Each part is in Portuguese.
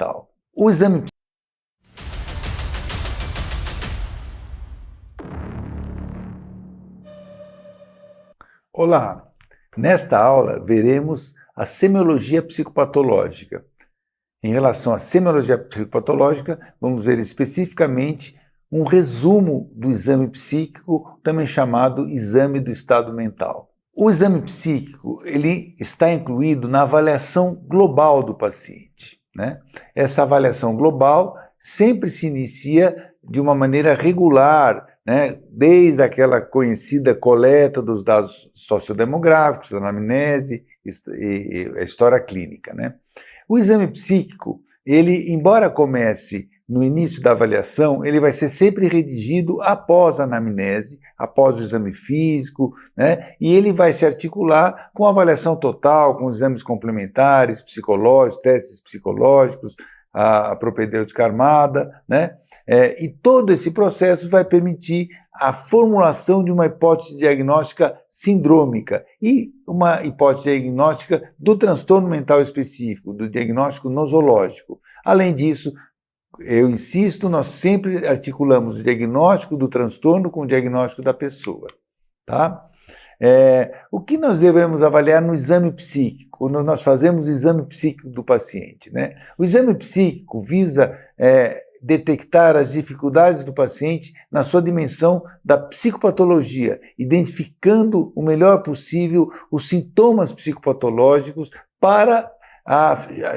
mental. O exame Olá! Nesta aula veremos a semiologia psicopatológica. Em relação à semiologia psicopatológica, vamos ver especificamente um resumo do exame psíquico, também chamado exame do estado mental. O exame psíquico ele está incluído na avaliação global do paciente, né? Essa avaliação global sempre se inicia de uma maneira regular, né? Desde aquela conhecida coleta dos dados sociodemográficos, a anamnese e a história clínica, né? O exame psíquico, ele, embora comece no início da avaliação, ele vai ser sempre redigido após a anamnese, após o exame físico, né? E ele vai se articular com a avaliação total, com exames complementares, psicológicos, testes psicológicos, a propedêutica armada, né? E todo esse processo vai permitir a formulação de uma hipótese diagnóstica sindrômica e uma hipótese diagnóstica do transtorno mental específico, do diagnóstico nosológico. Além disso, eu insisto, nós sempre articulamos o diagnóstico do transtorno com o diagnóstico da pessoa, tá? O que nós devemos avaliar no exame psíquico, quando nós fazemos o exame psíquico do paciente, né? O exame psíquico visa detectar as dificuldades do paciente na sua dimensão da psicopatologia, identificando o melhor possível os sintomas psicopatológicos para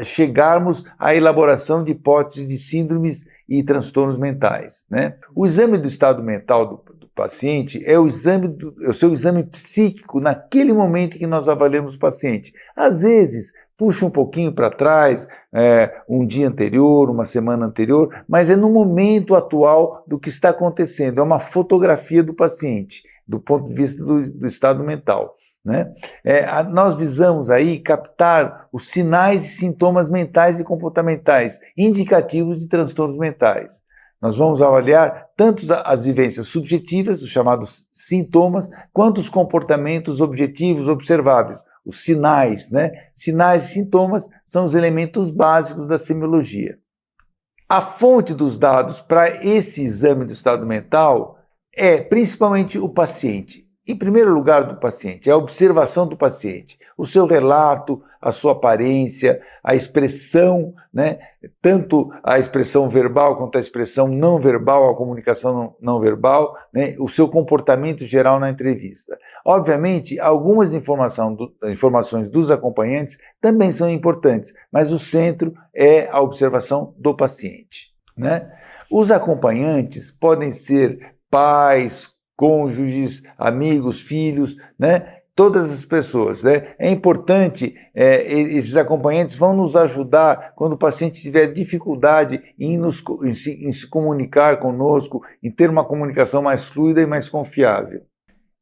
chegarmos à elaboração de hipóteses de síndromes e transtornos mentais, né? O exame do estado mental do paciente é o seu exame psíquico naquele momento que nós avaliamos o paciente. Às vezes, puxa um pouquinho para trás, um dia anterior, uma semana anterior, mas é no momento atual do que está acontecendo, é uma fotografia do paciente, do ponto de vista do estado mental, né? Nós visamos aí captar os sinais e sintomas mentais e comportamentais indicativos de transtornos mentais. Nós vamos avaliar tanto as vivências subjetivas, os chamados sintomas, quanto os comportamentos objetivos observáveis, os sinais, né? Sinais e sintomas são os elementos básicos da semiologia. A fonte dos dados para esse exame do estado mental é principalmente o paciente. Em primeiro lugar do paciente, é a observação do paciente, o seu relato, a sua aparência, a expressão, né? Tanto a expressão verbal quanto a expressão não verbal, a comunicação não verbal, né? O seu comportamento geral na entrevista. Obviamente, algumas informações dos acompanhantes também são importantes, mas o centro é a observação do paciente, né? Os acompanhantes podem ser pais, cônjuges, amigos, filhos, né? Todas as pessoas, né? É importante, esses acompanhantes vão nos ajudar quando o paciente tiver dificuldade em se comunicar conosco, em ter uma comunicação mais fluida e mais confiável.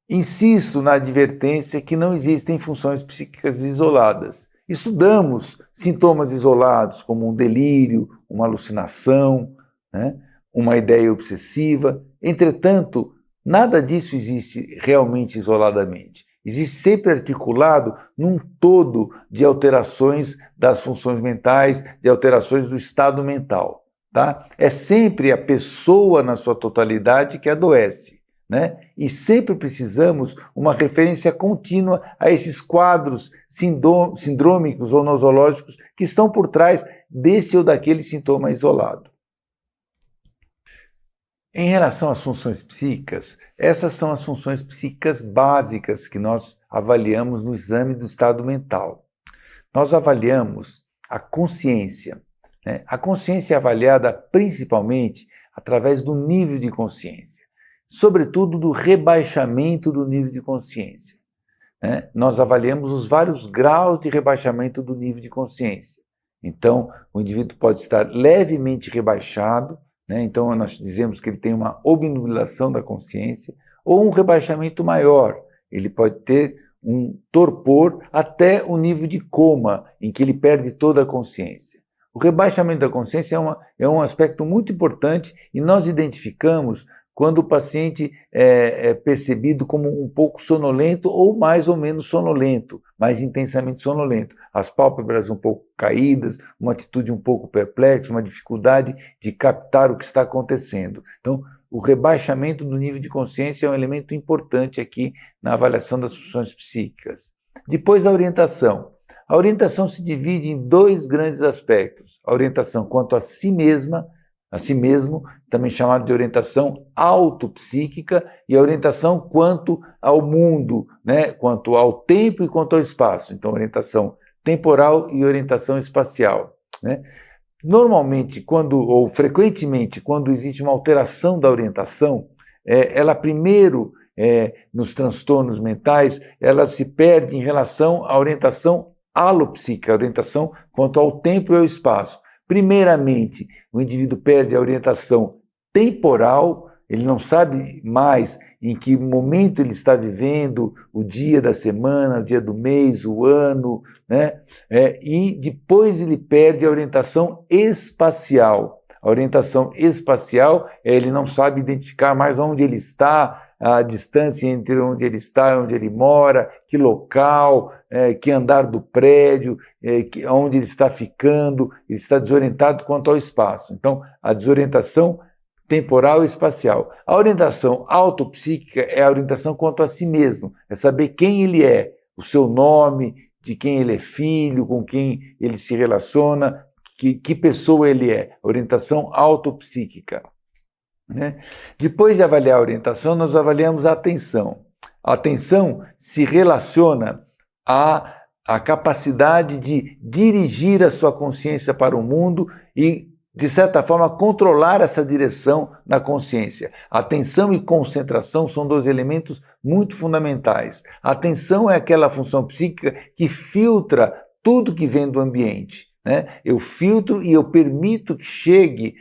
Insisto na advertência que não existem funções psíquicas isoladas. Estudamos sintomas isolados, como um delírio, uma alucinação, né? Uma ideia obsessiva. Entretanto, nada disso existe realmente isoladamente. Existe sempre articulado num todo de alterações das funções mentais, de alterações do estado mental, tá? É sempre a pessoa na sua totalidade que adoece, né? E sempre precisamos uma referência contínua a esses quadros sindrômicos ou nosológicos que estão por trás desse ou daquele sintoma isolado. Em relação às funções psíquicas, essas são as funções psíquicas básicas que nós avaliamos no exame do estado mental. Nós avaliamos a consciência, né? A consciência é avaliada principalmente através do nível de consciência, sobretudo do rebaixamento do nível de consciência, né? Nós avaliamos os vários graus de rebaixamento do nível de consciência. Então, o indivíduo pode estar levemente rebaixado, né? Então, nós dizemos que ele tem uma obnubilação da consciência ou um rebaixamento maior. Ele pode ter um torpor até o nível de coma, em que ele perde toda a consciência. O rebaixamento da consciência é um aspecto muito importante e nós identificamos quando o paciente é percebido como um pouco sonolento ou mais ou menos sonolento, mais intensamente sonolento. As pálpebras um pouco caídas, uma atitude um pouco perplexa, uma dificuldade de captar o que está acontecendo. Então, o rebaixamento do nível de consciência é um elemento importante aqui na avaliação das funções psíquicas. Depois, a orientação. A orientação se divide em dois grandes aspectos. A orientação quanto a si mesma, a si mesmo, também chamada de orientação autopsíquica, e a orientação quanto ao mundo, né? Quanto ao tempo e quanto ao espaço. Então, orientação temporal e orientação espacial, né? Normalmente, ou frequentemente, quando existe uma alteração da orientação, ela primeiro, nos transtornos mentais, ela se perde em relação à orientação alopsíquica, a orientação quanto ao tempo e ao espaço. Primeiramente, o indivíduo perde a orientação temporal, ele não sabe mais em que momento ele está vivendo, o dia da semana, o dia do mês, o ano, né? E depois ele perde a orientação espacial. A orientação espacial, ele não sabe identificar mais onde ele está, a distância entre onde ele está e onde ele mora, que local, que andar do prédio, onde ele está ficando, ele está desorientado quanto ao espaço. Então, a desorientação temporal e espacial. A orientação autopsíquica é a orientação quanto a si mesmo, é saber quem ele é, o seu nome, de quem ele é filho, com quem ele se relaciona, que pessoa ele é, orientação autopsíquica. Né? Depois de avaliar a orientação, nós avaliamos a atenção. A atenção se relaciona à capacidade de dirigir a sua consciência para o mundo e, de certa forma, controlar essa direção na consciência. Atenção e concentração são dois elementos muito fundamentais. A atenção é aquela função psíquica que filtra tudo que vem do ambiente. Né? Eu filtro e eu permito que chegue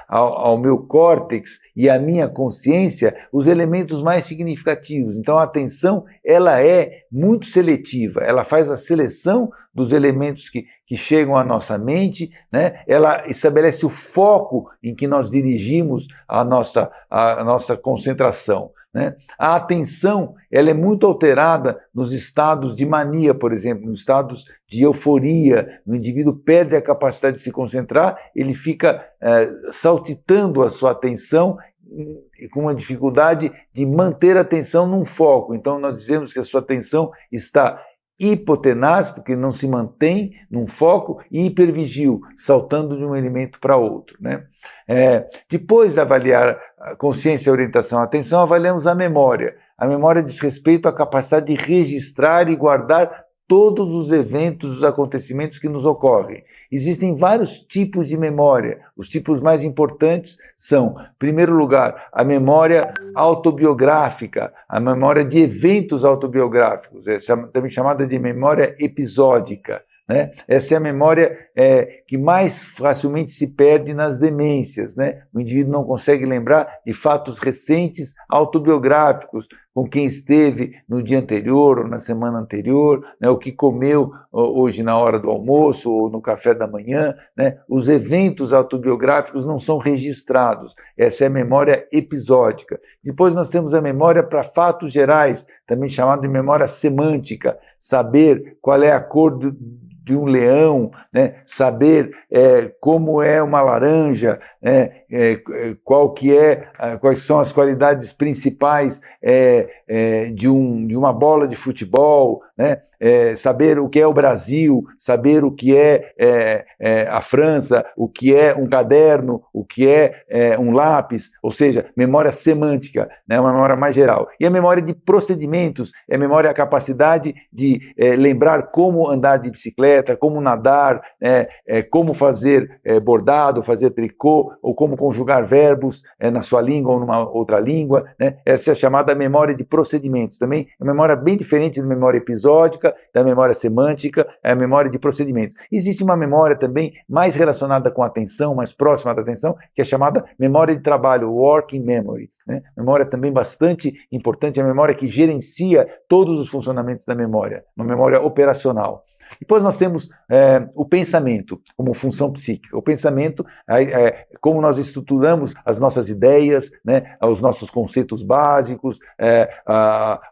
ao meu córtex e à minha consciência os elementos mais significativos. Então a atenção ela é muito seletiva, ela faz a seleção dos elementos que chegam à nossa mente, né? Ela estabelece o foco em que nós dirigimos a nossa concentração. Né? A atenção ela é muito alterada nos estados de mania, por exemplo, nos estados de euforia. O indivíduo perde a capacidade de se concentrar, ele fica saltitando a sua atenção com uma dificuldade de manter a atenção num foco. Então nós dizemos que a sua atenção está hipotenaz, porque não se mantém num foco, e hipervigil, saltando de um elemento para outro. Né? Depois de avaliar a consciência, a orientação, a atenção, avaliamos a memória. A memória diz respeito à capacidade de registrar e guardar todos os eventos, os acontecimentos que nos ocorrem. Existem vários tipos de memória. Os tipos mais importantes são, em primeiro lugar, a memória autobiográfica, a memória de eventos autobiográficos, também chamada de memória episódica. Né? Essa é a memória que mais facilmente se perde nas demências. Né? O indivíduo não consegue lembrar de fatos recentes autobiográficos, com quem esteve no dia anterior ou na semana anterior, né? O que comeu hoje na hora do almoço ou no café da manhã. Né? Os eventos autobiográficos não são registrados. Essa é a memória episódica. Depois nós temos a memória para fatos gerais, também chamada de memória semântica, saber qual é a cor de um leão, né? Saber como é uma laranja, quais são as qualidades principais de uma bola de futebol, né? Saber o que é o Brasil, saber o que é a França, o que é um caderno, o que é um lápis, ou seja, memória semântica, né? Uma memória mais geral. E a memória de procedimentos é a memória, a capacidade de lembrar como andar de bicicleta, como nadar, como fazer bordado, fazer tricô, ou como conjugar verbos na sua língua ou numa outra língua. Né? Essa é a chamada memória de procedimentos. Também é uma memória bem diferente da memória episódica, da memória semântica, é a memória de procedimentos. Existe uma memória também mais relacionada com a atenção, mais próxima da atenção, que é chamada memória de trabalho, working memory. Né? Memória também bastante importante, é a memória que gerencia todos os funcionamentos da memória, uma memória operacional. Depois nós temos o pensamento como função psíquica. O pensamento, como nós estruturamos as nossas ideias, né, os nossos conceitos básicos,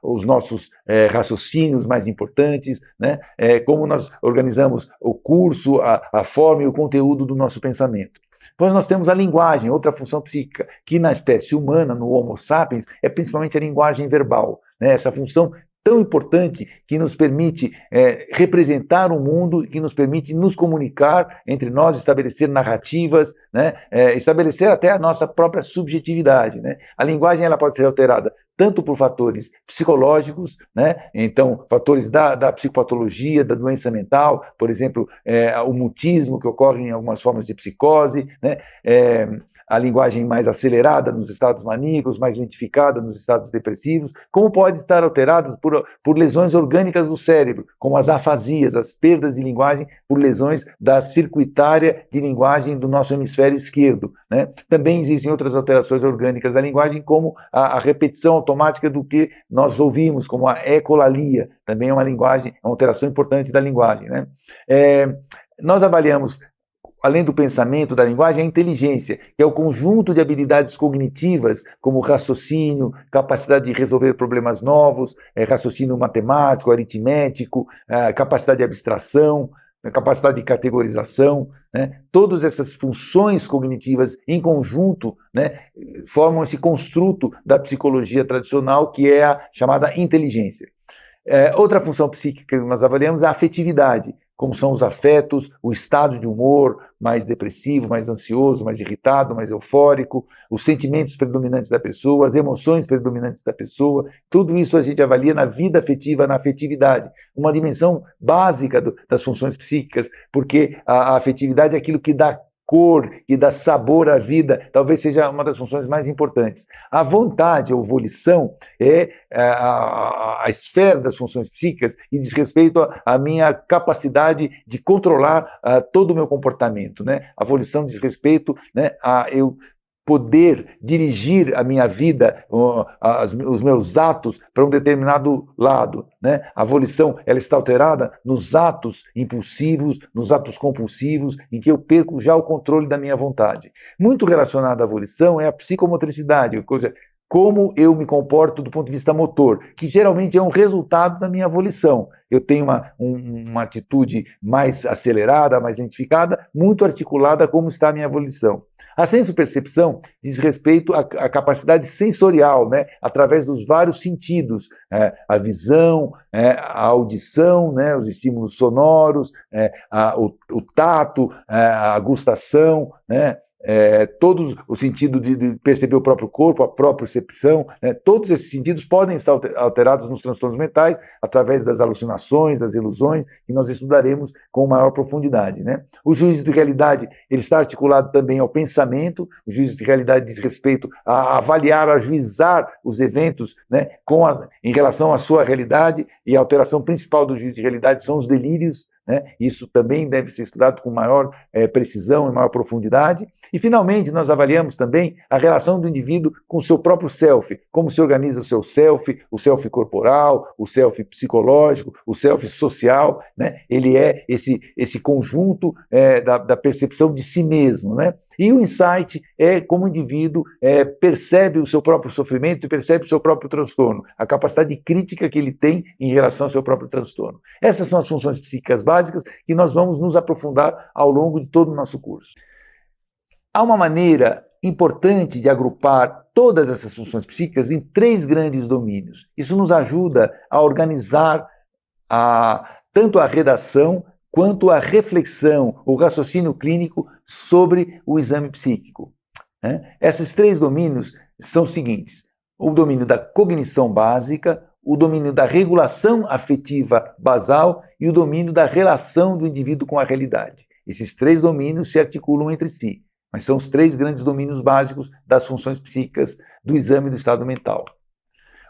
os nossos raciocínios mais importantes, né, como nós organizamos o curso, a forma e o conteúdo do nosso pensamento. Depois nós temos a linguagem, outra função psíquica, que na espécie humana, no Homo sapiens, é principalmente a linguagem verbal, né, essa função tão importante que nos permite representar o mundo, que nos permite nos comunicar entre nós, estabelecer narrativas, né, estabelecer até a nossa própria subjetividade, né? A linguagem ela pode ser alterada tanto por fatores psicológicos, né? Então fatores da psicopatologia, da doença mental, por exemplo, o mutismo que ocorre em algumas formas de psicose, né? A linguagem mais acelerada nos estados maníacos, mais lentificada nos estados depressivos, como pode estar alterada por lesões orgânicas do cérebro, como as afasias, as perdas de linguagem por lesões da circuitária de linguagem do nosso hemisfério esquerdo, né? Também existem outras alterações orgânicas da linguagem, como a repetição automática do que nós ouvimos, como a ecolalia, também é uma linguagem, é uma alteração importante da linguagem, né? Nós avaliamos, além do pensamento, da linguagem, a inteligência, que é o conjunto de habilidades cognitivas, como raciocínio, capacidade de resolver problemas novos, raciocínio matemático, aritmético, capacidade de abstração, capacidade de categorização, né? Todas essas funções cognitivas em conjunto, né, formam esse construto da psicologia tradicional, que é a chamada inteligência. Outra função psíquica que nós avaliamos é a afetividade, como são os afetos, o estado de humor mais depressivo, mais ansioso, mais irritado, mais eufórico, os sentimentos predominantes da pessoa, as emoções predominantes da pessoa, tudo isso a gente avalia na vida afetiva, na afetividade, uma dimensão básica das funções psíquicas, porque a afetividade é aquilo que dá cor, que dá sabor à vida, talvez seja uma das funções mais importantes. A vontade, ou volição, é a esfera das funções psíquicas e diz respeito à minha capacidade de controlar todo o meu comportamento, né? A volição diz respeito, né, a eu poder dirigir a minha vida, os meus atos para um determinado lado, né? A volição, ela está alterada nos atos impulsivos, nos atos compulsivos, em que eu perco já o controle da minha vontade. Muito relacionada à volição é a psicomotricidade, como eu me comporto do ponto de vista motor, que geralmente é um resultado da minha volição. Eu tenho uma atitude mais acelerada, mais lentificada, muito articulada como está a minha volição. A sensopercepção diz respeito à capacidade sensorial, né, através dos vários sentidos, a visão, a audição, né, os estímulos sonoros, o tato, a gustação, né, todos o sentido de perceber o próprio corpo, a própria percepção, né, todos esses sentidos podem estar alterados nos transtornos mentais através das alucinações, das ilusões, que nós estudaremos com maior profundidade, né? O juízo de realidade, ele está articulado também ao pensamento. O juízo de realidade diz respeito a avaliar, a ajuizar os eventos, né, em relação à sua realidade, e a alteração principal do juízo de realidade são os delírios, né? Isso também deve ser estudado com maior precisão e maior profundidade. E, finalmente, nós avaliamos também a relação do indivíduo com o seu próprio self, como se organiza o self corporal, o self psicológico, o self social, né? Ele é esse conjunto da percepção de si mesmo, né? E o insight é como o indivíduo percebe o seu próprio sofrimento e percebe o seu próprio transtorno, a capacidade crítica que ele tem em relação ao seu próprio transtorno. Essas são as funções psíquicas básicas que nós vamos nos aprofundar ao longo de todo o nosso curso. Há uma maneira importante de agrupar todas essas funções psíquicas em 3 grandes domínios. Isso nos ajuda a organizar tanto a redação quanto a reflexão, o raciocínio clínico sobre o exame psíquico, né? Esses 3 domínios são os seguintes: o domínio da cognição básica, o domínio da regulação afetiva basal e o domínio da relação do indivíduo com a realidade. Esses 3 domínios se articulam entre si, mas são os 3 grandes domínios básicos das funções psíquicas do exame do estado mental.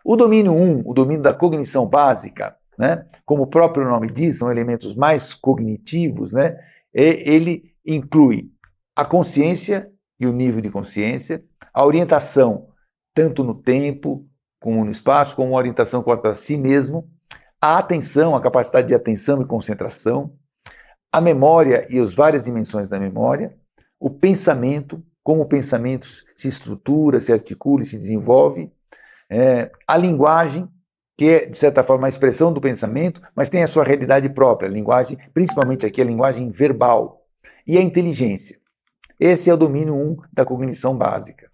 O domínio 1, o domínio da cognição básica, né, como o próprio nome diz, são elementos mais cognitivos, né, ele inclui a consciência e o nível de consciência, a orientação tanto no tempo como no espaço, como a orientação quanto a si mesmo, a atenção, a capacidade de atenção e concentração, a memória e as várias dimensões da memória, o pensamento, como o pensamento se estrutura, se articula e se desenvolve, a linguagem, que é, de certa forma, a expressão do pensamento, mas tem a sua realidade própria, a linguagem, principalmente aqui a linguagem verbal, e a inteligência. Esse é o domínio 1 da cognição básica.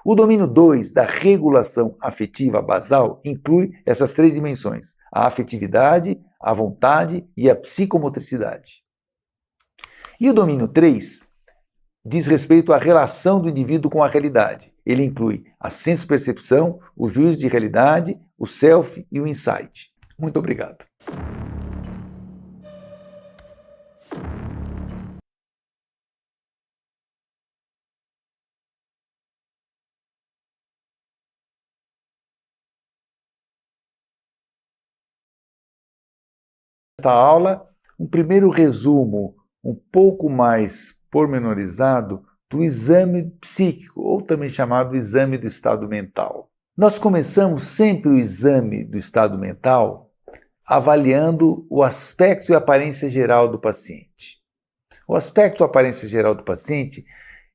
O domínio 2 da regulação afetiva basal inclui essas 3 dimensões, a afetividade, a vontade e a psicomotricidade. E o domínio 3 diz respeito à relação do indivíduo com a realidade. Ele inclui a senso-percepção, o juízo de realidade, o self e o insight. Muito obrigado. Nesta aula, um primeiro resumo um pouco mais pormenorizado do exame psíquico, ou também chamado exame do estado mental. Nós começamos sempre o exame do estado mental avaliando o aspecto e a aparência geral do paciente. O aspecto e a aparência geral do paciente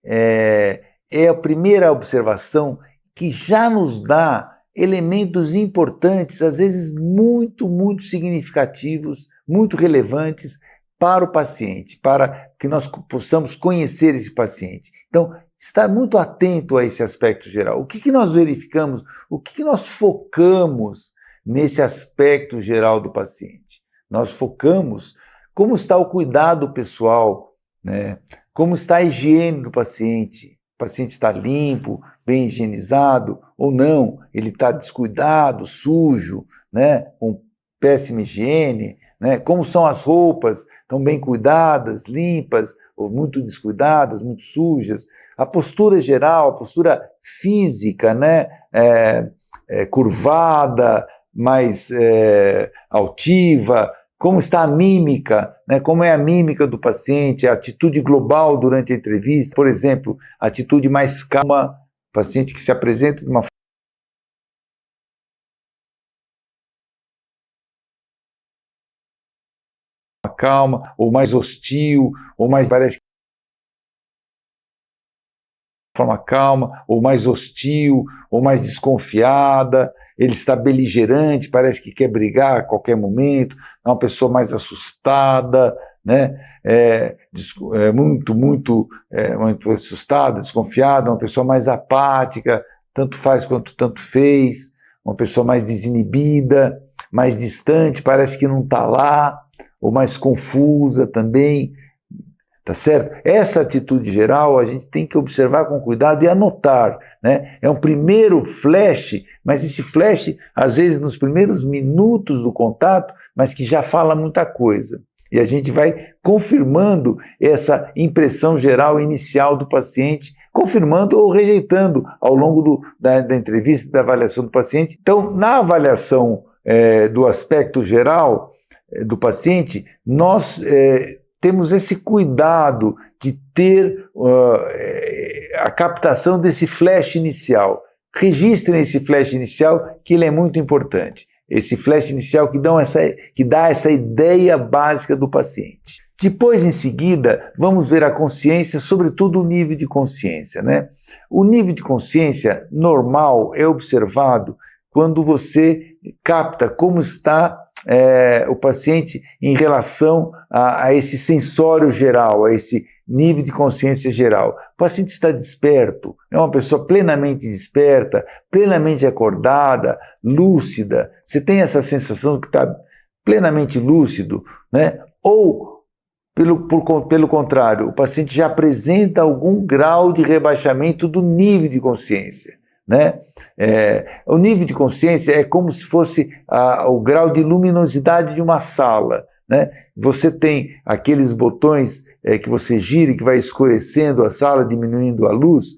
é a primeira observação que já nos dá elementos importantes, às vezes muito, muito significativos, muito relevantes para o paciente, para que nós possamos conhecer esse paciente. Então, estar muito atento a esse aspecto geral. O que nós verificamos, o que nós focamos nesse aspecto geral do paciente? Nós focamos como está o cuidado pessoal, né? Como está a higiene do paciente. O paciente está limpo, bem higienizado ou não, ele está descuidado, sujo, né? Com péssima higiene, né? Como são as roupas, estão bem cuidadas, limpas, ou muito descuidadas, muito sujas. A postura geral, a postura física, né? Curvada, mais altiva. Como está a mímica, né? Como é a mímica do paciente, a atitude global durante a entrevista, por exemplo, a atitude mais calma, paciente que se apresenta de uma calma, ou mais hostil, ou mais parece de forma calma, ou mais hostil, ou mais desconfiada, ele está beligerante, parece que quer brigar a qualquer momento, é uma pessoa mais assustada, né? Muito assustada, desconfiada, uma pessoa mais apática, tanto faz quanto tanto fez, uma pessoa mais desinibida, mais distante, parece que não está lá, ou mais confusa também, tá certo? Essa atitude geral a gente tem que observar com cuidado e anotar, né? É um primeiro flash, mas esse flash, às vezes nos primeiros minutos do contato, mas que já fala muita coisa. E a gente vai confirmando essa impressão geral inicial do paciente, confirmando ou rejeitando ao longo da entrevista, da avaliação do paciente. Então, na avaliação do aspecto geral do paciente, nós temos esse cuidado de ter a captação desse flash inicial. Registrem esse flash inicial, que ele é muito importante. Esse flash inicial que dá essa ideia básica do paciente. Depois, em seguida, vamos ver a consciência, sobretudo o nível de consciência, né? O nível de consciência normal é observado quando você capta como está o paciente em relação a esse sensório geral, a esse nível de consciência geral. O paciente está desperto, é uma pessoa plenamente desperta, plenamente acordada, lúcida. Você tem essa sensação de que está plenamente lúcido, né? Ou, pelo contrário, o paciente já apresenta algum grau de rebaixamento do nível de consciência. Né? O nível de consciência é como se fosse o grau de luminosidade de uma sala. Né? Você tem aqueles botões que você gira e que vai escurecendo a sala, diminuindo a luz.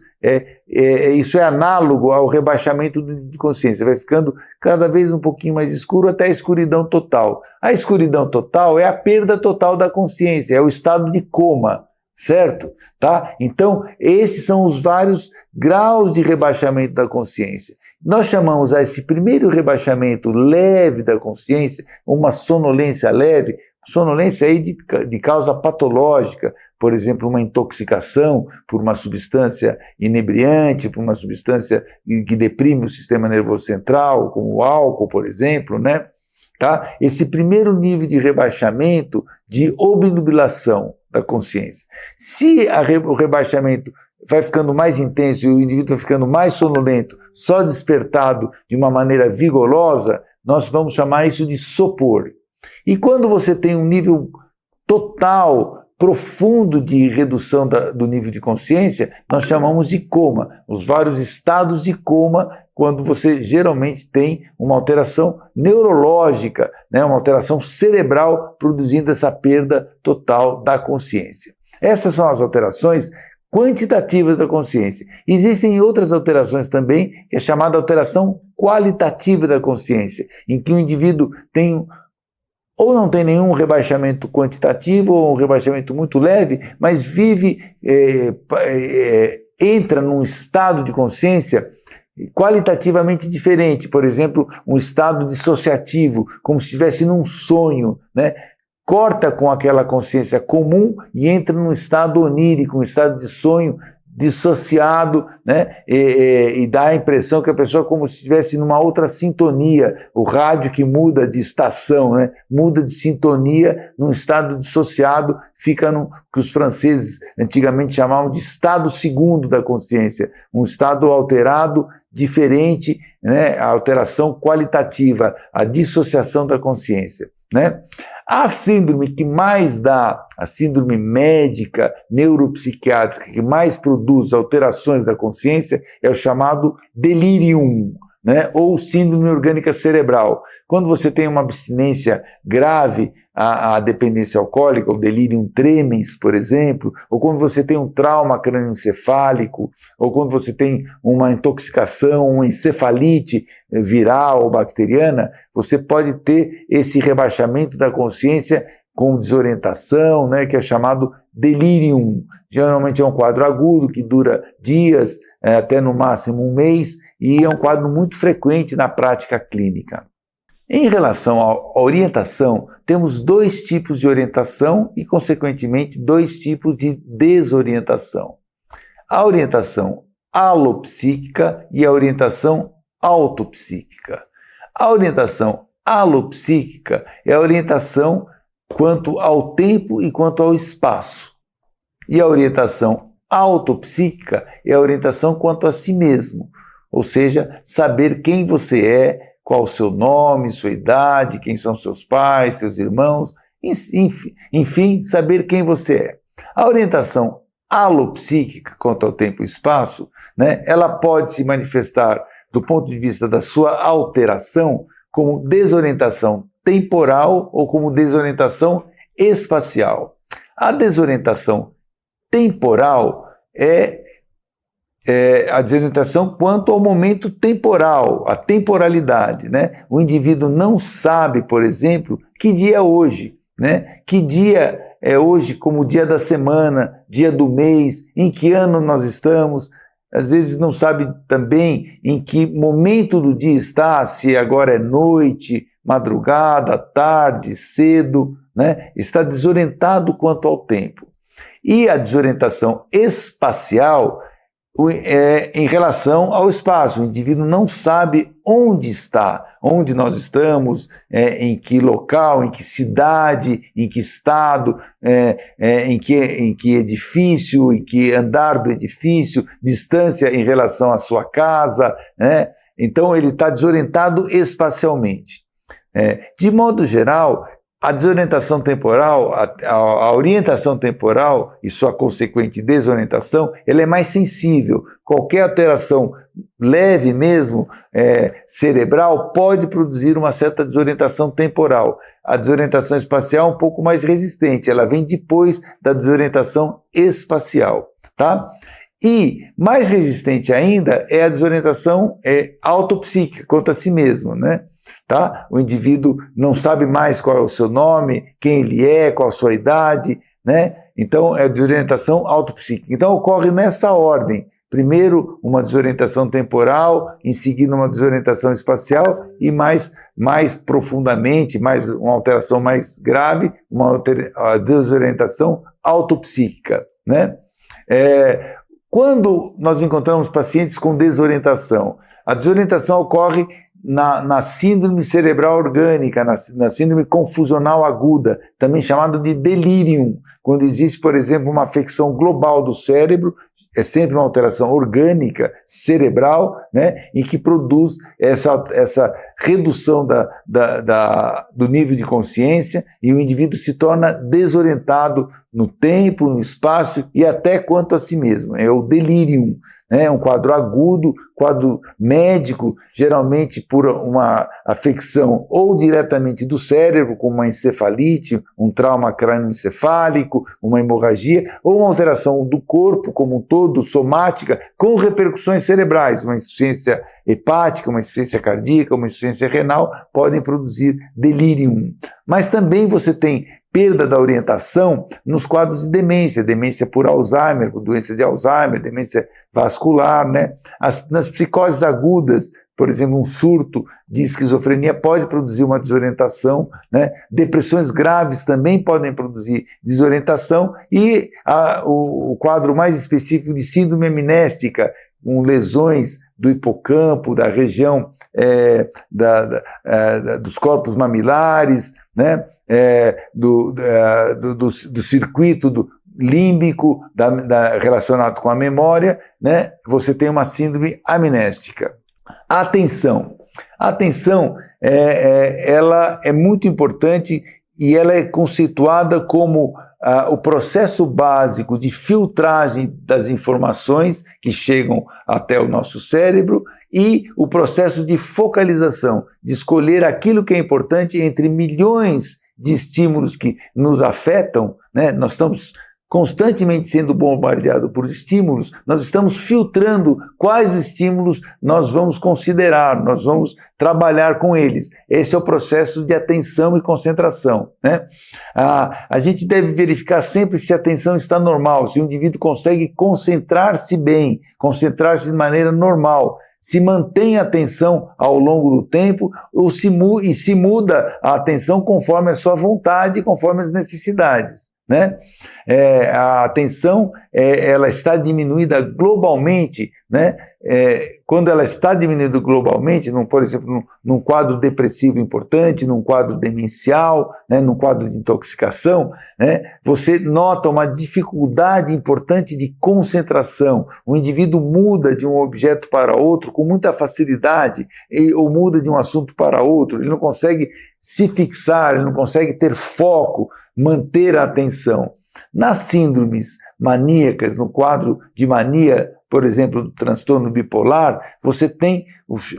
Isso é análogo ao rebaixamento do nível de consciência. Vai ficando cada vez um pouquinho mais escuro até a escuridão total. A escuridão total é a perda total da consciência, é o estado de coma. Certo? Tá? Então, esses são os vários graus de rebaixamento da consciência. Nós chamamos a esse primeiro rebaixamento leve da consciência, uma sonolência leve, sonolência aí de causa patológica, por exemplo, uma intoxicação por uma substância inebriante, por uma substância que deprime o sistema nervoso central, como o álcool, por exemplo, né? Tá? Esse primeiro nível de rebaixamento de obnubilação da consciência. Se o rebaixamento vai ficando mais intenso e o indivíduo vai ficando mais sonolento, só despertado de uma maneira vigorosa, nós vamos chamar isso de sopor. E quando você tem um nível total, profundo de redução do nível de consciência, nós chamamos de coma, os vários estados de coma, quando você geralmente tem uma alteração neurológica, né, uma alteração cerebral, produzindo essa perda total da consciência. Essas são as alterações quantitativas da consciência. Existem outras alterações também, que é chamada alteração qualitativa da consciência, em que o indivíduo tem ou não tem nenhum rebaixamento quantitativo, ou um rebaixamento muito leve, mas entra num estado de consciência qualitativamente diferente, por exemplo, um estado dissociativo, como se estivesse num sonho, né? Corta com aquela consciência comum e entra num estado onírico, um estado de sonho dissociado, né? E dá a impressão que a pessoa é como se estivesse numa outra sintonia, o rádio que muda de estação, né? Muda de sintonia num estado dissociado, fica no que os franceses antigamente chamavam de estado segundo da consciência, um estado alterado, diferente, né? A alteração qualitativa, a dissociação da consciência, né? A síndrome que mais dá, a síndrome médica, neuropsiquiátrica, que mais produz alterações da consciência, é o chamado delirium, né? Ou síndrome orgânica cerebral. Quando você tem uma abstinência grave à dependência alcoólica, o delirium tremens, por exemplo, ou quando você tem um trauma crânioencefálico, ou quando você tem uma intoxicação, uma encefalite viral ou bacteriana, você pode ter esse rebaixamento da consciência com desorientação, né, que é chamado delirium. Geralmente é um quadro agudo que dura dias, até no máximo um mês, e é um quadro muito frequente na prática clínica. Em relação à orientação, temos dois tipos de orientação e, consequentemente, dois tipos de desorientação. A orientação alopsíquica e a orientação autopsíquica. A orientação alopsíquica é a orientação quanto ao tempo e quanto ao espaço. E a orientação autopsíquica é a orientação quanto a si mesmo, ou seja, saber quem você é, qual o seu nome, sua idade, quem são seus pais, seus irmãos, enfim, saber quem você é. A orientação alopsíquica quanto ao tempo e espaço, né, ela pode se manifestar do ponto de vista da sua alteração como desorientação temporal ou como desorientação espacial. A desorientação temporal é a desorientação quanto ao momento temporal, a temporalidade, né? O indivíduo não sabe, por exemplo, que dia é hoje, né? Que dia é hoje como dia da semana, dia do mês, em que ano nós estamos. Às vezes não sabe também em que momento do dia está, se agora é noite, madrugada, tarde, cedo, né? Está desorientado quanto ao tempo. E a desorientação espacial em relação ao espaço. O indivíduo não sabe onde está, onde nós estamos, em que local, em que cidade, em que estado, em que edifício, em que andar do edifício, distância em relação à sua casa, né? Então ele está desorientado espacialmente. De modo geral, a desorientação temporal, a orientação temporal e sua consequente desorientação, ela é mais sensível. Qualquer alteração leve mesmo, cerebral, pode produzir uma certa desorientação temporal. A desorientação espacial é um pouco mais resistente, ela vem depois da desorientação espacial, tá? E mais resistente ainda é a desorientação autopsíquica, quanto a si mesmo, né? Tá? O indivíduo não sabe mais qual é o seu nome, quem ele é, qual a sua idade, né? Então é desorientação autopsíquica. Então ocorre nessa ordem, Primeiro uma desorientação temporal, em seguida uma desorientação espacial e mais profundamente, uma alteração mais grave, a desorientação autopsíquica, né? Quando nós encontramos pacientes com desorientação, a desorientação ocorre na síndrome cerebral orgânica, na síndrome confusional aguda, também chamada de delírium, quando existe, por exemplo, uma afecção global do cérebro, é sempre uma alteração orgânica, cerebral, né, e que produz essa redução do nível de consciência e o indivíduo se torna desorientado no tempo, no espaço e até quanto a si mesmo. É o delírium, né, um quadro agudo, quadro médico, geralmente por uma afecção ou diretamente do cérebro, como uma encefalite, um trauma crânioencefálico, uma hemorragia, ou uma alteração do corpo como um todo, somática, com repercussões cerebrais, uma insuficiência hepática, uma insuficiência cardíaca, uma insuficiência renal, podem produzir delírium. Mas também você tem perda da orientação nos quadros de demência, demência por Alzheimer, por doença de Alzheimer, demência vascular, né? Nas psicoses agudas, por exemplo, um surto de esquizofrenia pode produzir uma desorientação, né? Depressões graves também podem produzir desorientação e o quadro mais específico de síndrome amnéstica, com lesões do hipocampo, da região dos corpos mamilares, né? Do circuito límbico relacionado com a memória, né? Você tem uma síndrome amnéstica. A atenção. A atenção ela é muito importante e ela é conceituada como o processo básico de filtragem das informações que chegam até o nosso cérebro e o processo de focalização, de escolher aquilo que é importante entre milhões de estímulos que nos afetam, né? Nós estamos constantemente sendo bombardeados por estímulos, nós estamos filtrando quais estímulos nós vamos considerar, nós vamos trabalhar com eles. Esse é o processo de atenção e concentração, né? A gente deve verificar sempre se a atenção está normal, se o indivíduo consegue concentrar-se bem, concentrar-se de maneira normal, se mantém a atenção ao longo do tempo ou se muda a atenção conforme a sua vontade, conforme as necessidades, né? A atenção ela está diminuída globalmente, né? Quando ela está diminuída globalmente, por exemplo, num quadro depressivo importante, num quadro demencial, né? Num quadro de intoxicação, né? Você nota uma dificuldade importante de concentração. O indivíduo muda de um objeto para outro com muita facilidade, ou muda de um assunto para outro, ele não consegue se fixar, ele não consegue ter foco, manter a atenção. Nas síndromes maníacas, no quadro de mania, por exemplo, do transtorno bipolar, você tem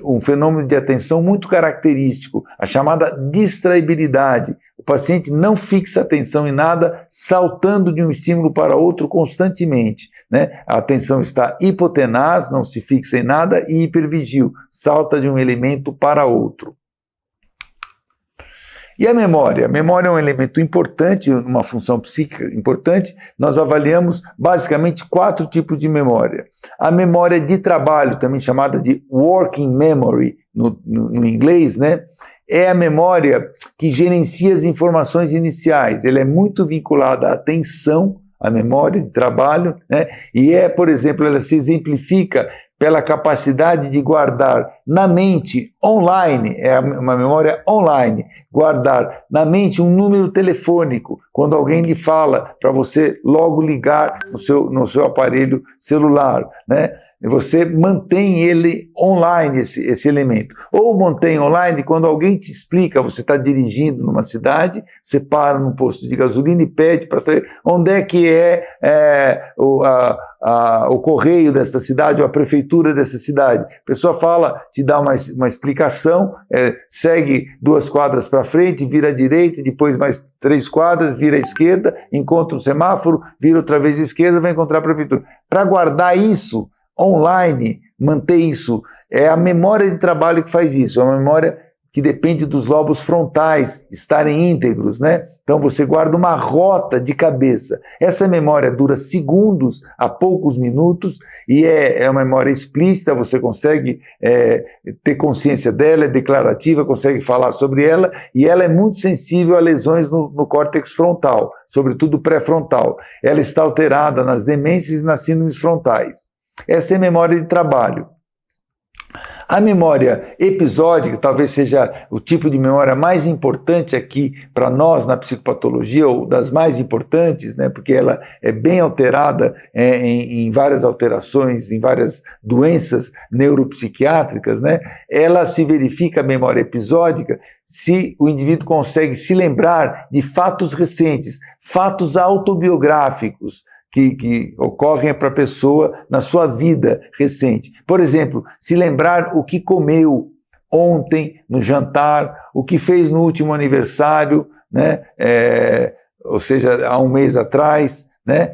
um fenômeno de atenção muito característico, a chamada distraibilidade. O paciente não fixa atenção em nada, saltando de um estímulo para outro constantemente, né? A atenção está hipotenaz, não se fixa em nada, e hipervigil, salta de um elemento para outro. E a memória? A memória é um elemento importante, uma função psíquica importante. Nós avaliamos basicamente 4 tipos de memória. A memória de trabalho, também chamada de working memory no inglês, né? É a memória que gerencia as informações iniciais. Ela é muito vinculada à atenção, à memória de trabalho, né? E por exemplo, ela se exemplifica pela capacidade de guardar na mente online, é uma memória online, guardar na mente um número telefônico, quando alguém lhe fala para você logo ligar no seu aparelho celular, né? Você mantém ele online, esse elemento. Ou mantém online quando alguém te explica, você está dirigindo numa cidade, você para num posto de gasolina e pede para saber onde é que o correio dessa cidade ou a prefeitura dessa cidade. A pessoa fala, te dá uma explicação, segue 2 quadras para frente, vira à direita, depois mais 3 quadras, vira à esquerda, encontra o semáforo, vira outra vez à esquerda, vai encontrar a prefeitura. Para guardar isso online, manter isso, é a memória de trabalho que faz isso, é uma memória que depende dos lobos frontais estarem íntegros, né? Então você guarda uma rota de cabeça. Essa memória dura segundos a poucos minutos e é uma memória explícita, você consegue ter consciência dela, é declarativa, consegue falar sobre ela e ela é muito sensível a lesões no córtex frontal, sobretudo pré-frontal. Ela está alterada nas demências e nas síndromes frontais. Essa é a memória de trabalho. A memória episódica talvez seja o tipo de memória mais importante aqui para nós na psicopatologia, ou das mais importantes, né, porque ela é bem alterada em várias alterações, em várias doenças neuropsiquiátricas, né. Ela se verifica, a memória episódica, se o indivíduo consegue se lembrar de fatos recentes, fatos autobiográficos, que ocorrem para a pessoa na sua vida recente. Por exemplo, se lembrar o que comeu ontem no jantar, o que fez no último aniversário, né? Ou seja, há um mês atrás, né?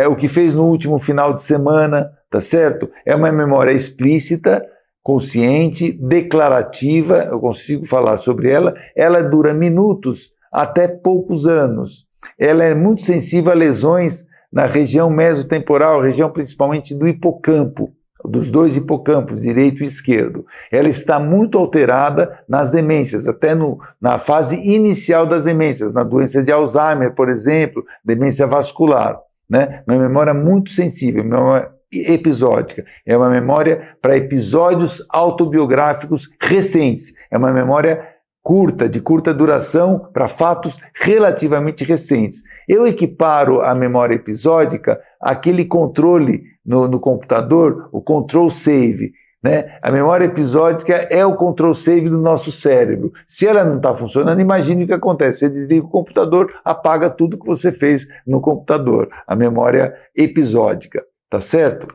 O que fez no último final de semana, tá certo? É uma memória explícita, consciente, declarativa, eu consigo falar sobre ela, ela dura minutos até poucos anos. Ela é muito sensível a lesões na região mesotemporal, região principalmente do hipocampo, dos dois hipocampos, direito e esquerdo. Ela está muito alterada nas demências, até na fase inicial das demências, na doença de Alzheimer, por exemplo, demência vascular, né? Uma memória muito sensível, uma memória episódica. É uma memória para episódios autobiográficos recentes. É uma memória curta, de curta duração, para fatos relativamente recentes. Eu equiparo a memória episódica àquele controle no computador, o control save, né? A memória episódica é o control save do nosso cérebro. Se ela não está funcionando, imagine o que acontece. Você desliga o computador, apaga tudo que você fez no computador. A memória episódica, tá certo?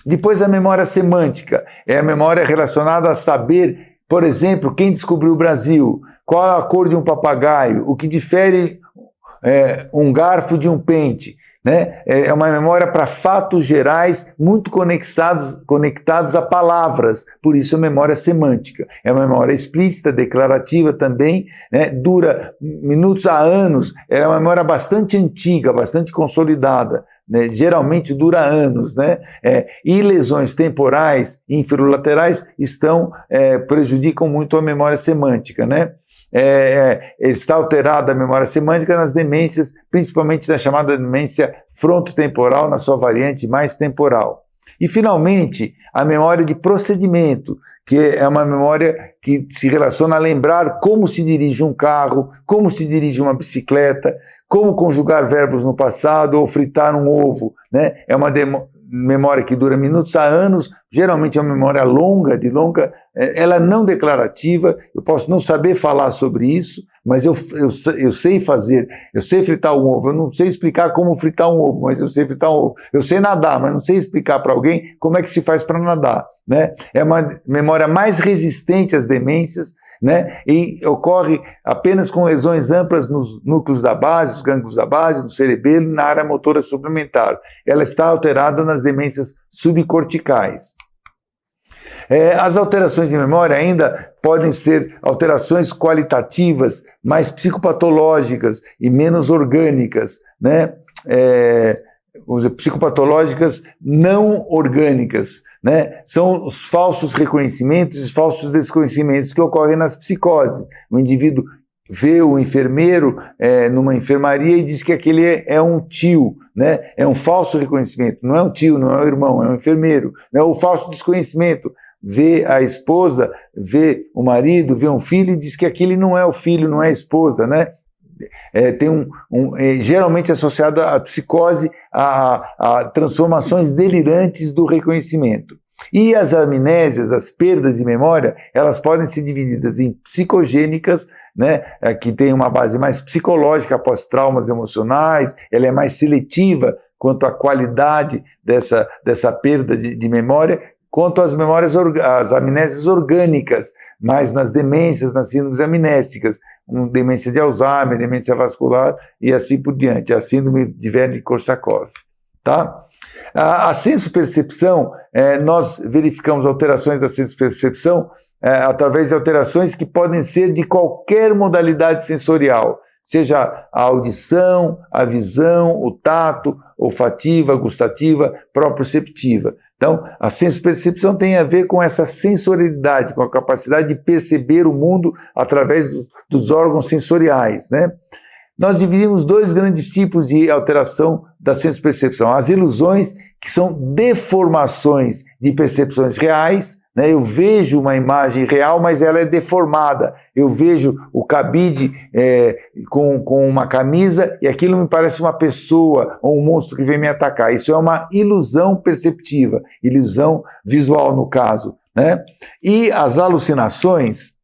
Depois a memória semântica, é a memória relacionada a saber, por exemplo, quem descobriu o Brasil, qual a cor de um papagaio, o que difere um garfo de um pente, né? É uma memória para fatos gerais muito conectados a palavras, por isso a memória semântica. É uma memória explícita, declarativa também, né? Dura minutos a anos, é uma memória bastante antiga, bastante consolidada, né? Geralmente dura anos, né? E lesões temporais, inferolaterais, prejudicam muito a memória semântica, né? Está alterada a memória semântica nas demências, principalmente na chamada demência frontotemporal, na sua variante mais temporal. E, finalmente, a memória de procedimento, que é uma memória que se relaciona a lembrar como se dirige um carro, como se dirige uma bicicleta, como conjugar verbos no passado ou fritar um ovo, né? É uma memória que dura minutos a anos, geralmente é uma memória longa, ela não declarativa, eu posso não saber falar sobre isso, mas eu sei fazer, eu sei fritar um ovo, eu não sei explicar como fritar um ovo, mas eu sei fritar um ovo, eu sei nadar, mas não sei explicar para alguém como é que se faz para nadar, né? É uma memória mais resistente às demências, né? E ocorre apenas com lesões amplas nos núcleos da base, os gânglios da base, no cerebelo e na área motora suplementar. Ela está alterada nas demências subcorticais. As alterações de memória ainda podem ser alterações qualitativas, mais psicopatológicas e menos orgânicas, né? Psicopatológicas não orgânicas, né? São os falsos reconhecimentos e os falsos desconhecimentos que ocorrem nas psicoses. O indivíduo vê o enfermeiro numa enfermaria e diz que aquele é um tio, né? É um falso reconhecimento, não é um tio, não é um irmão, é um enfermeiro, né? O falso desconhecimento, vê a esposa, vê o marido, vê um filho e diz que aquele não é o filho, não é a esposa, né? Geralmente associado à psicose, a transformações delirantes do reconhecimento. E as amnésias, as perdas de memória, elas podem ser divididas em psicogênicas, né, que tem uma base mais psicológica após traumas emocionais, ela é mais seletiva quanto à qualidade dessa perda de memória, quanto às as amnésias orgânicas, mas nas demências, nas síndromes amnésicas, demência de Alzheimer, demência vascular e assim por diante, a síndrome de Wernicke-Korsakoff, tá? A sensopercepção, nós verificamos alterações da sensopercepção através de alterações que podem ser de qualquer modalidade sensorial, seja a audição, a visão, o tato, olfativa, gustativa, proprioceptiva. Então, a sensopercepção tem a ver com essa sensorialidade, com a capacidade de perceber o mundo através dos órgãos sensoriais, né? Nós dividimos dois grandes tipos de alteração da sensopercepção. As ilusões, que são deformações de percepções reais, né? Eu vejo uma imagem real, mas ela é deformada. Eu vejo o cabide com uma camisa e aquilo me parece uma pessoa ou um monstro que vem me atacar. Isso é uma ilusão perceptiva, ilusão visual no caso, né? E as alucinações,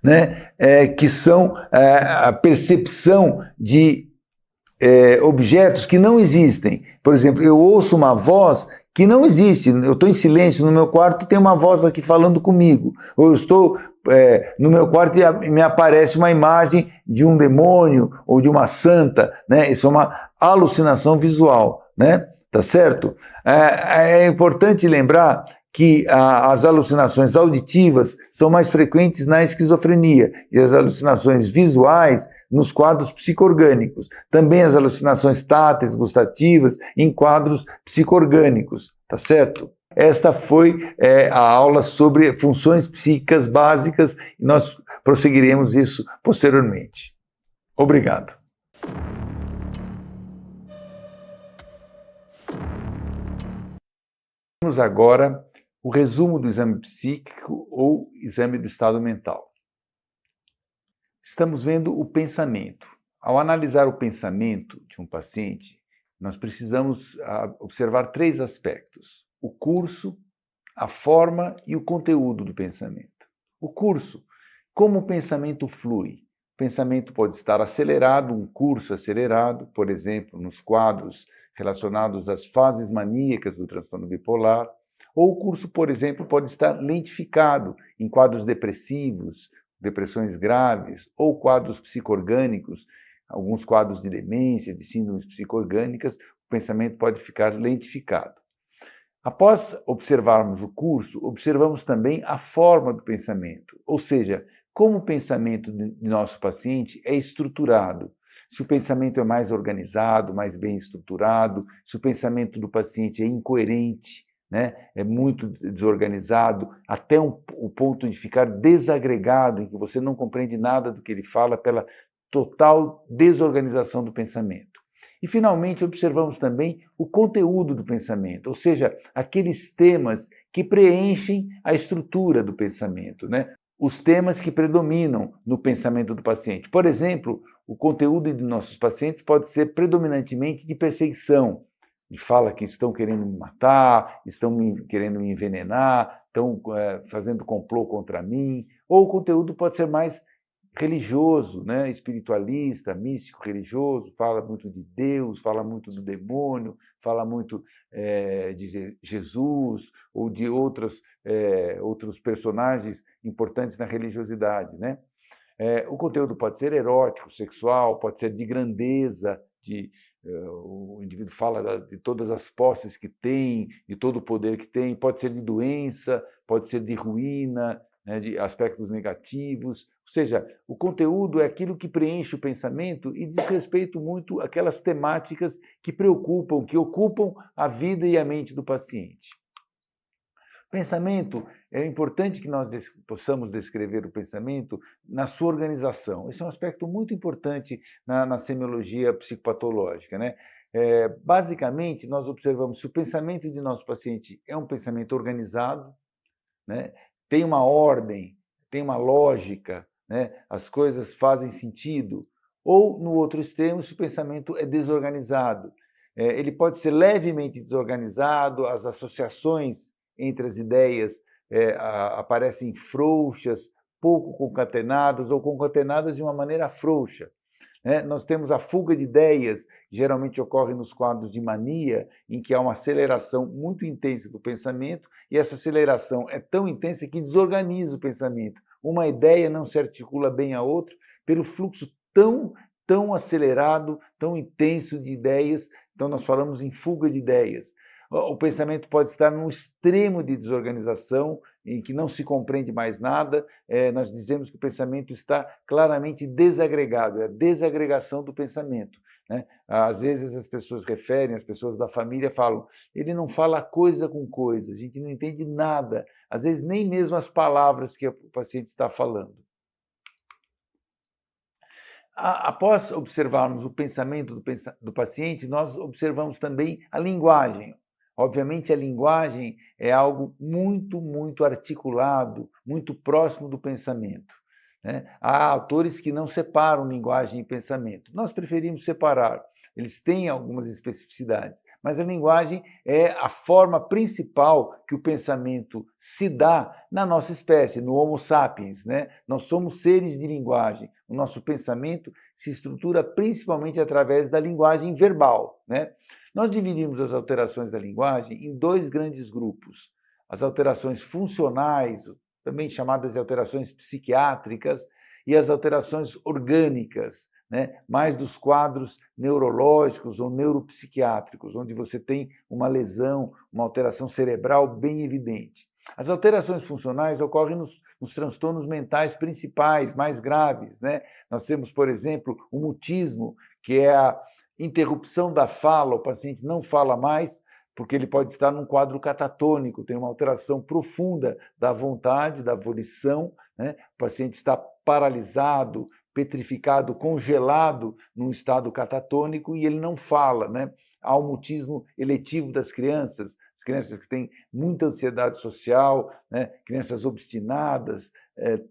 né, que são a percepção de objetos que não existem. Por exemplo, eu ouço uma voz que não existe, eu estou em silêncio no meu quarto e tem uma voz aqui falando comigo, ou eu estou no meu quarto e me aparece uma imagem de um demônio ou de uma santa, né? Isso é uma alucinação visual, né? Tá certo? É importante lembrar que as alucinações auditivas são mais frequentes na esquizofrenia e as alucinações visuais nos quadros psicorgânicos. Também as alucinações táteis, gustativas, em quadros psicorgânicos, tá certo? Esta foi a aula sobre funções psíquicas básicas e nós prosseguiremos isso posteriormente. Obrigado. Vamos agora o resumo do exame psíquico ou exame do estado mental. Estamos vendo o pensamento. Ao analisar o pensamento de um paciente, nós precisamos observar três aspectos: o curso, a forma e o conteúdo do pensamento. O curso, como o pensamento flui. O pensamento pode estar acelerado, um curso acelerado, por exemplo, nos quadros relacionados às fases maníacas do transtorno bipolar, ou o curso, por exemplo, pode estar lentificado em quadros depressivos, depressões graves, ou quadros psicorgânicos, alguns quadros de demência, de síndromes psicorgânicas, o pensamento pode ficar lentificado. Após observarmos o curso, observamos também a forma do pensamento, ou seja, como o pensamento de nosso paciente é estruturado. Se o pensamento é mais organizado, mais bem estruturado, se o pensamento do paciente é incoerente, né? É muito desorganizado, até o ponto de ficar desagregado, em que você não compreende nada do que ele fala pela total desorganização do pensamento. E, finalmente, observamos também o conteúdo do pensamento, ou seja, aqueles temas que preenchem a estrutura do pensamento, né? Os temas que predominam no pensamento do paciente. Por exemplo, o conteúdo de nossos pacientes pode ser predominantemente de perseguição, de fala que estão querendo me matar, estão querendo me envenenar, estão fazendo complô contra mim, ou o conteúdo pode ser mais religioso, né? Espiritualista, místico, religioso, fala muito de Deus, fala muito do demônio, fala muito de Jesus ou de outros personagens importantes na religiosidade, né? O conteúdo pode ser erótico, sexual, pode ser de grandeza, o indivíduo fala de todas as posses que tem, de todo o poder que tem, pode ser de doença, pode ser de ruína, né, de aspectos negativos. Ou seja, o conteúdo é aquilo que preenche o pensamento e diz respeito muito àquelas temáticas que preocupam, que ocupam a vida e a mente do paciente. Pensamento, é importante que nós possamos descrever o pensamento na sua organização. Esse é um aspecto muito importante na semiologia psicopatológica, né? Basicamente, nós observamos se o pensamento de nosso paciente é um pensamento organizado, né? Tem uma ordem, tem uma lógica, né? As coisas fazem sentido, ou, no outro extremo, se o pensamento é desorganizado. Ele pode ser levemente desorganizado, as associações entre as ideias aparecem frouxas, pouco concatenadas ou concatenadas de uma maneira frouxa. Nós temos a fuga de ideias, geralmente ocorre nos quadros de mania, em que há uma aceleração muito intensa do pensamento, e essa aceleração é tão intensa que desorganiza o pensamento. Uma ideia não se articula bem a outra pelo fluxo tão acelerado, tão intenso de ideias. Então, nós falamos em fuga de ideias. O pensamento pode estar num extremo de desorganização, em que não se compreende mais nada. Nós dizemos que o pensamento está claramente desagregado, é a desagregação do pensamento, né? Às vezes as pessoas referem, as pessoas da família falam, ele não fala coisa com coisa, a gente não entende nada, às vezes nem mesmo as palavras que o paciente está falando. Após observarmos o pensamento do paciente, nós observamos também a linguagem. Obviamente, a linguagem é algo muito, muito articulado, muito próximo do pensamento, né? Há autores que não separam linguagem e pensamento. Nós preferimos separar. Eles têm algumas especificidades, mas a linguagem é a forma principal que o pensamento se dá na nossa espécie, no Homo sapiens, né? Nós somos seres de linguagem. O nosso pensamento se estrutura principalmente através da linguagem verbal, né? Nós dividimos as alterações da linguagem em dois grandes grupos. As alterações funcionais, também chamadas de alterações psiquiátricas, e as alterações orgânicas, né? Mais dos quadros neurológicos ou neuropsiquiátricos, onde você tem uma lesão, uma alteração cerebral bem evidente. As alterações funcionais ocorrem nos transtornos mentais principais, mais graves, né? Nós temos, por exemplo, o mutismo, que é a interrupção da fala, o paciente não fala mais, porque ele pode estar num quadro catatônico, tem uma alteração profunda da vontade, da volição, né? O paciente está paralisado, petrificado, congelado num estado catatônico e ele não fala, né? Há o mutismo eletivo das crianças, as crianças que têm muita ansiedade social, né? Crianças obstinadas,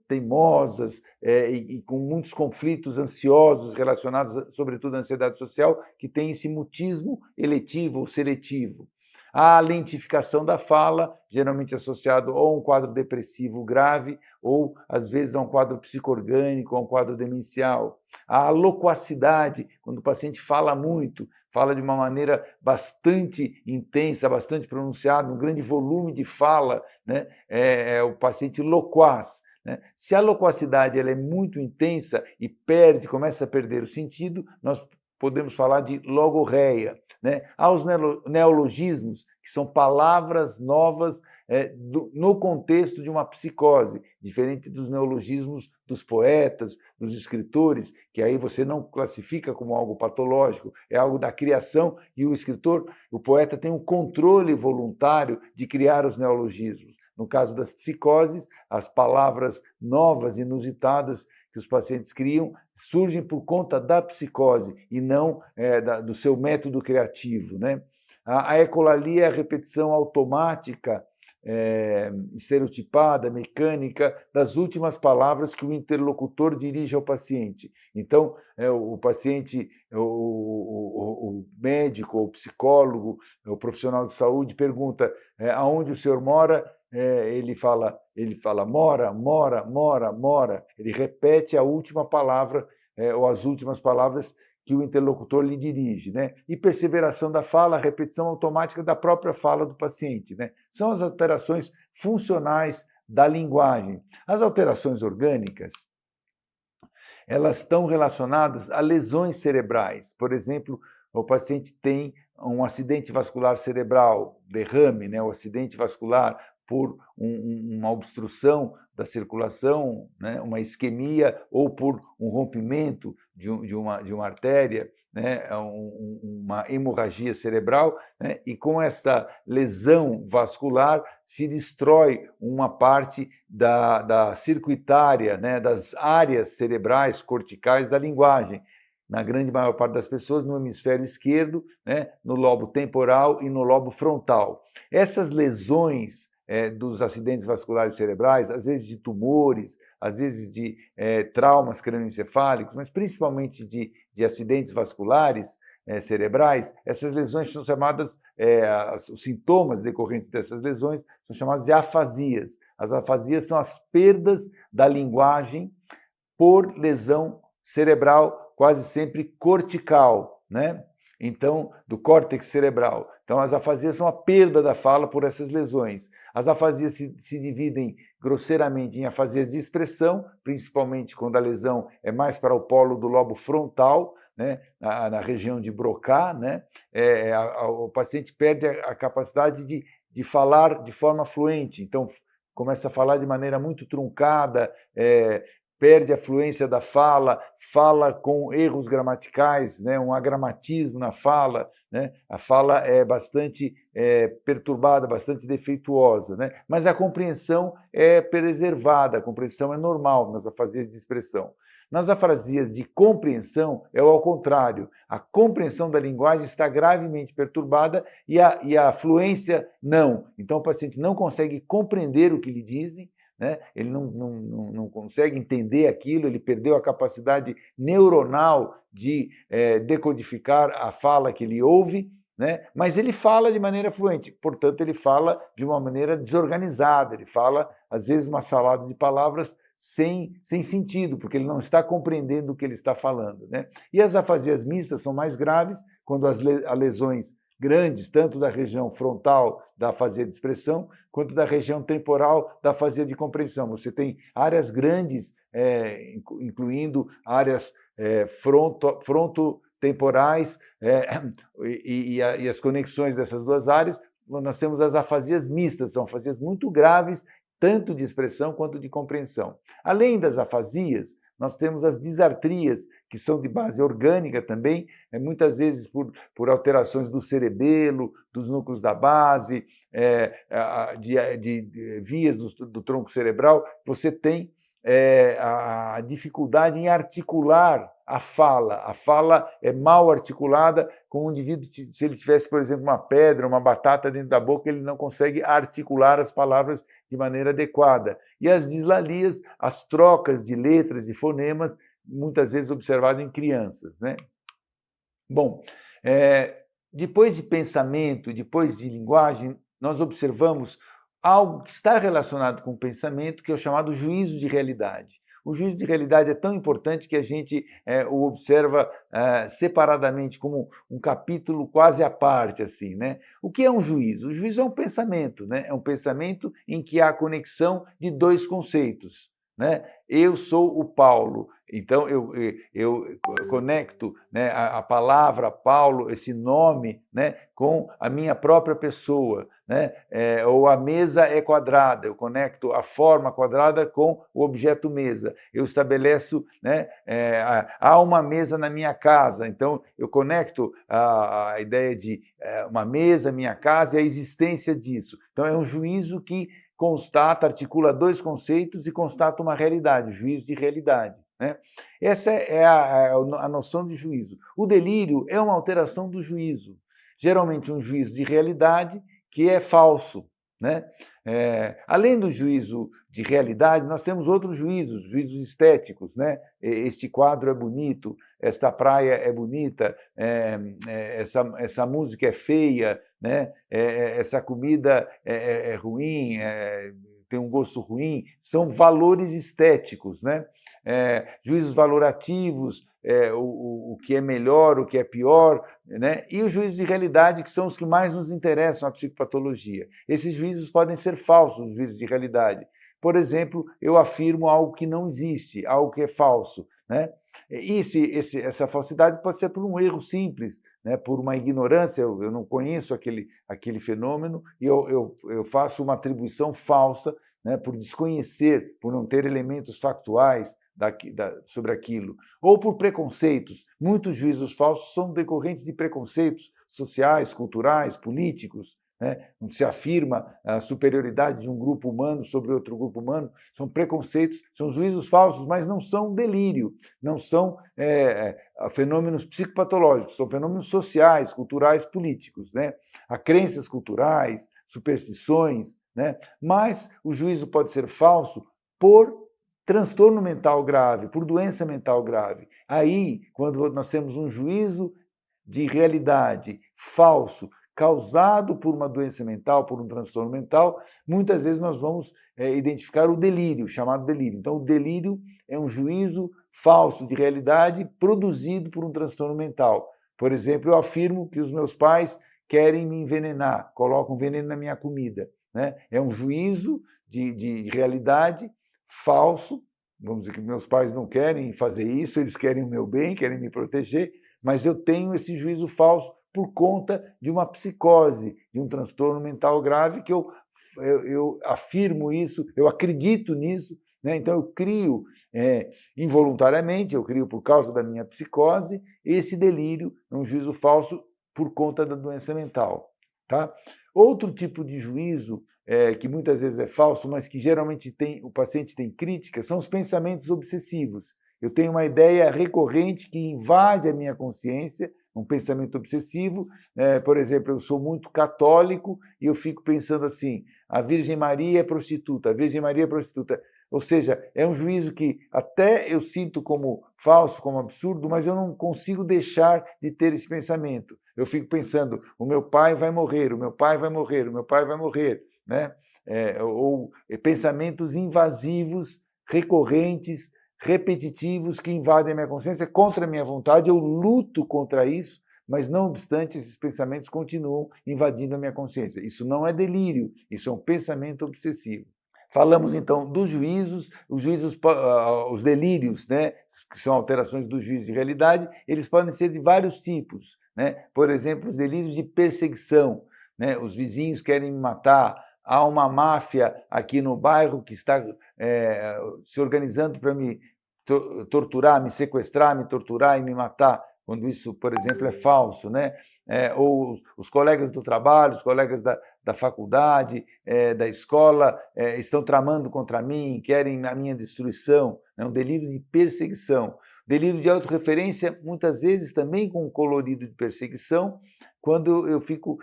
teimosas e com muitos conflitos ansiosos relacionados, sobretudo, à ansiedade social, que tem esse mutismo eletivo ou seletivo. A lentificação da fala, geralmente associado ou a um quadro depressivo grave ou, às vezes, a um quadro psicorgânico, a um quadro demencial. A loquacidade, quando o paciente fala muito, fala de uma maneira bastante intensa, bastante pronunciada, um grande volume de fala, né? É o paciente loquaz, né? Se a loquacidade ela é muito intensa e começa a perder o sentido, nós podemos falar de logorreia, né? Há os neologismos, que são palavras novas no contexto de uma psicose, diferente dos neologismos dos poetas, dos escritores, que aí você não classifica como algo patológico, é algo da criação, e o escritor, o poeta, tem um controle voluntário de criar os neologismos. No caso das psicoses, as palavras novas, inusitadas, que os pacientes criam, surgem por conta da psicose e não do seu método criativo, né? A ecolalia é a repetição automática, estereotipada, mecânica, das últimas palavras que o interlocutor dirige ao paciente. Então, o paciente, o médico, o psicólogo, o profissional de saúde pergunta aonde o senhor mora? Ele fala mora, mora, mora, mora. Ele repete a última palavra ou as últimas palavras que o interlocutor lhe dirige, né? E perseveração da fala, a repetição automática da própria fala do paciente, né? São as alterações funcionais da linguagem. As alterações orgânicas, elas estão relacionadas a lesões cerebrais. Por exemplo, o paciente tem um acidente vascular cerebral, derrame, né? O acidente vascular por uma obstrução da circulação, né? Uma isquemia, ou por um rompimento de uma artéria, né? Uma hemorragia cerebral, né? E com esta lesão vascular se destrói uma parte da circuitária, né? Das áreas cerebrais corticais da linguagem, na grande maior parte das pessoas, no hemisfério esquerdo, né? No lobo temporal e no lobo frontal. Essas lesões dos acidentes vasculares cerebrais, às vezes de tumores, às vezes de traumas crânioencefálicos, mas principalmente de acidentes vasculares cerebrais, essas lesões são chamadas, os sintomas decorrentes dessas lesões são chamados de afasias. As afasias são as perdas da linguagem por lesão cerebral, quase sempre cortical, né? Então, do córtex cerebral. Então, as afasias são a perda da fala por essas lesões. As afasias se dividem grosseiramente em afasias de expressão, principalmente quando a lesão é mais para o polo do lobo frontal, né, na região de Broca, né, o paciente perde a capacidade de falar de forma fluente, então começa a falar de maneira muito truncada, perde a fluência da fala, fala com erros gramaticais, né, um agramatismo na fala, né, a fala é bastante perturbada, bastante defeituosa, né, mas a compreensão é preservada, a compreensão é normal nas afasias de expressão. Nas afasias de compreensão, é ao contrário. A compreensão da linguagem está gravemente perturbada e a fluência não. Então, o paciente não consegue compreender o que lhe dizem, né? Ele não consegue entender aquilo, ele perdeu a capacidade neuronal de decodificar a fala que ele ouve, né? Mas ele fala de maneira fluente, portanto, ele fala de uma maneira desorganizada, ele fala, às vezes, uma salada de palavras sem sentido, porque ele não está compreendendo o que ele está falando, né? E as afasias mistas são mais graves quando as lesões grandes, tanto da região frontal da afasia de expressão, quanto da região temporal da afasia de compreensão. Você tem áreas grandes, incluindo áreas frontotemporais e as conexões dessas duas áreas. Nós temos as afasias mistas, são afasias muito graves, tanto de expressão quanto de compreensão. Além das afasias, nós temos as disartrias, que são de base orgânica também, muitas vezes por alterações do cerebelo, dos núcleos da base, de vias do tronco cerebral. Você tem a dificuldade em articular a fala. A fala é mal articulada, com um indivíduo, se ele tivesse, por exemplo, uma pedra, uma batata dentro da boca, ele não consegue articular as palavras de maneira adequada. E as dislalias, as trocas de letras e fonemas, muitas vezes observado em crianças, né? Bom, depois de pensamento, depois de linguagem, nós observamos algo que está relacionado com o pensamento, que é o chamado juízo de realidade. O juízo de realidade é tão importante que a gente o observa separadamente, como um capítulo quase à parte, assim, né? O que é um juízo? O juízo é um pensamento, né? É um pensamento em que há a conexão de dois conceitos, né? Eu sou o Paulo, então eu conecto, né, a palavra Paulo, esse nome, né, com a minha própria pessoa, né? Ou a mesa é quadrada, eu conecto a forma quadrada com o objeto mesa. Eu estabeleço, né, há uma mesa na minha casa, então eu conecto a ideia de uma mesa, minha casa, e a existência disso. Então é um juízo que constata, articula dois conceitos e constata uma realidade, juízo de realidade, né? Essa é a noção de juízo. O delírio é uma alteração do juízo, geralmente um juízo de realidade que é falso, né? Além do juízo de realidade, nós temos outros juízos estéticos, né? Este quadro é bonito, esta praia é bonita, essa música é feia, né? Essa comida é ruim, tem um gosto ruim, são valores estéticos, né? Juízos valorativos, o que é melhor, o que é pior, né? E os juízos de realidade, que são os que mais nos interessam na psicopatologia. Esses juízos podem ser falsos, os juízos de realidade. Por exemplo, eu afirmo algo que não existe, algo que é falso, né? E essa falsidade pode ser por um erro simples, né? Por uma ignorância, eu não conheço aquele fenômeno e eu faço uma atribuição falsa, né? Por desconhecer, por não ter elementos factuais sobre aquilo, ou por preconceitos. Muitos juízos falsos são decorrentes de preconceitos sociais, culturais, políticos, né? Não se afirma a superioridade de um grupo humano sobre outro grupo humano, são preconceitos, são juízos falsos, mas não são delírio, não são fenômenos psicopatológicos, são fenômenos sociais, culturais, políticos, né? Há crenças culturais, superstições, né? Mas o juízo pode ser falso por transtorno mental grave, por doença mental grave. Aí, quando nós temos um juízo de realidade falso, causado por uma doença mental, por um transtorno mental, muitas vezes nós vamos identificar o delírio, chamado delírio. Então, o delírio é um juízo falso de realidade produzido por um transtorno mental. Por exemplo, eu afirmo que os meus pais querem me envenenar, colocam veneno na minha comida, né? É um juízo de realidade falso. Vamos dizer que meus pais não querem fazer isso, eles querem o meu bem, querem me proteger, mas eu tenho esse juízo falso por conta de uma psicose, de um transtorno mental grave, que eu afirmo isso, eu acredito nisso, né? Então eu crio involuntariamente, eu crio por causa da minha psicose, esse delírio, um juízo falso por conta da doença mental. Tá? Outro tipo de juízo, que muitas vezes é falso, mas que geralmente o paciente tem crítica, são os pensamentos obsessivos. Eu tenho uma ideia recorrente que invade a minha consciência, um pensamento obsessivo. Por exemplo, eu sou muito católico e eu fico pensando assim: a Virgem Maria é prostituta, a Virgem Maria é prostituta. Ou seja, é um juízo que até eu sinto como falso, como absurdo, mas eu não consigo deixar de ter esse pensamento. Eu fico pensando: o meu pai vai morrer, o meu pai vai morrer, o meu pai vai morrer, né? Ou pensamentos invasivos, recorrentes, repetitivos, que invadem a minha consciência contra a minha vontade. Eu luto contra isso, mas, não obstante, esses pensamentos continuam invadindo a minha consciência. Isso não é delírio, isso é um pensamento obsessivo. Falamos, então, dos juízos, os delírios, né, que são alterações do juízo de realidade, eles podem ser de vários tipos, né? Por exemplo, os delírios de perseguição, né? Os vizinhos querem me matar, há uma máfia aqui no bairro que está se organizando para me torturar, me sequestrar, me torturar e me matar, quando isso, por exemplo, é falso, né? Ou os colegas do trabalho, os colegas da faculdade, da escola, estão tramando contra mim, querem a minha destruição, né? Um delírio de perseguição. Delírio de autorreferência, muitas vezes também com um colorido de perseguição, quando eu fico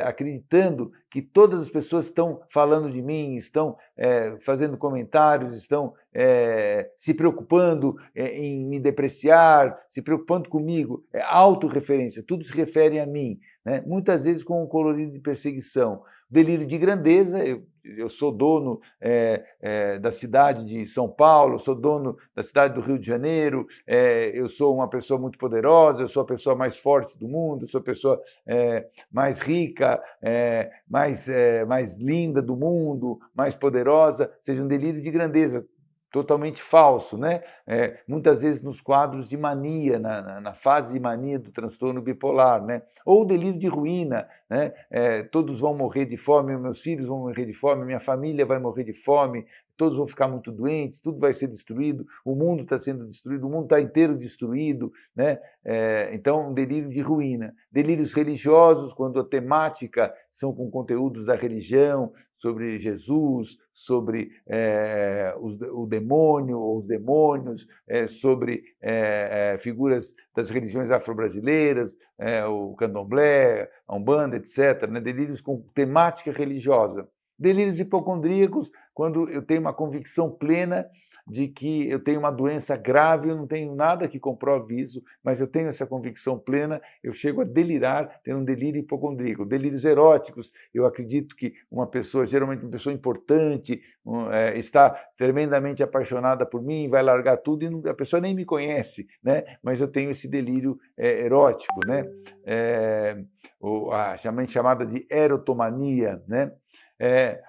acreditando que todas as pessoas estão falando de mim, estão fazendo comentários, estão se preocupando em me depreciar, se preocupando comigo. É autorreferência, tudo se refere a mim, né? Muitas vezes com um colorido de perseguição. Delírio de grandeza, eu sou dono da cidade de São Paulo, sou dono da cidade do Rio de Janeiro, eu sou uma pessoa muito poderosa, eu sou a pessoa mais forte do mundo, eu sou a pessoa mais rica, mais linda do mundo, mais poderosa, seja um delírio de grandeza, totalmente falso, né? Muitas vezes nos quadros de mania, na fase de mania do transtorno bipolar, né? Ou o delírio de ruína, né? Todos vão morrer de fome, meus filhos vão morrer de fome, minha família vai morrer de fome, todos vão ficar muito doentes, tudo vai ser destruído, o mundo está sendo destruído, o mundo está inteiro destruído, né? Então, um delírio de ruína. Delírios religiosos, quando a temática são com conteúdos da religião, sobre Jesus, sobre o demônio ou os demônios, sobre figuras das religiões afro-brasileiras, o candomblé, a umbanda, etc., né? Delírios com temática religiosa. Delírios hipocondríacos, quando eu tenho uma convicção plena de que eu tenho uma doença grave, eu não tenho nada que comprove isso, mas eu tenho essa convicção plena, eu chego a delirar, ter um delírio hipocondríaco. Delírios eróticos, eu acredito que uma pessoa, geralmente uma pessoa importante, está tremendamente apaixonada por mim, vai largar tudo e a pessoa nem me conhece, né? Mas eu tenho esse delírio erótico, né? A chamada de erotomania, né?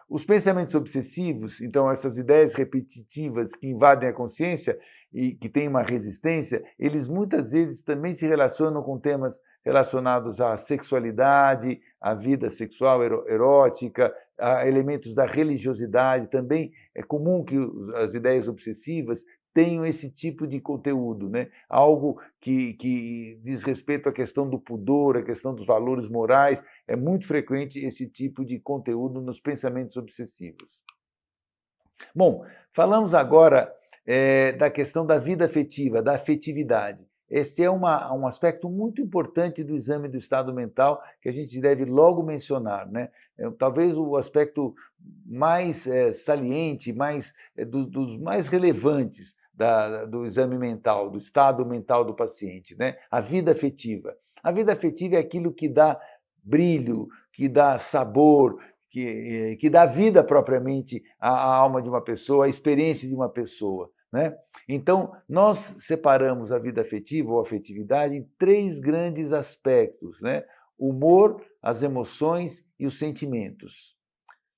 Os pensamentos obsessivos, então essas ideias repetitivas que invadem a consciência e que têm uma resistência, eles muitas vezes também se relacionam com temas relacionados à sexualidade, à vida sexual erótica, a elementos da religiosidade. Também é comum que as ideias obsessivas tenham esse tipo de conteúdo, né? Algo que diz respeito à questão do pudor, à questão dos valores morais. É muito frequente esse tipo de conteúdo nos pensamentos obsessivos. Bom, falamos agora da questão da vida afetiva, da afetividade. Esse é um aspecto muito importante do exame do estado mental que a gente deve logo mencionar, né? Talvez o aspecto mais saliente, dos mais relevantes do exame mental, do estado mental do paciente, né? A vida afetiva. A vida afetiva é aquilo que dá brilho, que dá sabor, que dá vida propriamente à alma de uma pessoa, à experiência de uma pessoa, né? Então, nós separamos a vida afetiva ou afetividade em três grandes aspectos, né? O humor, as emoções e os sentimentos,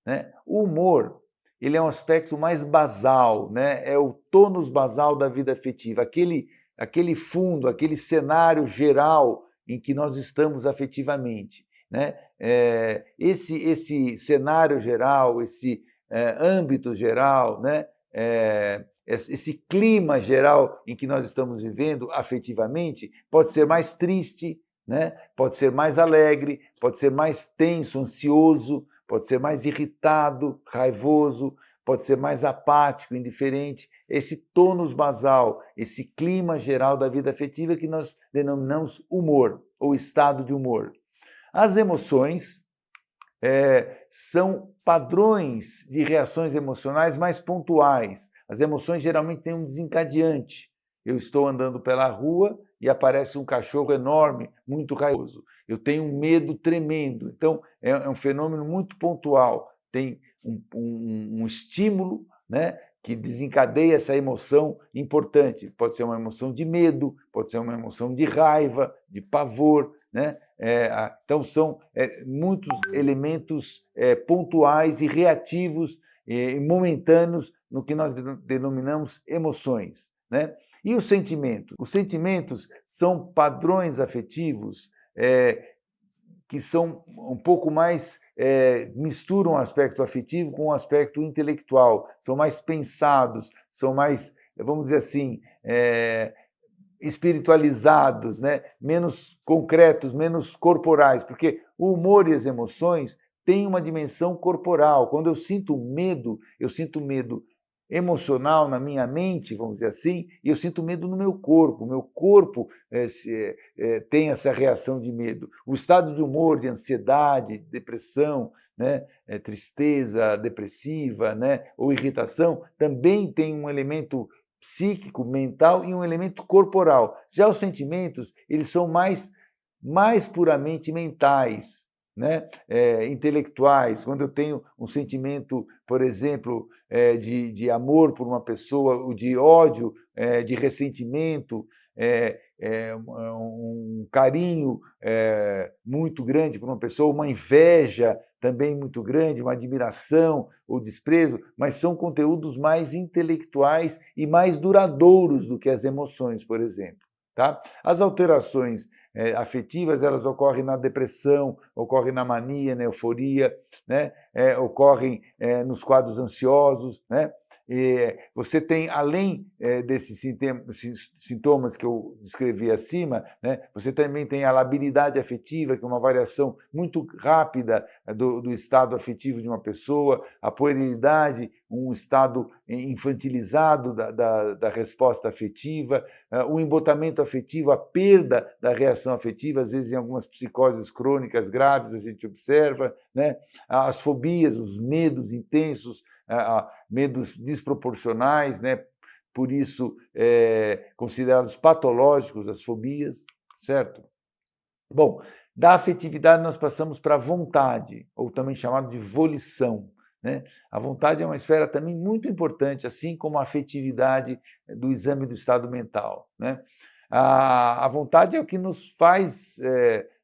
né? O humor, ele é um aspecto mais basal, né? É o tônus basal da vida afetiva, aquele fundo, aquele cenário geral em que nós estamos afetivamente, né? Esse cenário geral, esse âmbito geral, né? Esse clima geral em que nós estamos vivendo afetivamente pode ser mais triste, né? Pode ser mais alegre, pode ser mais tenso, ansioso, pode ser mais irritado, raivoso, pode ser mais apático, indiferente. Esse tônus basal, esse clima geral da vida afetiva que nós denominamos humor ou estado de humor. As emoções são padrões de reações emocionais mais pontuais. As emoções geralmente têm um desencadeante. Eu estou andando pela rua e aparece um cachorro enorme, muito raivoso. Eu tenho um medo tremendo. Então, é um fenômeno muito pontual. Tem um estímulo, né, que desencadeia essa emoção importante. Pode ser uma emoção de medo, pode ser uma emoção de raiva, de pavor, né? Então, são muitos elementos pontuais e reativos e momentâneos no que nós denominamos emoções, né? E os sentimentos? Os sentimentos são padrões afetivos que são um pouco mais, misturam o aspecto afetivo com o aspecto intelectual, são mais pensados, são mais, vamos dizer assim, espiritualizados, né? Menos concretos, menos corporais, porque o humor e as emoções têm uma dimensão corporal. Quando eu sinto medo emocional na minha mente, vamos dizer assim, e eu sinto medo no meu corpo. O meu corpo tem essa reação de medo. O estado de humor, de ansiedade, depressão, né, tristeza depressiva, né, ou irritação, também tem um elemento psíquico, mental e um elemento corporal. Já os sentimentos, eles são mais puramente mentais, né? Intelectuais. Quando eu tenho um sentimento, por exemplo, de amor por uma pessoa, ou de ódio, de ressentimento, um carinho muito grande por uma pessoa, uma inveja também muito grande, uma admiração ou desprezo, mas são conteúdos mais intelectuais e mais duradouros do que as emoções, por exemplo. Tá? As alterações afetivas, elas ocorrem na depressão, ocorrem na mania, na euforia, né? Ocorrem nos quadros ansiosos, né? Você tem, além desses sintomas que eu descrevi acima, né, você também tem a labilidade afetiva, que é uma variação muito rápida do estado afetivo de uma pessoa, a puerilidade, um estado infantilizado da resposta afetiva, o embotamento afetivo, a perda da reação afetiva, às vezes em algumas psicoses crônicas graves a gente observa, né, as fobias, os medos intensos, medos desproporcionais, né? Por isso considerados patológicos as fobias, certo? Bom, da afetividade nós passamos para a vontade, ou também chamado de volição, né? A vontade é uma esfera também muito importante, assim como a afetividade do exame do estado mental, né? A vontade é o que nos faz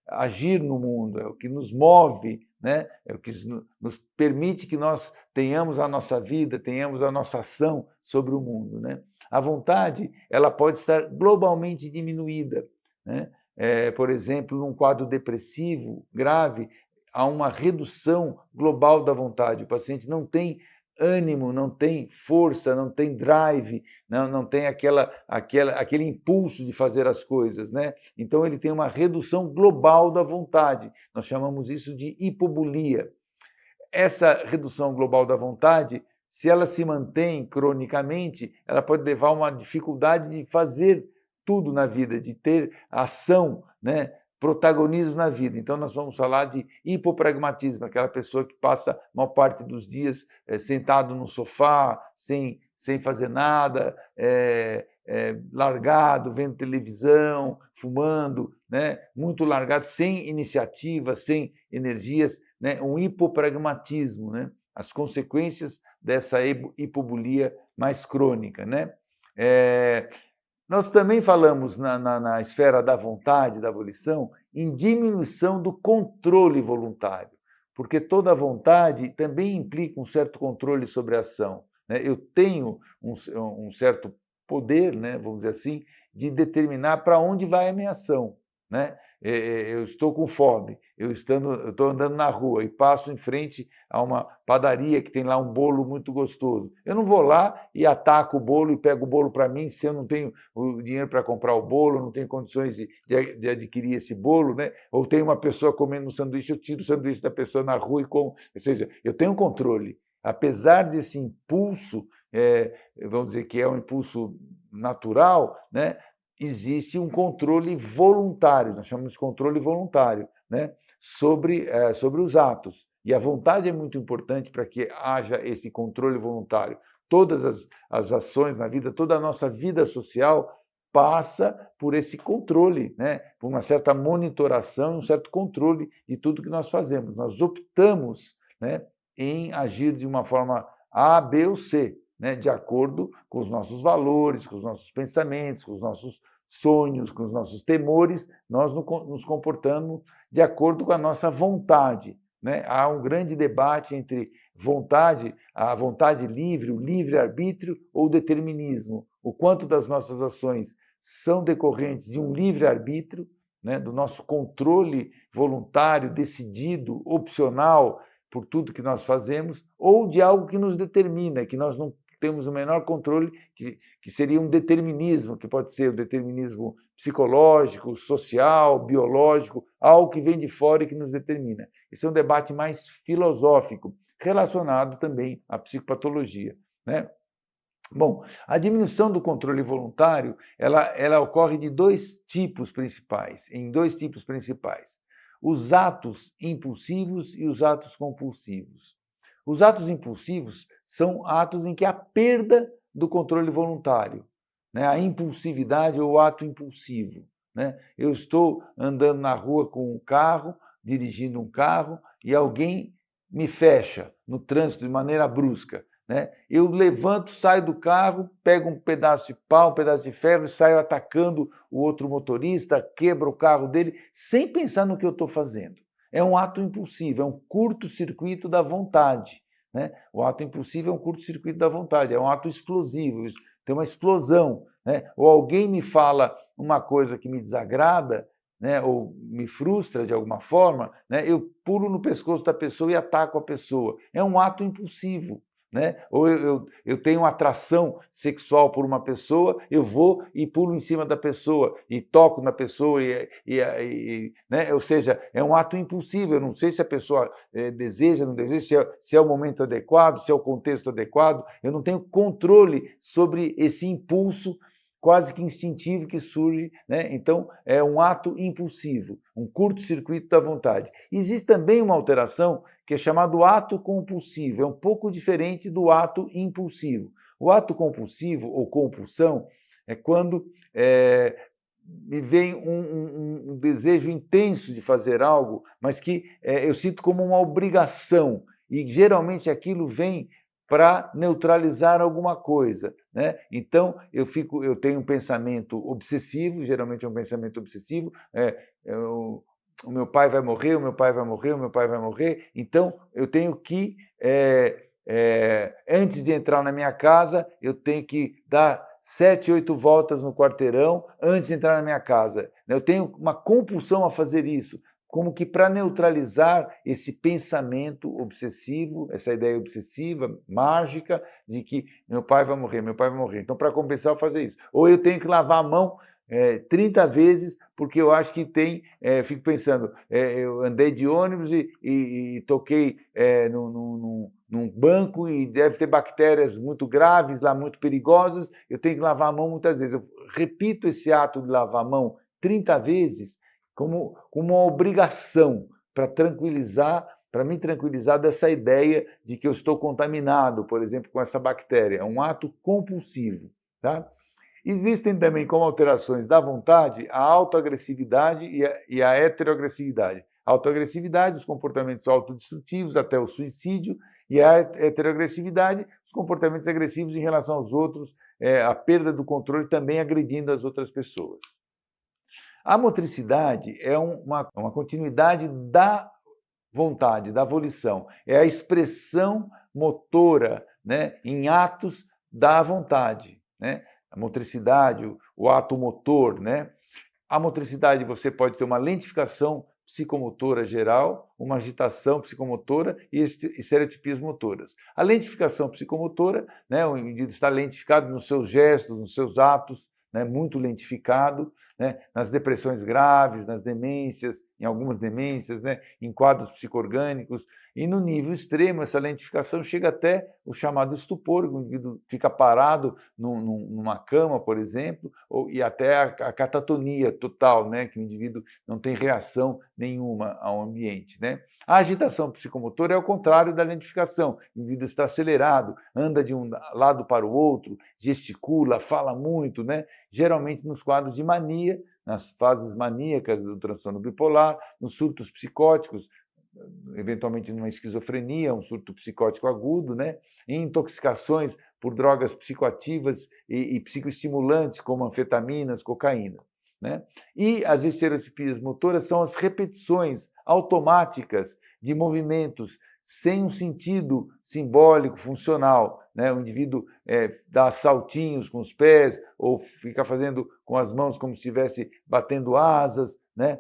agir no mundo, é o que nos move, né? É o que nos permite que nós tenhamos a nossa vida, tenhamos a nossa ação sobre o mundo, né? A vontade, ela pode estar globalmente diminuída, né? Por exemplo, num quadro depressivo grave, há uma redução global da vontade. O paciente não tem ânimo, não tem força, não tem drive, não tem aquele impulso de fazer as coisas, né? Então, ele tem uma redução global da vontade. Nós chamamos isso de hipobulia. Essa redução global da vontade, se ela se mantém cronicamente, ela pode levar a uma dificuldade de fazer tudo na vida, de ter ação, né? Protagonismo na vida. Então, nós vamos falar de hipopragmatismo, aquela pessoa que passa a maior parte dos dias sentado no sofá, sem fazer nada, largado, vendo televisão, fumando, né? Muito largado, sem iniciativa, sem energias, né? Um hipopragmatismo, né? As consequências dessa hipobulia mais crônica, né? Nós também falamos na esfera da vontade, da volição, em diminuição do controle voluntário, porque toda vontade também implica um certo controle sobre a ação, né? Eu tenho um certo poder, né, vamos dizer assim, de determinar para onde vai a minha ação, né? Eu estou com fome, eu estou andando na rua e passo em frente a uma padaria que tem lá um bolo muito gostoso. Eu não vou lá e ataco o bolo e pego o bolo para mim se eu não tenho o dinheiro para comprar o bolo, não tenho condições de adquirir esse bolo, né? Ou tem uma pessoa comendo um sanduíche, eu tiro o sanduíche da pessoa na rua e como. Ou seja, eu tenho controle. Apesar desse impulso, vamos dizer que é um impulso natural, né? Existe um controle voluntário, nós chamamos de controle voluntário, né? sobre os atos. E a vontade é muito importante para que haja esse controle voluntário. Todas as ações na vida, toda a nossa vida social passa por esse controle, né? Por uma certa monitoração, um certo controle de tudo que nós fazemos. Nós optamos, né, em agir de uma forma A, B ou C, né, de acordo com os nossos valores, com os nossos pensamentos, com os nossos sonhos, com os nossos temores, nós nos comportamos de acordo com a nossa vontade, né? Há um grande debate entre a vontade livre, o livre-arbítrio ou o determinismo. O quanto das nossas ações são decorrentes de um livre-arbítrio, né, do nosso controle voluntário, decidido, opcional por tudo que nós fazemos, ou de algo que nos determina, que nós não temos o menor controle, que seria um determinismo, que pode ser o determinismo psicológico, social, biológico, algo que vem de fora e que nos determina. Esse é um debate mais filosófico, relacionado também à psicopatologia, né? Bom, a diminuição do controle voluntário, ela ocorre em dois tipos principais. Os atos impulsivos e os atos compulsivos. Os atos impulsivos são atos em que há perda do controle voluntário, né? A impulsividade ou o ato impulsivo, né? Eu estou andando na rua com um carro, dirigindo um carro, e alguém me fecha no trânsito de maneira brusca, né? Eu levanto, saio do carro, pego um pedaço de pau, um pedaço de ferro e saio atacando o outro motorista, quebro o carro dele, sem pensar no que eu estou fazendo. É um ato impulsivo, é um curto-circuito da vontade, né? O ato impulsivo é um curto-circuito da vontade, é um ato explosivo, tem uma explosão, né? Ou alguém me fala uma coisa que me desagrada, né, ou me frustra de alguma forma, né, eu pulo no pescoço da pessoa e ataco a pessoa. É um ato impulsivo. Né? Ou eu tenho uma atração sexual por uma pessoa, eu vou e pulo em cima da pessoa e toco na pessoa, né? Ou seja, é um ato impulsivo. Eu não sei se a pessoa deseja, não deseja, se é o momento adequado, se é o contexto adequado. Eu não tenho controle sobre esse impulso quase que instintivo que surge, né? Então, é um ato impulsivo, um curto-circuito da vontade. Existe também uma alteração que é chamado ato compulsivo, é um pouco diferente do ato impulsivo. O ato compulsivo ou compulsão é quando me vem um desejo intenso de fazer algo, mas que eu sinto como uma obrigação, e geralmente aquilo vem para neutralizar alguma coisa, né? Então, eu tenho um pensamento obsessivo, geralmente é um pensamento obsessivo, o meu pai vai morrer, o meu pai vai morrer, o meu pai vai morrer, então eu tenho que, antes de entrar na minha casa, eu tenho que dar 7, 8 voltas no quarteirão antes de entrar na minha casa. Eu tenho uma compulsão a fazer isso, como que para neutralizar esse pensamento obsessivo, essa ideia obsessiva, mágica, de que meu pai vai morrer, meu pai vai morrer. Então, para compensar, eu fazer isso. Ou eu tenho que lavar a mão 30 vezes, porque eu acho que fico pensando, eu andei de ônibus e toquei num banco e deve ter bactérias muito graves lá, muito perigosas, eu tenho que lavar a mão muitas vezes. Eu repito esse ato de lavar a mão 30 vezes, como uma obrigação para me tranquilizar dessa ideia de que eu estou contaminado, por exemplo, com essa bactéria. É um ato compulsivo, tá? Existem também, como alterações da vontade, a autoagressividade e a heteroagressividade. A autoagressividade, os comportamentos autodestrutivos até o suicídio, e a heteroagressividade, os comportamentos agressivos em relação aos outros, a perda do controle também agredindo as outras pessoas. A motricidade é uma continuidade da vontade, da volição. É a expressão motora, né, em atos da vontade, né? A motricidade, o ato motor, né? A motricidade, você pode ter uma lentificação psicomotora geral, uma agitação psicomotora e estereotipias motoras. A lentificação psicomotora, né, o indivíduo está lentificado nos seus gestos, nos seus atos, né, muito lentificado, né, nas depressões graves, nas demências, em algumas demências, né, em quadros psicorgânicos, e no nível extremo, essa lentificação chega até o chamado estupor, o indivíduo fica parado numa cama, por exemplo, e até a catatonia total, né, que o indivíduo não tem reação nenhuma ao ambiente, né? A agitação psicomotora é o contrário da lentificação. O indivíduo está acelerado, anda de um lado para o outro, gesticula, fala muito, né? Geralmente nos quadros de mania, nas fases maníacas do transtorno bipolar, nos surtos psicóticos, eventualmente numa esquizofrenia, um surto psicótico agudo, né? Em intoxicações por drogas psicoativas e psicoestimulantes, como anfetaminas, cocaína. Né? E as estereotipias motoras são as repetições automáticas de movimentos sem um sentido simbólico, funcional. Né? O indivíduo dá saltinhos com os pés ou fica fazendo com as mãos como se estivesse batendo asas, né?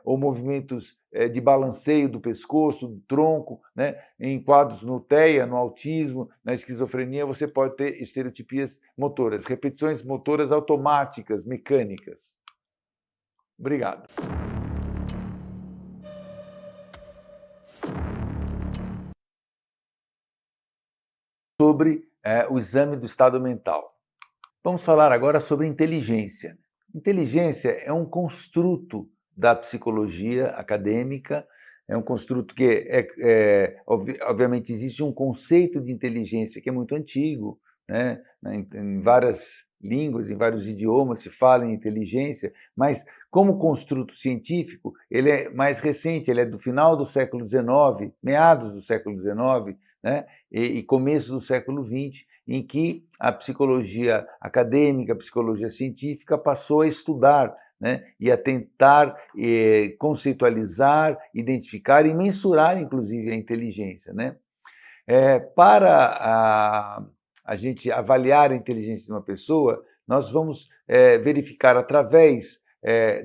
Ou movimentos de balanceio do pescoço, do tronco. Né? Em quadros no TEA, no autismo, na esquizofrenia, você pode ter estereotipias motoras, repetições motoras automáticas, mecânicas. Obrigado. Sobre o exame do estado mental. Vamos falar agora sobre inteligência. Inteligência é um construto da psicologia acadêmica, é um construto que obviamente existe um conceito de inteligência que é muito antigo, né? Em várias línguas, em vários idiomas se fala em inteligência, mas como construto científico, ele é mais recente, ele é do final do século XIX, meados do século XIX, né? E começo do século XX, em que a psicologia acadêmica, a psicologia científica passou a estudar, né, e a tentar conceitualizar, identificar e mensurar, inclusive, a inteligência. Né? Para a gente avaliar a inteligência de uma pessoa, nós vamos verificar através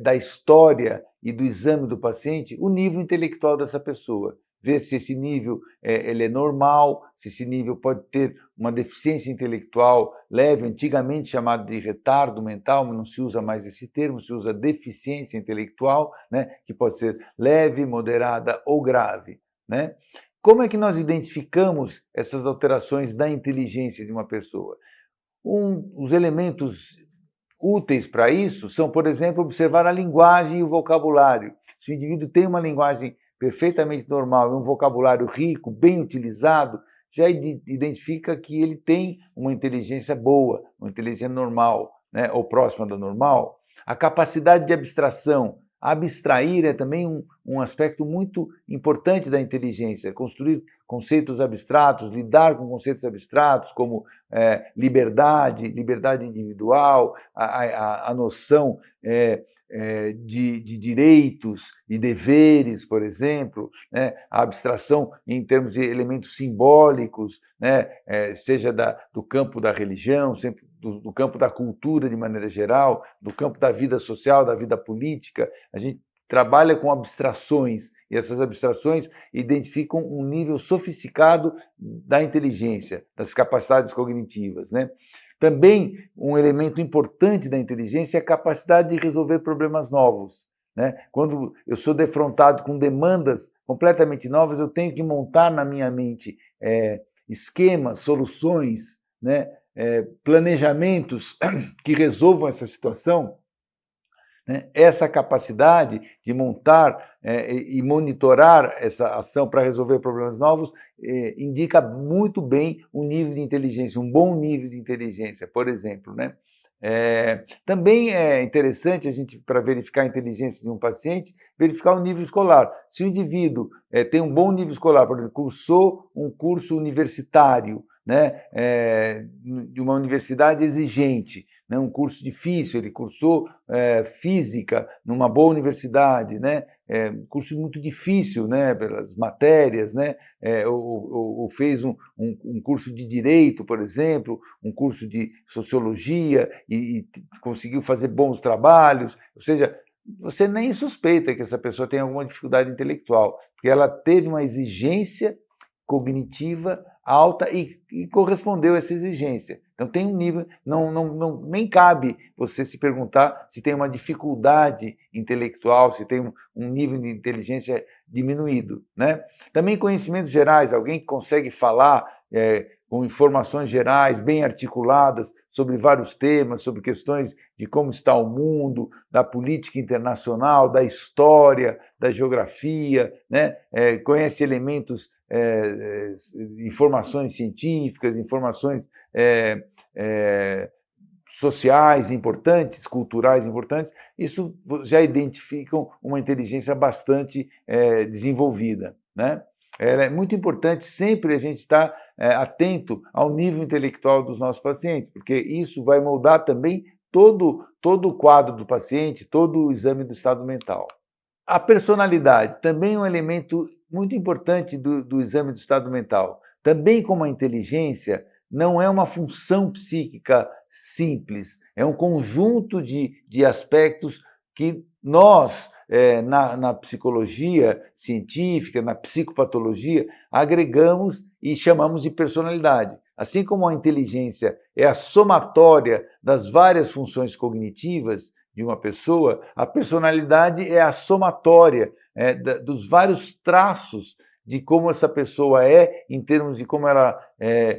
da história e do exame do paciente o nível intelectual dessa pessoa. Ver se esse nível ele é normal, se esse nível pode ter uma deficiência intelectual leve, antigamente chamado de retardo mental, mas não se usa mais esse termo, se usa deficiência intelectual, né, que pode ser leve, moderada ou grave. Né? Como é que nós identificamos essas alterações da inteligência de uma pessoa? Os elementos úteis para isso são, por exemplo, observar a linguagem e o vocabulário. Se o indivíduo tem uma linguagem perfeitamente normal e um vocabulário rico, bem utilizado, já identifica que ele tem uma inteligência boa, uma inteligência normal, né, ou próxima da normal. A capacidade de abstração. Abstrair é também um aspecto muito importante da inteligência, construir conceitos abstratos, lidar com conceitos abstratos como liberdade individual, a noção de direitos e deveres, por exemplo, né? A abstração em termos de elementos simbólicos, né? Seja do campo da religião, sempre do campo da cultura de maneira geral, do campo da vida social, da vida política. A gente trabalha com abstrações, e essas abstrações identificam um nível sofisticado da inteligência, das capacidades cognitivas. Né? Também um elemento importante da inteligência é a capacidade de resolver problemas novos. Né? Quando eu sou defrontado com demandas completamente novas, eu tenho que montar na minha mente esquemas, soluções, né? Planejamentos que resolvam essa situação. Né? Essa capacidade de montar e monitorar essa ação para resolver problemas novos indica muito bem um nível de inteligência, um bom nível de inteligência, por exemplo. Né? Também é interessante a gente, para verificar a inteligência de um paciente, verificar o nível escolar. Se o indivíduo tem um bom nível escolar, por exemplo, cursou um curso universitário, né, de uma universidade exigente, né, um curso difícil, ele cursou física numa boa universidade, né, um curso muito difícil, né, pelas matérias, né, ou fez um curso de direito, por exemplo, um curso de sociologia e conseguiu fazer bons trabalhos, ou seja, você nem suspeita que essa pessoa tem alguma dificuldade intelectual, porque ela teve uma exigência cognitiva alta e correspondeu a essa exigência. Então tem um nível, nem cabe você se perguntar se tem uma dificuldade intelectual, se tem um nível de inteligência diminuído, né? Também conhecimentos gerais, alguém que consegue falar com informações gerais, bem articuladas, sobre vários temas, sobre questões de como está o mundo, da política internacional, da história, da geografia, né? Conhece elementos, informações científicas, informações sociais importantes, culturais importantes, isso já identificam uma inteligência bastante desenvolvida, né? É muito importante sempre a gente estar atento ao nível intelectual dos nossos pacientes, porque isso vai moldar também todo o quadro do paciente, todo o exame do estado mental. A personalidade também é um elemento muito importante do exame do estado mental. Também como a inteligência, não é uma função psíquica simples, é um conjunto de aspectos que nós, na psicologia científica, na psicopatologia, agregamos e chamamos de personalidade. Assim como a inteligência é a somatória das várias funções cognitivas de uma pessoa, a personalidade é a somatória dos vários traços de como essa pessoa é, em termos de como ela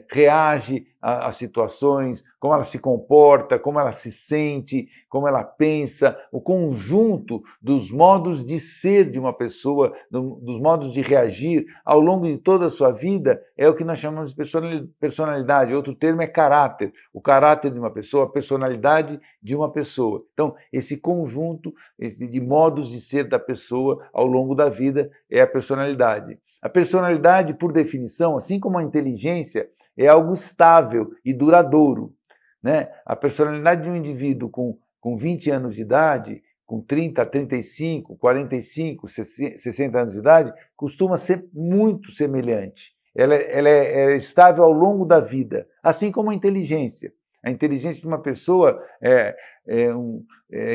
reage às situações, como ela se comporta, como ela se sente, como ela pensa, o conjunto dos modos de ser de uma pessoa, dos modos de reagir ao longo de toda a sua vida, é o que nós chamamos de personalidade. Outro termo é caráter, o caráter de uma pessoa, a personalidade de uma pessoa. Então, esse conjunto de modos de ser da pessoa ao longo da vida é a personalidade. A personalidade, por definição, assim como a inteligência, é algo estável e duradouro, né? A personalidade de um indivíduo com 20 anos de idade, com 30, 35, 45, 60 anos de idade, costuma ser muito semelhante. Ela é estável ao longo da vida, assim como a inteligência. A inteligência de uma pessoa é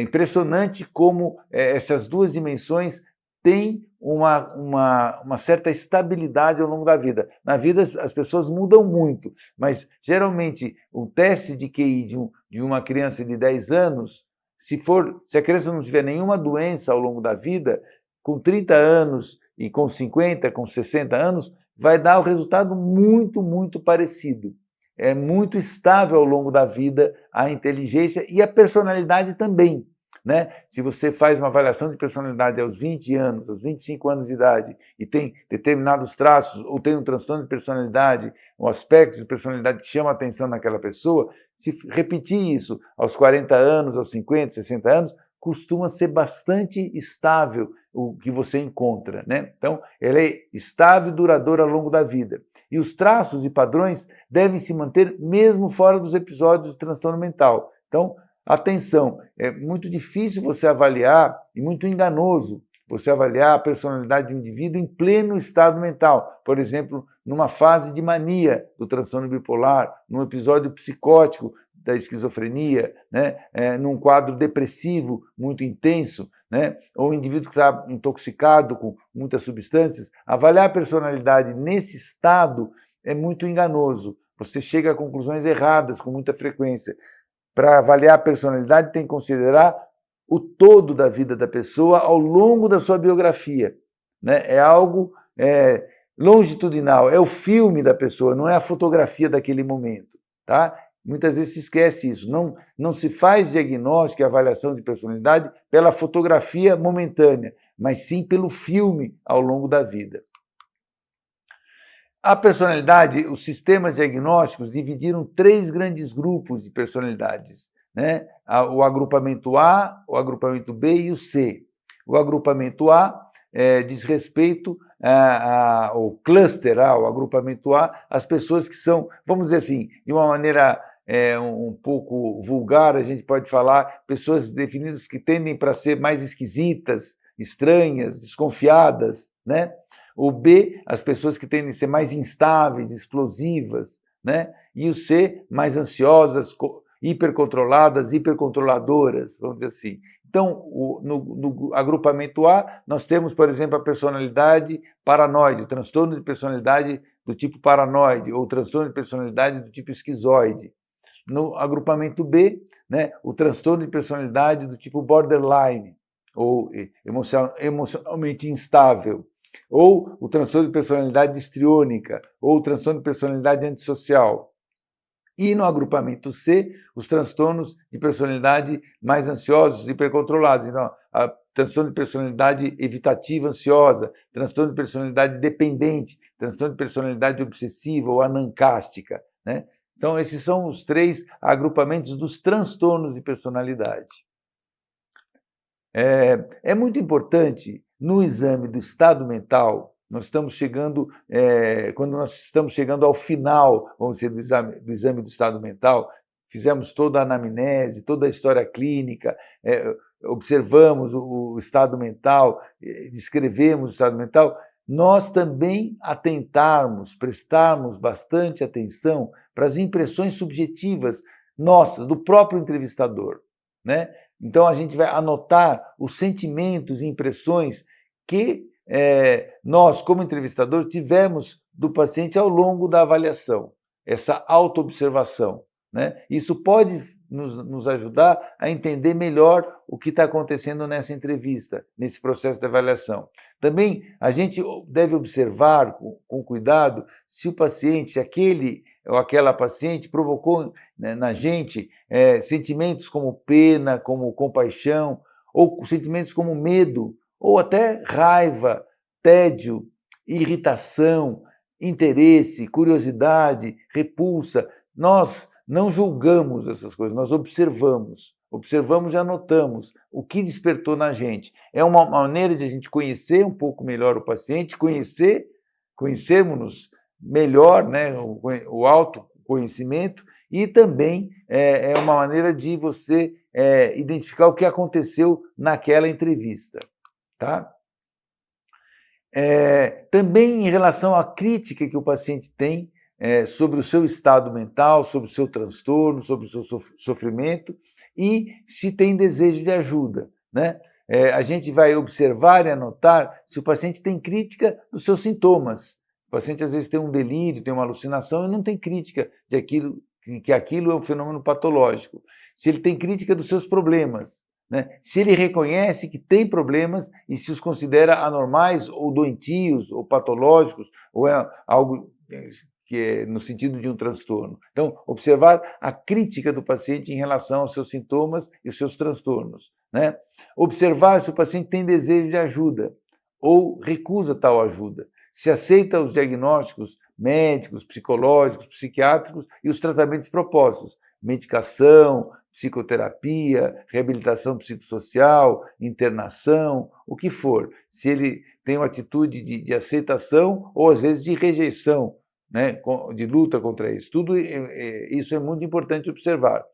impressionante como essas duas dimensões têm uma certa estabilidade ao longo da vida. Na vida as pessoas mudam muito, mas geralmente o teste de QI de uma criança de 10 anos, se a criança não tiver nenhuma doença ao longo da vida, com 30 anos e com 50, com 60 anos, vai dar o resultado muito, muito parecido. É muito estável ao longo da vida a inteligência e a personalidade também, né? Se você faz uma avaliação de personalidade aos 20 anos, aos 25 anos de idade, e tem determinados traços, ou tem um transtorno de personalidade, um aspecto de personalidade que chama a atenção naquela pessoa, se repetir isso aos 40 anos, aos 50, 60 anos, costuma ser bastante estável o que você encontra, né? Então, ela é estável e duradoura ao longo da vida. E os traços e padrões devem se manter mesmo fora dos episódios de transtorno mental. Então, atenção, é muito difícil você avaliar, e muito enganoso, você avaliar a personalidade de um indivíduo em pleno estado mental. Por exemplo, numa fase de mania do transtorno bipolar, num episódio psicótico da esquizofrenia, né? Num quadro depressivo muito intenso, né? Ou um indivíduo que está intoxicado com muitas substâncias. Avaliar a personalidade nesse estado é muito enganoso. Você chega a conclusões erradas com muita frequência. Para avaliar a personalidade, tem que considerar o todo da vida da pessoa ao longo da sua biografia, né? É algo longitudinal, é o filme da pessoa, não é a fotografia daquele momento, tá? Muitas vezes se esquece isso. Não se faz diagnóstico e avaliação de personalidade pela fotografia momentânea, mas sim pelo filme ao longo da vida. A personalidade, os sistemas diagnósticos dividiram 3 grandes grupos de personalidades, né? O agrupamento A, o agrupamento B e o C. O agrupamento A diz respeito ao cluster A, o agrupamento A, as pessoas que são, vamos dizer assim, de uma maneira um pouco vulgar, a gente pode falar pessoas definidas que tendem para ser mais esquisitas, estranhas, desconfiadas, né? O B, as pessoas que tendem a ser mais instáveis, explosivas, né? E o C, mais ansiosas, hipercontroladas, hipercontroladoras, vamos dizer assim. Então, no agrupamento A, nós temos, por exemplo, a personalidade paranoide, o transtorno de personalidade do tipo paranoide, ou transtorno de personalidade do tipo esquizoide. No agrupamento B, né, o transtorno de personalidade do tipo borderline, ou emocionalmente instável, ou o transtorno de personalidade histriônica, ou o transtorno de personalidade antissocial. E no agrupamento C, os transtornos de personalidade mais ansiosos, hipercontrolados. Então, a transtorno de personalidade evitativa ansiosa, transtorno de personalidade dependente, transtorno de personalidade obsessiva ou anancástica, né? Então, esses são os 3 agrupamentos dos transtornos de personalidade. É muito importante, no exame do estado mental, nós estamos chegando, quando nós estamos chegando ao final, vamos dizer, do exame do estado mental, fizemos toda a anamnese, toda a história clínica, observamos o estado mental, descrevemos o estado mental, nós também atentarmos, prestarmos bastante atenção para as impressões subjetivas nossas, do próprio entrevistador, né? Então, a gente vai anotar os sentimentos e impressões que nós, como entrevistador, tivemos do paciente ao longo da avaliação, essa autoobservação, né? Isso pode nos ajudar a entender melhor o que está acontecendo nessa entrevista, nesse processo de avaliação. Também a gente deve observar com cuidado se o paciente, se aquele ou aquela paciente provocou, né, na gente sentimentos como pena, como compaixão, ou sentimentos como medo, ou até raiva, tédio, irritação, interesse, curiosidade, repulsa. Nós não julgamos essas coisas, nós observamos. Observamos e anotamos o que despertou na gente. É uma maneira de a gente conhecer um pouco melhor o paciente, conhecermos-nos melhor, né, o autoconhecimento, e também é uma maneira de você identificar o que aconteceu naquela entrevista. Tá? Também em relação à crítica que o paciente tem sobre o seu estado mental, sobre o seu transtorno, sobre o seu sofrimento, e se tem desejo de ajuda, né? A gente vai observar e anotar se o paciente tem crítica dos seus sintomas. O paciente às vezes tem um delírio, tem uma alucinação e não tem crítica de que aquilo é um fenômeno patológico. Se ele tem crítica dos seus problemas, né? Se ele reconhece que tem problemas e se os considera anormais ou doentios ou patológicos, ou é algo que é no sentido de um transtorno. Então, observar a crítica do paciente em relação aos seus sintomas e os seus transtornos, né? Observar se o paciente tem desejo de ajuda ou recusa tal ajuda, se aceita os diagnósticos médicos, psicológicos, psiquiátricos e os tratamentos propostos, medicação, psicoterapia, reabilitação psicossocial, internação, o que for. Se ele tem uma atitude de aceitação ou, às vezes, de rejeição, né, de luta contra isso. Tudo isso é muito importante observar.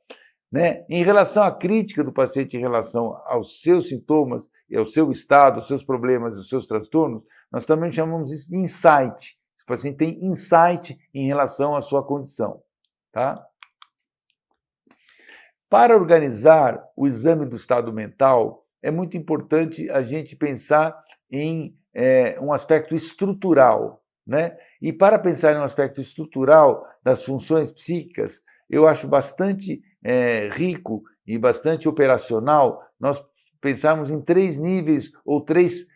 Né? Em relação à crítica do paciente em relação aos seus sintomas, ao seu estado, aos seus problemas, aos seus transtornos, nós também chamamos isso de insight. O paciente tem insight em relação à sua condição. Tá? Para organizar o exame do estado mental, é muito importante a gente pensar em um aspecto estrutural, né? E para pensar em um aspecto estrutural das funções psíquicas, eu acho bastante rico e bastante operacional nós pensarmos em 3 níveis ou 3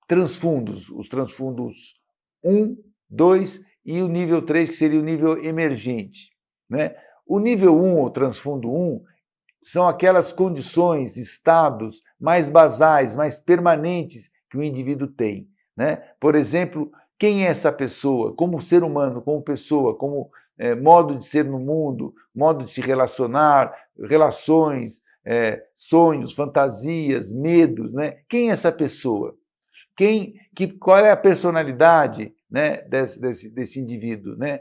transfundos, os transfundos 1, 2 e o nível 3, que seria o nível emergente, né? O nível 1, o transfundo 1, são aquelas condições, estados mais basais, mais permanentes que o indivíduo tem, né? Por exemplo, quem é essa pessoa, como ser humano, como pessoa, como modo de ser no mundo, modo de se relacionar, relações, sonhos, fantasias, medos, né? Quem é essa pessoa? Qual é a personalidade, né, desse indivíduo, né?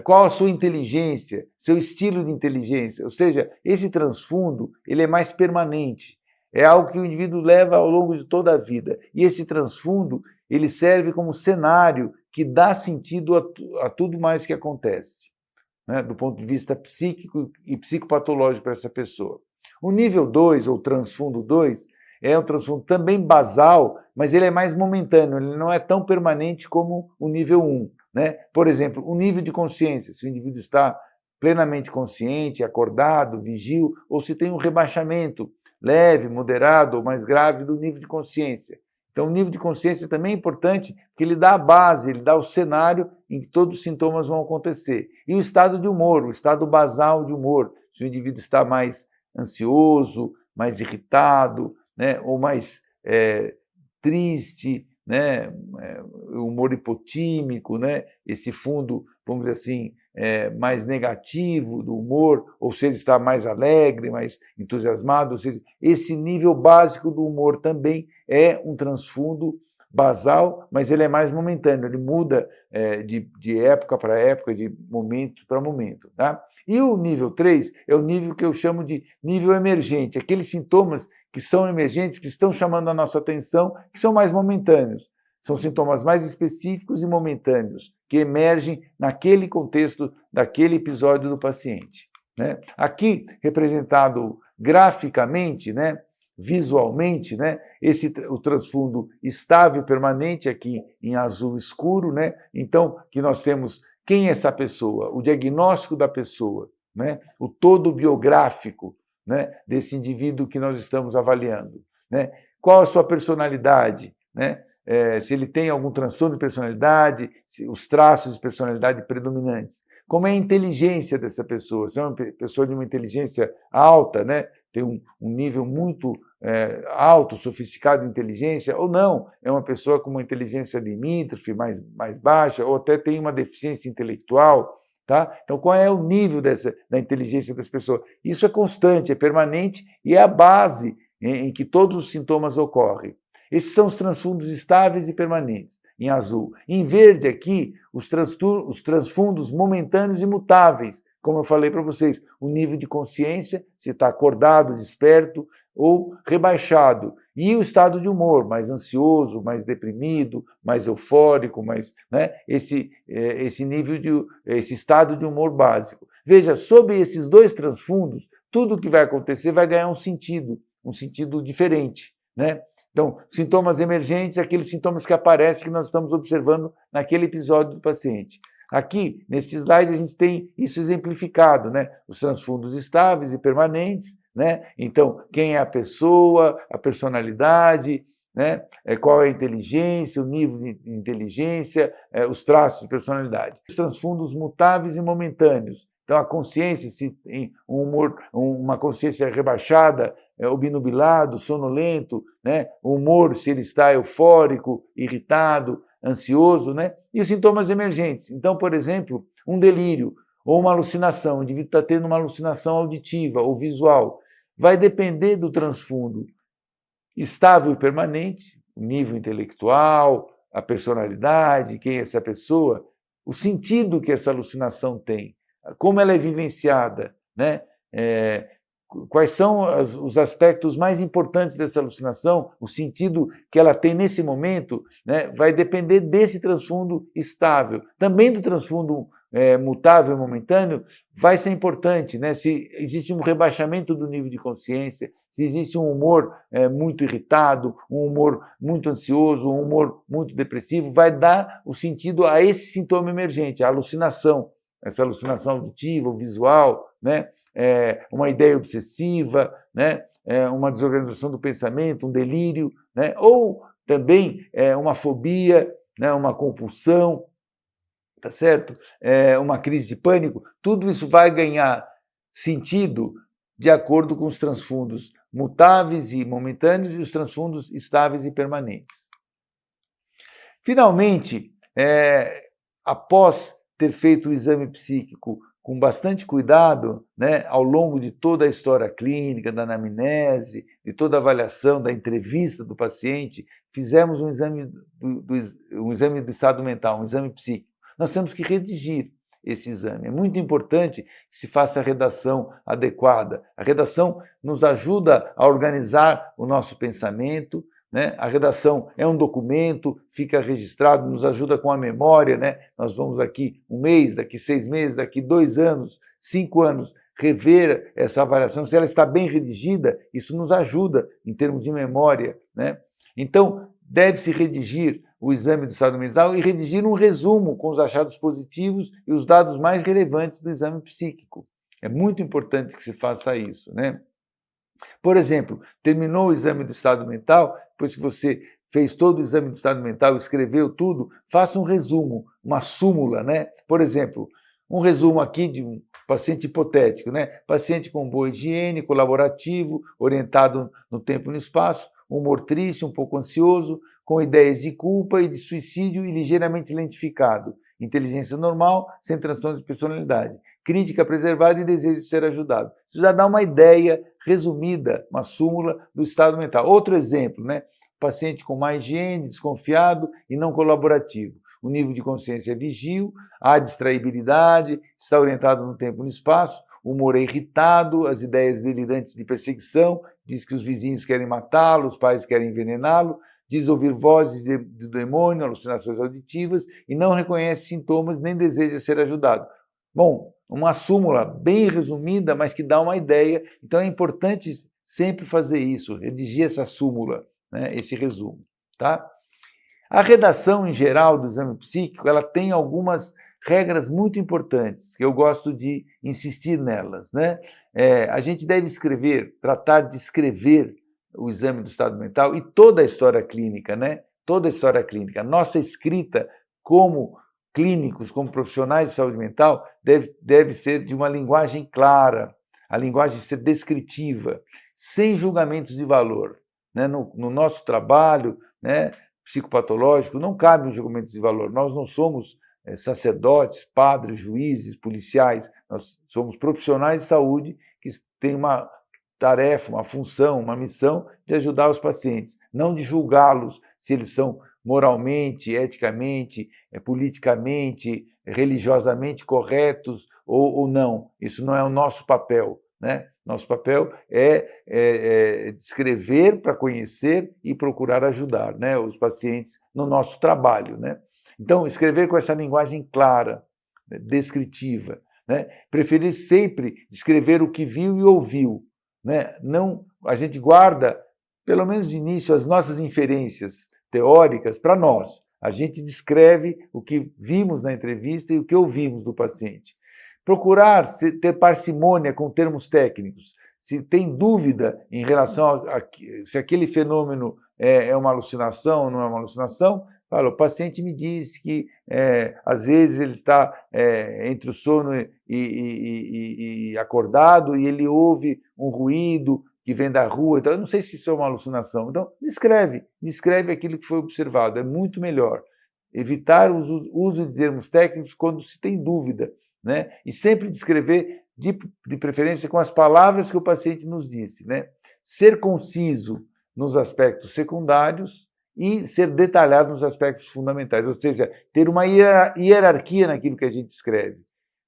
qual a sua inteligência, seu estilo de inteligência. Ou seja, esse transfundo ele é mais permanente. É algo que o indivíduo leva ao longo de toda a vida. E esse transfundo ele serve como cenário que dá sentido a tudo mais que acontece, né, do ponto de vista psíquico e psicopatológico para essa pessoa. O nível 2, ou transfundo 2, é um transfundo também basal, mas ele é mais momentâneo, ele não é tão permanente como o nível 1. Né? Por exemplo, o nível de consciência, se o indivíduo está plenamente consciente, acordado, vigil, ou se tem um rebaixamento leve, moderado ou mais grave do nível de consciência. Então, o nível de consciência também é importante, porque ele dá a base, ele dá o cenário em que todos os sintomas vão acontecer. E o estado de humor, o estado basal de humor, se o indivíduo está mais ansioso, mais irritado, né, ou mais triste, né, humor hipotímico, né, esse fundo, vamos dizer assim, mais negativo do humor, ou se ele está mais alegre, mais entusiasmado, ou seja, esse nível básico do humor também é um transfundo basal, mas ele é mais momentâneo, ele muda de época para época, de momento para momento. Tá? E o nível 3 é o nível que eu chamo de nível emergente, aqueles sintomas que são emergentes, que estão chamando a nossa atenção, que são mais momentâneos. São sintomas mais específicos e momentâneos, que emergem naquele contexto daquele episódio do paciente. Né? Aqui, representado graficamente, né, visualmente, né, o transfundo estável permanente, aqui em azul escuro, né? Então, que nós temos quem é essa pessoa, o diagnóstico da pessoa, né? O todo biográfico, né, desse indivíduo que nós estamos avaliando. Né? Qual a sua personalidade? Né? Se ele tem algum transtorno de personalidade, os traços de personalidade predominantes. Como é a inteligência dessa pessoa? Se é uma pessoa de uma inteligência alta, né? Tem um nível muito alto, sofisticado de inteligência, ou não, é uma pessoa com uma inteligência limítrofe, mais baixa, ou até tem uma deficiência intelectual. Tá? Então, qual é o nível da inteligência das pessoas? Isso é constante, é permanente e é a base em que todos os sintomas ocorrem. Esses são os transfundos estáveis e permanentes, em azul. Em verde, aqui, os transfundos momentâneos e mutáveis, como eu falei para vocês, o nível de consciência, se está acordado, desperto ou rebaixado. E o estado de humor, mais ansioso, mais deprimido, mais eufórico, né, esse estado de humor básico. Veja, sob esses dois transfundos, tudo o que vai acontecer vai ganhar um sentido diferente. Né? Então, sintomas emergentes, aqueles sintomas que aparecem que nós estamos observando naquele episódio do paciente. Aqui, neste slide, a gente tem isso exemplificado, né? Os transfundos estáveis e permanentes, né? Então, quem é a pessoa, a personalidade, né? Qual é a inteligência, o nível de inteligência, os traços de personalidade. Os transfundos mutáveis e momentâneos. Então, a consciência, se tem uma consciência rebaixada, obnubilado, sonolento, né? O humor, se ele está eufórico, irritado, ansioso, né? E os sintomas emergentes. Então, por exemplo, um delírio ou uma alucinação, o indivíduo está tendo uma alucinação auditiva ou visual, vai depender do transfundo estável e permanente, o nível intelectual, a personalidade, quem é essa pessoa, o sentido que essa alucinação tem, como ela é vivenciada, né? Quais são os aspectos mais importantes dessa alucinação, o sentido que ela tem nesse momento, né, vai depender desse transfundo estável. Também do transfundo mutável e momentâneo vai ser importante, né, se existe um rebaixamento do nível de consciência, se existe um humor muito irritado, um humor muito ansioso, um humor muito depressivo, vai dar o sentido a esse sintoma emergente, a alucinação, essa alucinação auditiva ou visual, né? Uma ideia obsessiva, né? Uma desorganização do pensamento, um delírio, né? Ou também uma fobia, né? Uma compulsão, tá certo? Uma crise de pânico. Tudo isso vai ganhar sentido de acordo com os transfundos mutáveis e momentâneos e os transfundos estáveis e permanentes. Finalmente, após ter feito o exame psíquico com bastante cuidado, né, ao longo de toda a história clínica, da anamnese, de toda a avaliação, da entrevista do paciente, fizemos um exame do estado mental, um exame psíquico. Nós temos que redigir esse exame. É muito importante que se faça a redação adequada. A redação nos ajuda a organizar o nosso pensamento, né? A redação é um documento, fica registrado, nos ajuda com a memória, né? Nós vamos daqui um mês, daqui 6 meses, daqui 2 anos, 5 anos, rever essa avaliação. Se ela está bem redigida, isso nos ajuda em termos de memória, né? Então, deve-se redigir o exame do estado mental e redigir um resumo com os achados positivos e os dados mais relevantes do exame psíquico. É muito importante que se faça isso, né? Por exemplo, terminou o exame do estado mental, depois que você fez todo o exame do estado mental, escreveu tudo, faça um resumo, uma súmula, né? Por exemplo, um resumo aqui de um paciente hipotético, né? Paciente com boa higiene, colaborativo, orientado no tempo e no espaço, humor triste, um pouco ansioso, com ideias de culpa e de suicídio e ligeiramente lentificado, inteligência normal, sem transtorno de personalidade, crítica preservada e desejo de ser ajudado. Isso já dá uma ideia resumida, uma súmula do estado mental. Outro exemplo, né? Paciente com má higiene, desconfiado e não colaborativo. O nível de consciência é vigio, há distraibilidade, está orientado no tempo e no espaço, o humor é irritado, as ideias delirantes de perseguição, diz que os vizinhos querem matá-lo, os pais querem envenená-lo, diz ouvir vozes do demônio, alucinações auditivas e não reconhece sintomas nem deseja ser ajudado. Bom, uma súmula bem resumida, mas que dá uma ideia. Então é importante sempre fazer isso, redigir essa súmula, né, esse resumo, tá? A redação em geral do exame psíquico, ela tem algumas regras muito importantes, que eu gosto de insistir nelas, né? A gente deve escrever, tratar de escrever o exame do estado mental e toda a história clínica, né? Toda a história clínica. Nossa escrita como clínicos, como profissionais de saúde mental, deve ser de uma linguagem clara, a linguagem ser descritiva, sem julgamentos de valor, né? No nosso trabalho, né, psicopatológico, não cabe os julgamentos de valor. Nós não somos sacerdotes, padres, juízes, policiais, nós somos profissionais de saúde que têm uma tarefa, uma função, uma missão de ajudar os pacientes, não de julgá-los se eles são moralmente, eticamente, politicamente, religiosamente corretos ou não. Isso não é o nosso papel, né? Nosso papel é descrever para conhecer e procurar ajudar, né, os pacientes no nosso trabalho, né? Então, escrever com essa linguagem clara, descritiva, né? Preferir sempre descrever o que viu e ouviu, né? Não, a gente guarda, pelo menos de início, as nossas inferências teóricas para nós. A gente descreve o que vimos na entrevista e o que ouvimos do paciente. Procurar ter parcimônia com termos técnicos. Se tem dúvida em relação a se aquele fenômeno é uma alucinação ou não é uma alucinação, fala, o paciente me diz que às vezes ele está entre o sono e acordado e ele ouve um ruído que vem da rua. Então, eu não sei se isso é uma alucinação. Então, descreve aquilo que foi observado. É muito melhor evitar o uso de termos técnicos quando se tem dúvida, né? E sempre descrever, de preferência, com as palavras que o paciente nos disse, né? Ser conciso nos aspectos secundários e ser detalhado nos aspectos fundamentais, ou seja, ter uma hierarquia naquilo que a gente escreve,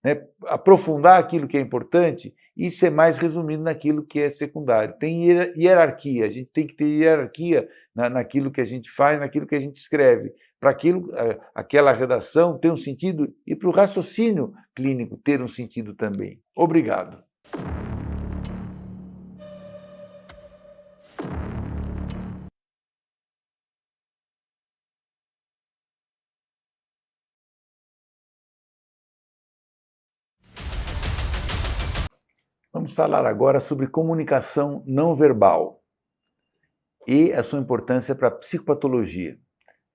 né? Aprofundar aquilo que é importante e ser mais resumido naquilo que é secundário. Tem hierarquia, a gente tem que ter hierarquia naquilo que a gente faz, naquilo que a gente escreve, para aquela redação ter um sentido e para o raciocínio clínico ter um sentido também. Obrigado. Vamos falar agora sobre comunicação não verbal e a sua importância para a psicopatologia.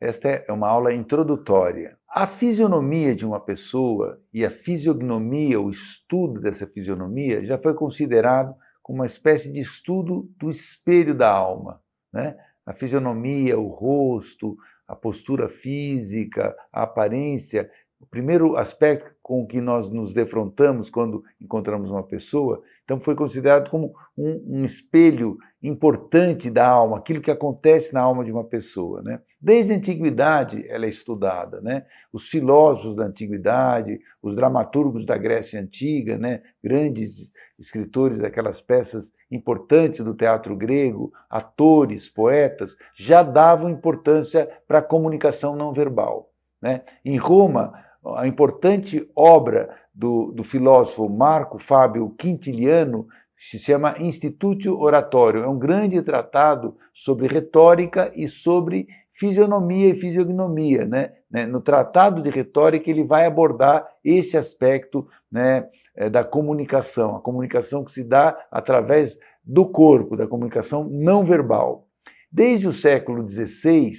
Esta é uma aula introdutória. A fisionomia de uma pessoa e a fisiognomia, o estudo dessa fisionomia, já foi considerado como uma espécie de estudo do espelho da alma, né? A fisionomia, o rosto, a postura física, a aparência, o primeiro aspecto com que nós nos defrontamos quando encontramos uma pessoa, então foi considerado como um espelho importante da alma, aquilo que acontece na alma de uma pessoa, né? Desde a antiguidade ela é estudada, né? Os filósofos da antiguidade, os dramaturgos da Grécia Antiga, né? Grandes escritores daquelas peças importantes do teatro grego, atores, poetas, já davam importância para a comunicação não verbal, né? Em Roma, a importante obra do filósofo Marco Fábio Quintiliano se chama Institutio Oratorio. É um grande tratado sobre retórica e sobre fisionomia e fisiognomia, né? No tratado de retórica ele vai abordar esse aspecto, né, da comunicação, a comunicação que se dá através do corpo, da comunicação não verbal. Desde o século XVI,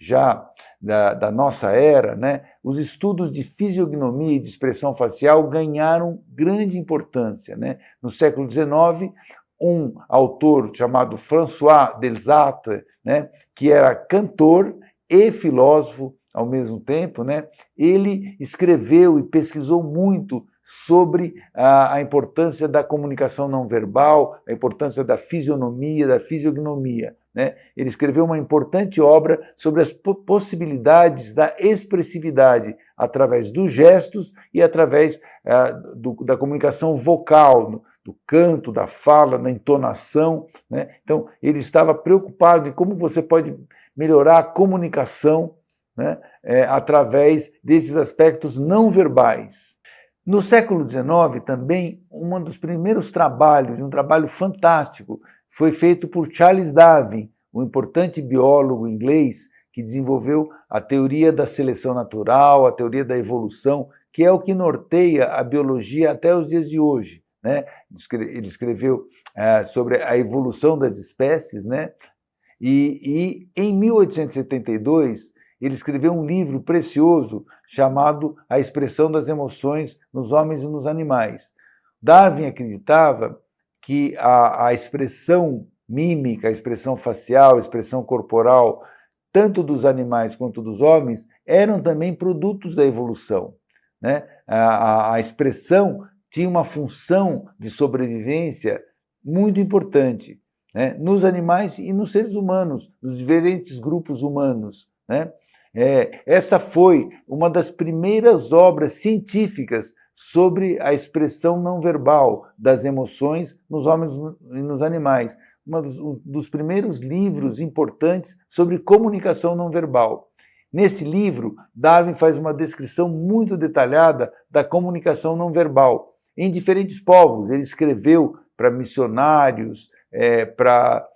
já da nossa era, né, os estudos de fisiognomia e de expressão facial ganharam grande importância, né? No século XIX, um autor chamado François Delsatre, né, que era cantor e filósofo ao mesmo tempo, né, ele escreveu e pesquisou muito sobre a importância da comunicação não verbal, a importância da fisionomia, da fisiognomia, né? Ele escreveu uma importante obra sobre as possibilidades da expressividade através dos gestos e através da comunicação vocal, do canto, da fala, da entonação, né? Então, ele estava preocupado em como você pode melhorar a comunicação, né, através desses aspectos não verbais. No século XIX, também, um dos primeiros trabalhos, um trabalho fantástico, foi feito por Charles Darwin, um importante biólogo inglês que desenvolveu a teoria da seleção natural, a teoria da evolução, que é o que norteia a biologia até os dias de hoje, né? Ele escreveu sobre a evolução das espécies, né? E em 1872, ele escreveu um livro precioso chamado A Expressão das Emoções nos Homens e nos Animais. Darwin acreditava que a expressão mímica, a expressão facial, a expressão corporal, tanto dos animais quanto dos homens, eram também produtos da evolução, né? A expressão tinha uma função de sobrevivência muito importante, né, nos animais e nos seres humanos, nos diferentes grupos humanos, né? Essa foi uma das primeiras obras científicas sobre a expressão não verbal das emoções nos homens e nos animais. Um dos primeiros livros importantes sobre comunicação não verbal. Nesse livro, Darwin faz uma descrição muito detalhada da comunicação não verbal em diferentes povos. Ele escreveu para missionários, para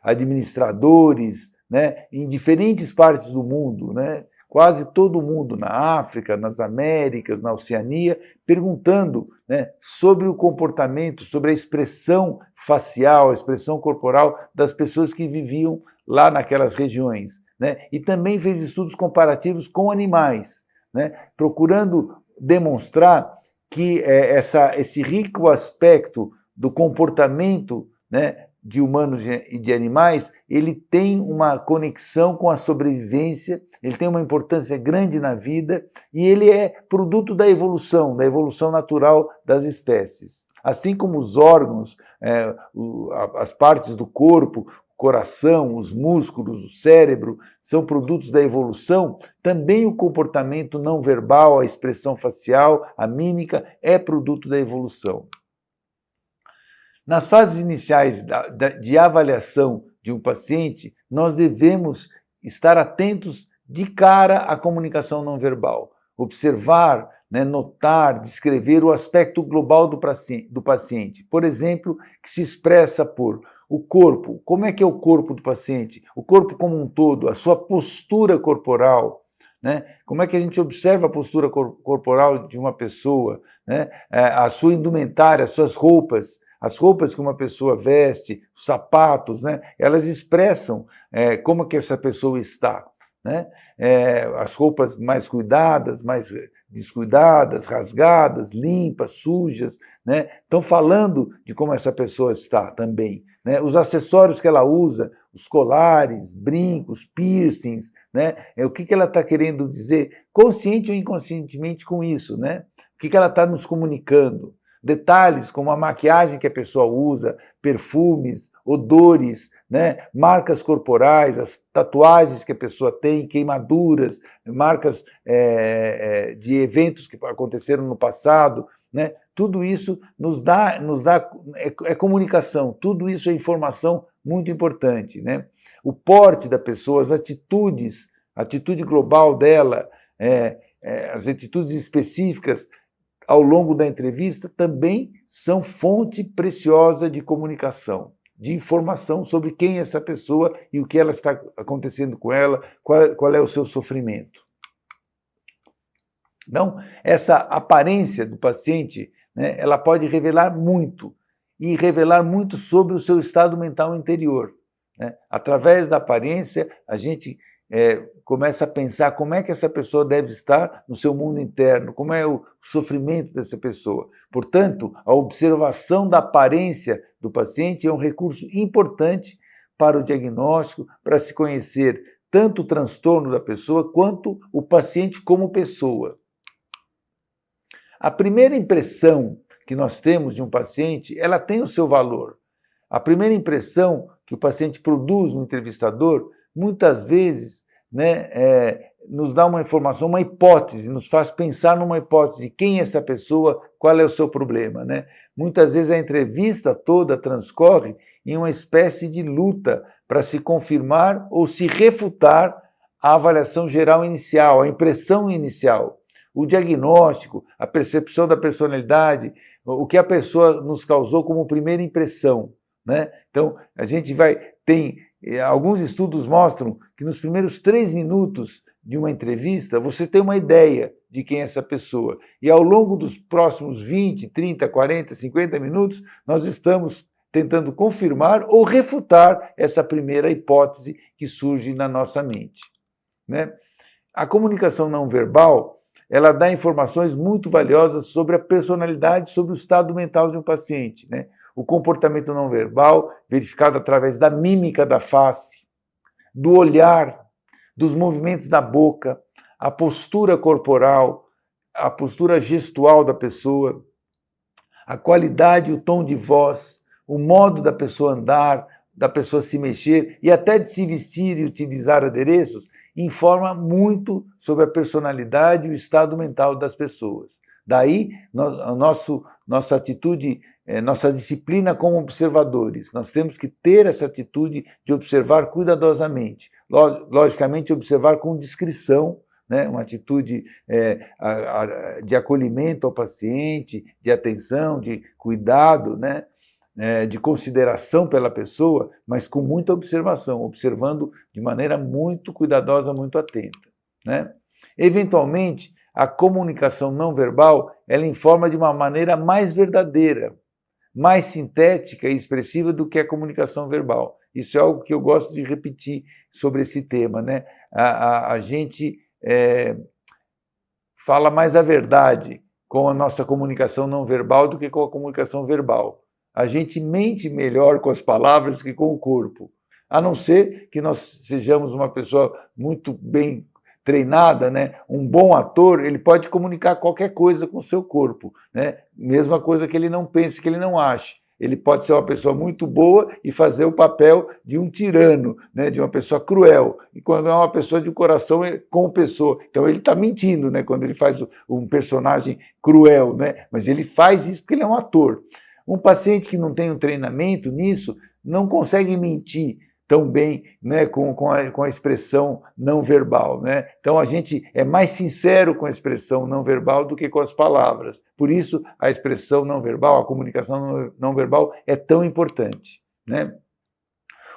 administradores, né, em diferentes partes do mundo, né, quase todo mundo, na África, nas Américas, na Oceania, perguntando, né, sobre o comportamento, sobre a expressão facial, a expressão corporal das pessoas que viviam lá naquelas regiões, né, e também fez estudos comparativos com animais, né, procurando demonstrar que esse rico aspecto do comportamento, né, de humanos e de animais, ele tem uma conexão com a sobrevivência, ele tem uma importância grande na vida e ele é produto da evolução natural das espécies. Assim como os órgãos, as partes do corpo, o coração, os músculos, o cérebro, são produtos da evolução, também o comportamento não verbal, a expressão facial, a mímica, é produto da evolução. Nas fases iniciais de avaliação de um paciente, nós devemos estar atentos de cara à comunicação não verbal, observar, né, notar, descrever o aspecto global do paciente. Por exemplo, que se expressa por o corpo. Como é que é o corpo do paciente? O corpo como um todo, a sua postura corporal, né? Como é que a gente observa a postura corporal de uma pessoa, né? A sua indumentária, as suas roupas, as roupas que uma pessoa veste, os sapatos, né? Elas expressam como que essa pessoa está, né? As roupas mais cuidadas, mais descuidadas, rasgadas, limpas, sujas, né? Estão falando de como essa pessoa está também, né? Os acessórios que ela usa, os colares, brincos, piercings, né? O que ela está querendo dizer, consciente ou inconscientemente com isso, né? O que ela está nos comunicando. Detalhes como a maquiagem que a pessoa usa, perfumes, odores, né? Marcas corporais, as tatuagens que a pessoa tem, queimaduras, marcas de eventos que aconteceram no passado, né? Tudo isso é comunicação, tudo isso é informação muito importante, né? O porte da pessoa, as atitudes, a atitude global dela, as atitudes específicas ao longo da entrevista também são fonte preciosa de comunicação, de informação sobre quem é essa pessoa e o que ela está acontecendo com ela, qual é o seu sofrimento. Então, essa aparência do paciente, né, ela pode revelar muito, e revelar muito sobre o seu estado mental interior, né? Através da aparência, a gente começa a pensar como é que essa pessoa deve estar no seu mundo interno, como é o sofrimento dessa pessoa. Portanto, a observação da aparência do paciente é um recurso importante para o diagnóstico, para se conhecer tanto o transtorno da pessoa quanto o paciente como pessoa. A primeira impressão que nós temos de um paciente, ela tem o seu valor. A primeira impressão que o paciente produz no entrevistador, muitas vezes, né, nos dá uma informação, uma hipótese, nos faz pensar numa hipótese de quem é essa pessoa, qual é o seu problema, né? Muitas vezes a entrevista toda transcorre em uma espécie de luta para se confirmar ou se refutar a avaliação geral inicial, a impressão inicial. O diagnóstico, a percepção da personalidade, o que a pessoa nos causou como primeira impressão, né? Então, a gente alguns estudos mostram que nos primeiros 3 minutos de uma entrevista, você tem uma ideia de quem é essa pessoa. E ao longo dos próximos 20, 30, 40, 50 minutos, nós estamos tentando confirmar ou refutar essa primeira hipótese que surge na nossa mente, né? A comunicação não verbal, ela dá informações muito valiosas sobre a personalidade, sobre o estado mental de um paciente, né? O comportamento não verbal, verificado através da mímica da face, do olhar, dos movimentos da boca, a postura corporal, a postura gestual da pessoa, a qualidade e o tom de voz, o modo da pessoa andar, da pessoa se mexer e até de se vestir e utilizar adereços, informa muito sobre a personalidade e o estado mental das pessoas. Daí, nossa atitude, nossa disciplina como observadores. Nós temos que ter essa atitude de observar cuidadosamente. Logicamente, observar com discrição, né? Uma atitude de acolhimento ao paciente, de atenção, de cuidado, né? De consideração pela pessoa, mas com muita observação, observando de maneira muito cuidadosa, muito atenta, né? Eventualmente, a comunicação não verbal, ela informa de uma maneira mais verdadeira, mais sintética e expressiva do que a comunicação verbal. Isso é algo que eu gosto de repetir sobre esse tema, né? A gente fala mais a verdade com a nossa comunicação não verbal do que com a comunicação verbal. A gente mente melhor com as palavras do que com o corpo, a não ser que nós sejamos uma pessoa muito bem treinada, né? Um bom ator, ele pode comunicar qualquer coisa com o seu corpo, né? Mesma coisa que ele não pense, que ele não ache. Ele pode ser uma pessoa muito boa e fazer o papel de um tirano, né? De uma pessoa cruel. E quando é uma pessoa de coração, como pessoa. Então ele está mentindo, né? Quando ele faz um personagem cruel, né? Mas ele faz isso porque ele é um ator. Um paciente que não tem um treinamento nisso não consegue mentir tão bem, né, com a expressão não verbal, né? Então a gente é mais sincero com a expressão não verbal do que com as palavras. Por isso a expressão não verbal, a comunicação não verbal é tão importante, né?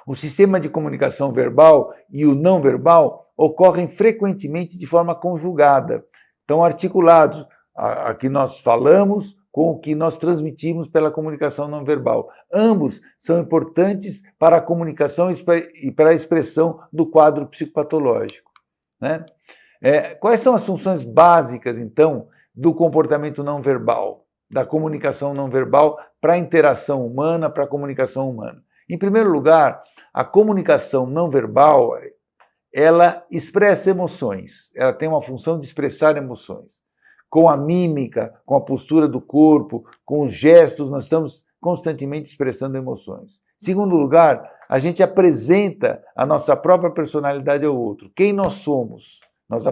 O sistema de comunicação verbal e o não verbal ocorrem frequentemente de forma conjugada, estão articulados. Aqui nós falamos com o que nós transmitimos pela comunicação não verbal. Ambos são importantes para a comunicação e para a expressão do quadro psicopatológico, né? Quais são as funções básicas, então, do comportamento não verbal, da comunicação não verbal para a interação humana, para a comunicação humana? Em primeiro lugar, a comunicação não verbal, ela expressa emoções, ela tem uma função de expressar emoções. Com a mímica, com a postura do corpo, com os gestos, nós estamos constantemente expressando emoções. Em segundo lugar, a gente apresenta a nossa própria personalidade ao outro. Quem nós somos? Nós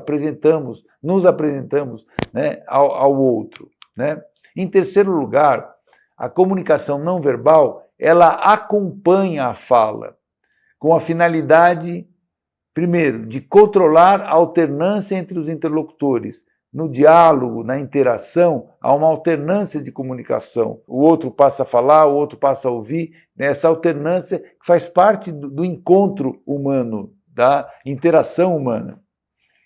nos apresentamos, né, ao outro. Né? Em terceiro lugar, a comunicação não verbal, ela acompanha a fala, com a finalidade, primeiro, de controlar a alternância entre os interlocutores. No diálogo, na interação, há uma alternância de comunicação. O outro passa a falar, o outro passa a ouvir. Né? Essa alternância que faz parte do encontro humano, da interação humana.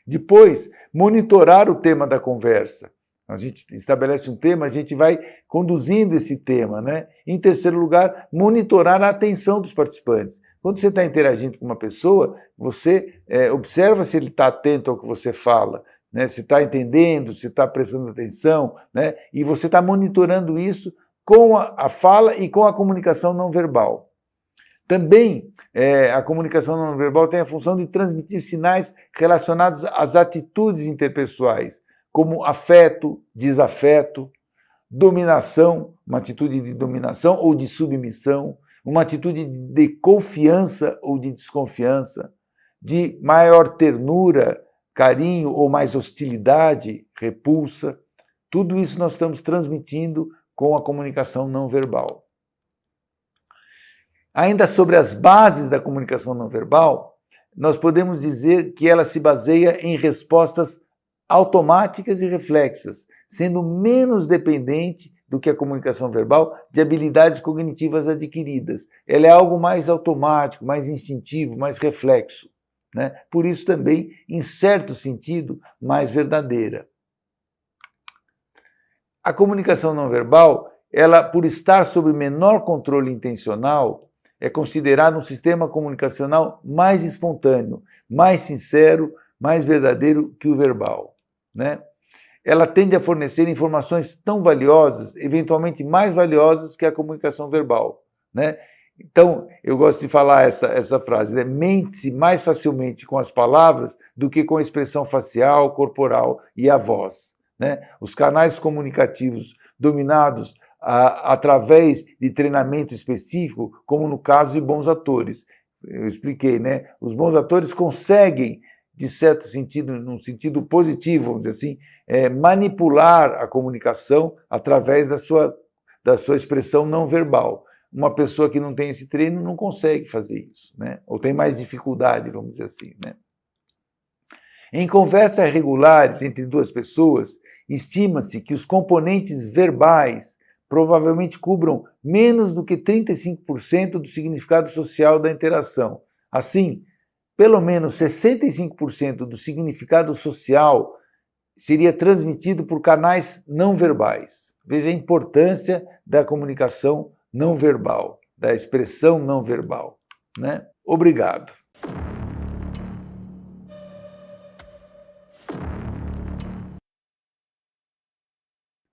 Depois, monitorar o tema da conversa. A gente estabelece um tema, a gente vai conduzindo esse tema. Né? Em terceiro lugar, monitorar a atenção dos participantes. Quando você está interagindo com uma pessoa, você observa se ele está atento ao que você fala, né? Se está entendendo, se está prestando atenção, né? E você está monitorando isso com a fala e com a comunicação não verbal. Também a comunicação não verbal tem a função de transmitir sinais relacionados às atitudes interpessoais, como afeto, desafeto, dominação, uma atitude de dominação ou de submissão, uma atitude de confiança ou de desconfiança, de maior ternura, carinho ou mais hostilidade, repulsa. Tudo isso nós estamos transmitindo com a comunicação não verbal. Ainda sobre as bases da comunicação não verbal, nós podemos dizer que ela se baseia em respostas automáticas e reflexas, sendo menos dependente do que a comunicação verbal de habilidades cognitivas adquiridas. Ela é algo mais automático, mais instintivo, mais reflexo. Né? Por isso também, em certo sentido, mais verdadeira. A comunicação não verbal, ela, por estar sob menor controle intencional, é considerada um sistema comunicacional mais espontâneo, mais sincero, mais verdadeiro que o verbal. Né? Ela tende a fornecer informações tão valiosas, eventualmente mais valiosas que a comunicação verbal. Né? Então, eu gosto de falar essa frase, né? Mente-se mais facilmente com as palavras do que com a expressão facial, corporal e a voz. Né? Os canais comunicativos dominados através de treinamento específico, como no caso de bons atores. Eu expliquei, né? Os bons atores conseguem, de certo sentido, num sentido positivo, vamos dizer assim, manipular a comunicação através da sua expressão não verbal. Uma pessoa que não tem esse treino não consegue fazer isso, né? Ou tem mais dificuldade, vamos dizer assim. Né? Em conversas regulares entre duas pessoas, estima-se que os componentes verbais provavelmente cubram menos do que 35% do significado social da interação. Assim, pelo menos 65% do significado social seria transmitido por canais não verbais. Veja a importância da comunicação não verbal, da expressão não verbal. Né? Obrigado.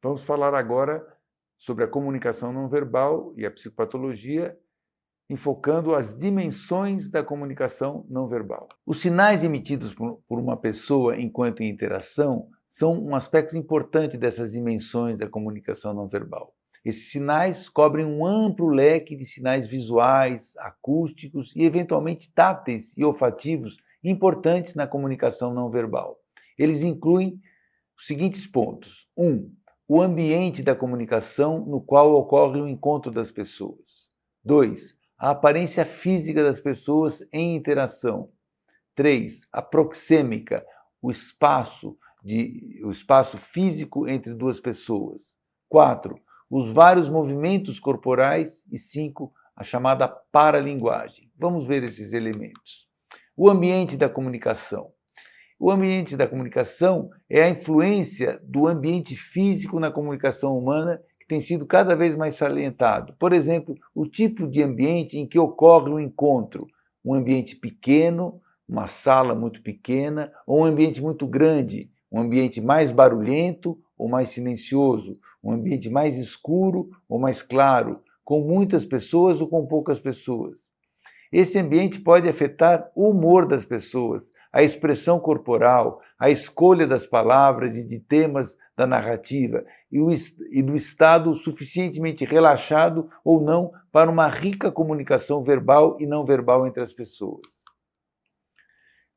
Vamos falar agora sobre a comunicação não verbal e a psicopatologia, enfocando as dimensões da comunicação não verbal. Os sinais emitidos por uma pessoa enquanto em interação são um aspecto importante dessas dimensões da comunicação não verbal. Esses sinais cobrem um amplo leque de sinais visuais, acústicos e, eventualmente, táteis e olfativos importantes na comunicação não verbal. Eles incluem os seguintes pontos. 1. O ambiente da comunicação no qual ocorre o encontro das pessoas. 2. A aparência física das pessoas em interação. 3. A proxêmica, o espaço físico entre duas pessoas. 4. Os vários movimentos corporais. E 5. A chamada paralinguagem. Vamos ver esses elementos. O ambiente da comunicação. O ambiente da comunicação é a influência do ambiente físico na comunicação humana que tem sido cada vez mais salientado. Por exemplo, o tipo de ambiente em que ocorre o encontro. Um ambiente pequeno, uma sala muito pequena, ou um ambiente muito grande, um ambiente mais barulhento ou mais silencioso, um ambiente mais escuro ou mais claro, com muitas pessoas ou com poucas pessoas. Esse ambiente pode afetar o humor das pessoas, a expressão corporal, a escolha das palavras e de temas da narrativa e do estado suficientemente relaxado ou não para uma rica comunicação verbal e não verbal entre as pessoas.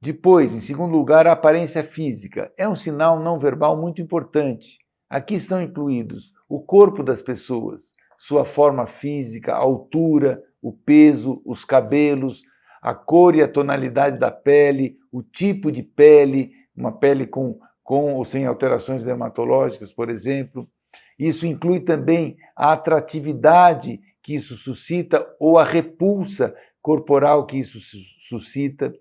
Depois, em segundo lugar, a aparência física. É um sinal não verbal muito importante. Aqui estão incluídos o corpo das pessoas, sua forma física, a altura, o peso, os cabelos, a cor e a tonalidade da pele, o tipo de pele, uma pele com ou sem alterações dermatológicas, por exemplo. Isso inclui também a atratividade que isso suscita ou a repulsa corporal que isso suscita.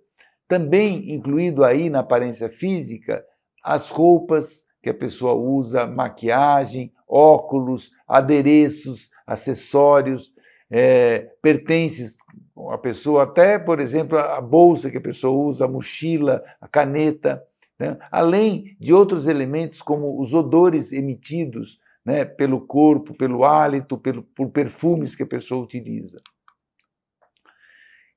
Também incluído aí na aparência física as roupas que a pessoa usa, maquiagem, óculos, adereços, acessórios, pertences a pessoa, até, por exemplo, a bolsa que a pessoa usa, a mochila, a caneta, né? Além de outros elementos como os odores emitidos, né, pelo corpo, pelo hálito, por perfumes que a pessoa utiliza.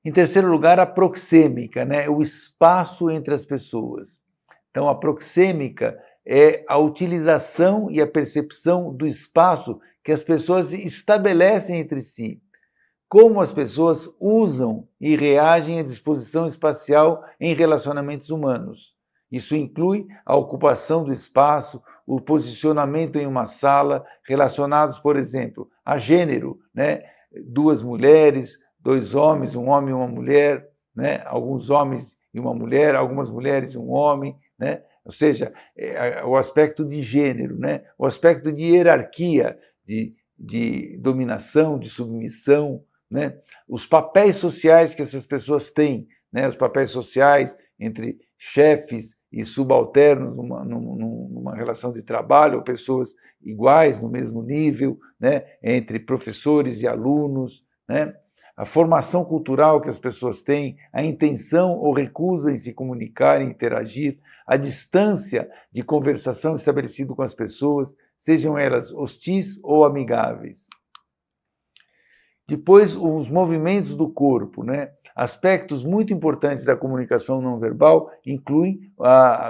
Em terceiro lugar, a proxêmica, né, o espaço entre as pessoas. Então, a proxêmica é a utilização e a percepção do espaço que as pessoas estabelecem entre si. Como as pessoas usam e reagem à disposição espacial em relacionamentos humanos. Isso inclui a ocupação do espaço, o posicionamento em uma sala, relacionados, por exemplo, a gênero, né? 2 mulheres, 2 homens, um homem e uma mulher, né? Alguns homens e uma mulher, algumas mulheres e um homem, né? Ou seja, o aspecto de gênero, né? O aspecto de hierarquia, de dominação, de submissão, né? Os papéis sociais que essas pessoas têm, né? Os papéis sociais entre chefes e subalternos numa relação de trabalho, ou pessoas iguais, no mesmo nível, né? Entre professores e alunos, né? A formação cultural que as pessoas têm, a intenção ou recusa em se comunicar e interagir, a distância de conversação estabelecida com as pessoas, sejam elas hostis ou amigáveis. Depois, os movimentos do corpo, né? Aspectos muito importantes da comunicação não verbal incluem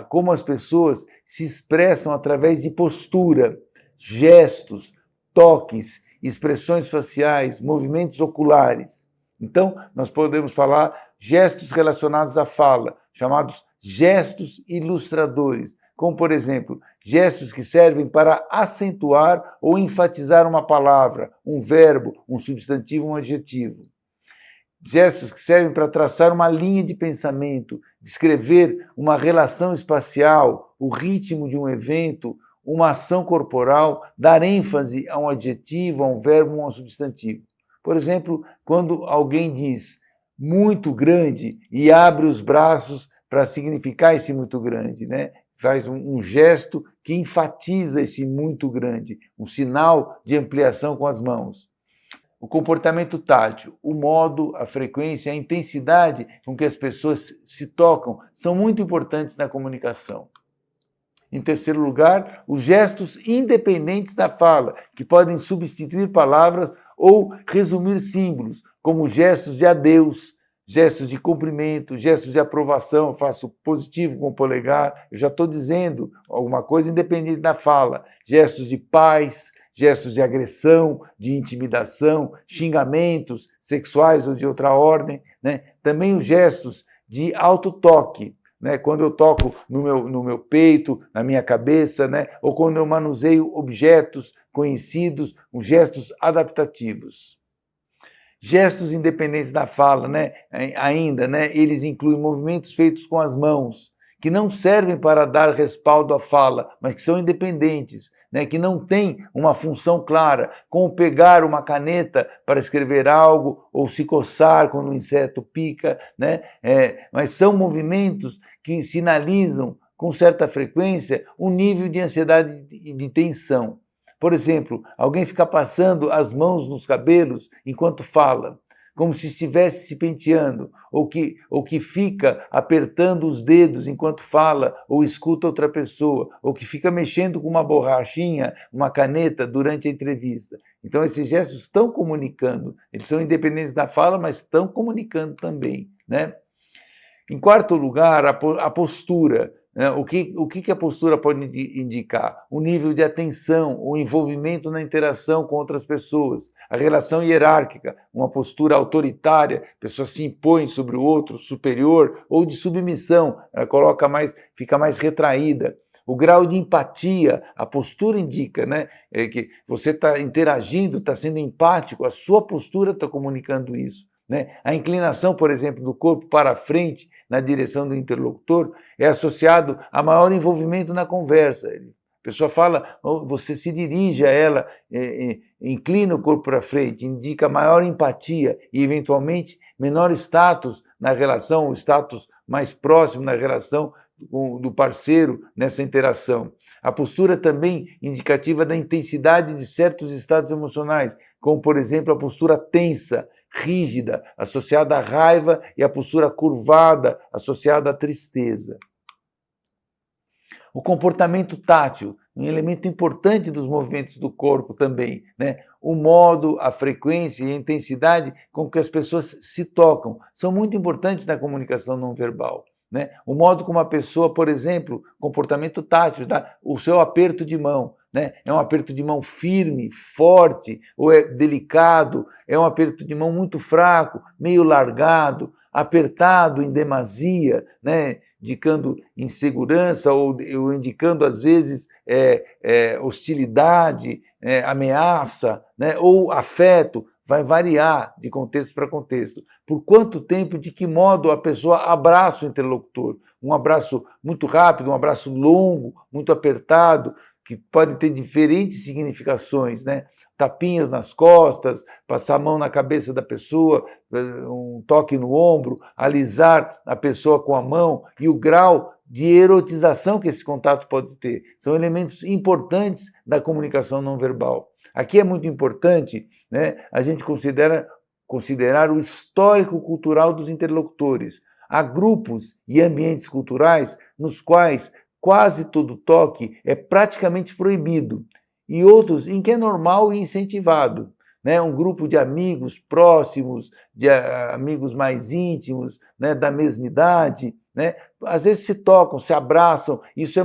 como as pessoas se expressam através de postura, gestos, toques, expressões faciais, movimentos oculares. Então, nós podemos falar gestos relacionados à fala, chamados gestos ilustradores, como, por exemplo, gestos que servem para acentuar ou enfatizar uma palavra, um verbo, um substantivo, um adjetivo. Gestos que servem para traçar uma linha de pensamento, descrever uma relação espacial, o ritmo de um evento, uma ação corporal, dar ênfase a um adjetivo, a um verbo, a um substantivo. Por exemplo, quando alguém diz muito grande e abre os braços para significar esse muito grande, né? Faz um gesto que enfatiza esse muito grande, um sinal de ampliação com as mãos. O comportamento tátil, o modo, a frequência, a intensidade com que as pessoas se tocam são muito importantes na comunicação. Em terceiro lugar, os gestos independentes da fala, que podem substituir palavras ou resumir símbolos, como gestos de adeus, gestos de cumprimento, gestos de aprovação, eu faço positivo com o polegar, eu já estou dizendo alguma coisa independente da fala, gestos de paz, gestos de agressão, de intimidação, xingamentos sexuais ou de outra ordem, né? Também os gestos de autotoque, né? Quando eu toco no meu peito, na minha cabeça, né? Ou quando eu manuseio objetos conhecidos, os gestos adaptativos. Gestos independentes da fala, né? Ainda, né? Eles incluem movimentos feitos com as mãos, que não servem para dar respaldo à fala, mas que são independentes, né? Que não têm uma função clara, como pegar uma caneta para escrever algo, ou se coçar quando o inseto pica, né? Mas são movimentos que sinalizam com certa frequência um nível de ansiedade e de tensão. Por exemplo, alguém fica passando as mãos nos cabelos enquanto fala. como se estivesse se penteando, ou que fica apertando os dedos enquanto fala ou escuta outra pessoa, ou que fica mexendo com uma borrachinha, uma caneta durante a entrevista. Então, esses gestos estão comunicando, eles são independentes da fala, mas estão comunicando também, né? Em quarto lugar, a postura. Né? O que a postura pode indicar? O nível de atenção, o envolvimento na interação com outras pessoas, a relação hierárquica, uma postura autoritária, a pessoa se impõe sobre o outro, superior, ou de submissão, ela fica mais retraída. O grau de empatia, a postura indica, né, que você está interagindo, está sendo empático, a sua postura está comunicando isso. Né? A inclinação, por exemplo, do corpo para frente, na direção do interlocutor, é associado a maior envolvimento na conversa. A pessoa fala, você se dirige a ela, inclina o corpo para frente, indica maior empatia e, eventualmente, menor status na relação, o status mais próximo na relação do parceiro nessa interação. A postura também indicativa da intensidade de certos estados emocionais, como, por exemplo, a postura tensa, rígida, associada à raiva, e a postura curvada, associada à tristeza. O comportamento tátil, um elemento importante dos movimentos do corpo também, né? O modo, a frequência e a intensidade com que as pessoas se tocam são muito importantes na comunicação não verbal. Né? O modo como a pessoa, por exemplo, comportamento tátil, o seu aperto de mão, né? É um aperto de mão firme, forte, ou é delicado, é um aperto de mão muito fraco, meio largado, apertado em demasia, né? Indicando insegurança ou indicando, às vezes, hostilidade, ameaça, né? Ou afeto. Vai variar de contexto para contexto. Por quanto tempo, de que modo a pessoa abraça o interlocutor? Um abraço muito rápido, um abraço longo, muito apertado, que pode ter diferentes significações, né? Tapinhas nas costas, passar a mão na cabeça da pessoa, um toque no ombro, alisar a pessoa com a mão e o grau de erotização que esse contato pode ter. São elementos importantes da comunicação não verbal. Aqui é muito importante, né, a gente considerar o histórico cultural dos interlocutores. Há grupos e ambientes culturais nos quais quase todo toque é praticamente proibido, e outros em que é normal e incentivado. Né? Um grupo de amigos próximos, de amigos mais íntimos, né, da mesma idade, né? Às vezes se tocam, se abraçam, isso é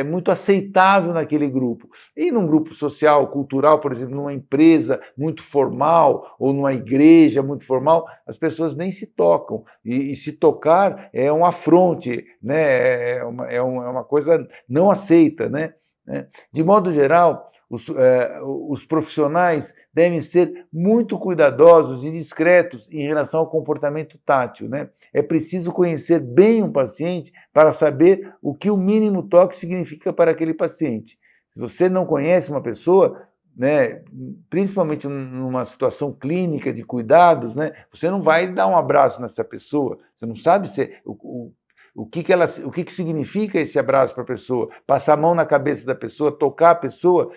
muito aceitável naquele grupo. E num grupo social, cultural, por exemplo, numa empresa muito formal, ou numa igreja muito formal, as pessoas nem se tocam. E se tocar é um afronte, né? É uma coisa não aceita. Né? De modo geral, os profissionais devem ser muito cuidadosos e discretos em relação ao comportamento tátil. Né? É preciso conhecer bem um paciente para saber o que o mínimo toque significa para aquele paciente. Se você não conhece uma pessoa, né, principalmente numa situação clínica de cuidados, né, você não vai dar um abraço nessa pessoa, você não sabe o que significa esse abraço para a pessoa, passar a mão na cabeça da pessoa, tocar a pessoa.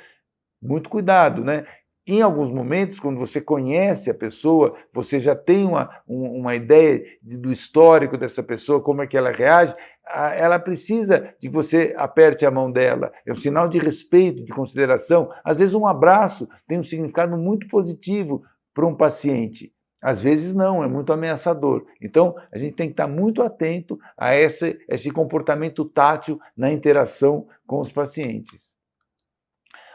Muito cuidado, né? Em alguns momentos, quando você conhece a pessoa, você já tem uma ideia do histórico dessa pessoa, como é que ela reage, ela precisa de que você aperte a mão dela. É um sinal de respeito, de consideração. Às vezes um abraço tem um significado muito positivo para um paciente. Às vezes não, é muito ameaçador. Então, a gente tem que estar muito atento a esse comportamento tátil na interação com os pacientes.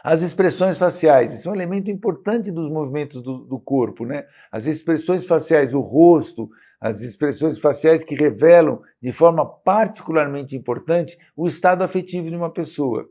As expressões faciais, isso é um elemento importante dos movimentos do corpo, né? As expressões faciais, o rosto, as expressões faciais que revelam de forma particularmente importante o estado afetivo de uma pessoa.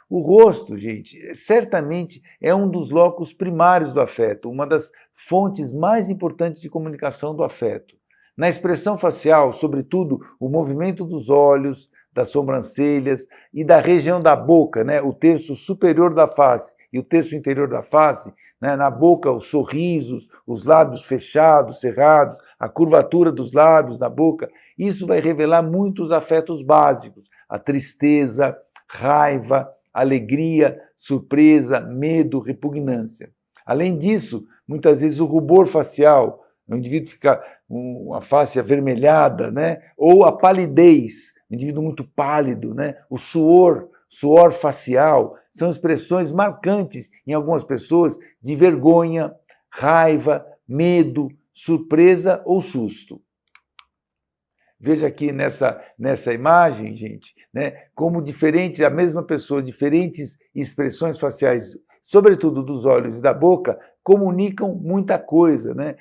O rosto, gente, certamente é um dos locos primários do afeto, uma das fontes mais importantes de comunicação do afeto. Na expressão facial, sobretudo, o movimento dos olhos, das sobrancelhas e da região da boca, né? O terço superior da face e o terço interior da face, né? Na boca, os sorrisos, os lábios fechados, cerrados, a curvatura dos lábios da boca, isso vai revelar muitos afetos básicos, a tristeza, raiva, alegria, surpresa, medo, repugnância. Além disso, muitas vezes o rubor facial, o indivíduo fica com a face avermelhada, né? Ou a palidez, o indivíduo muito pálido, né? O suor facial, são expressões marcantes em algumas pessoas de vergonha, raiva, medo, surpresa ou susto. Veja aqui nessa imagem, gente, né, como diferentes, a mesma pessoa, diferentes expressões faciais, sobretudo dos olhos e da boca, comunicam muita coisa, né?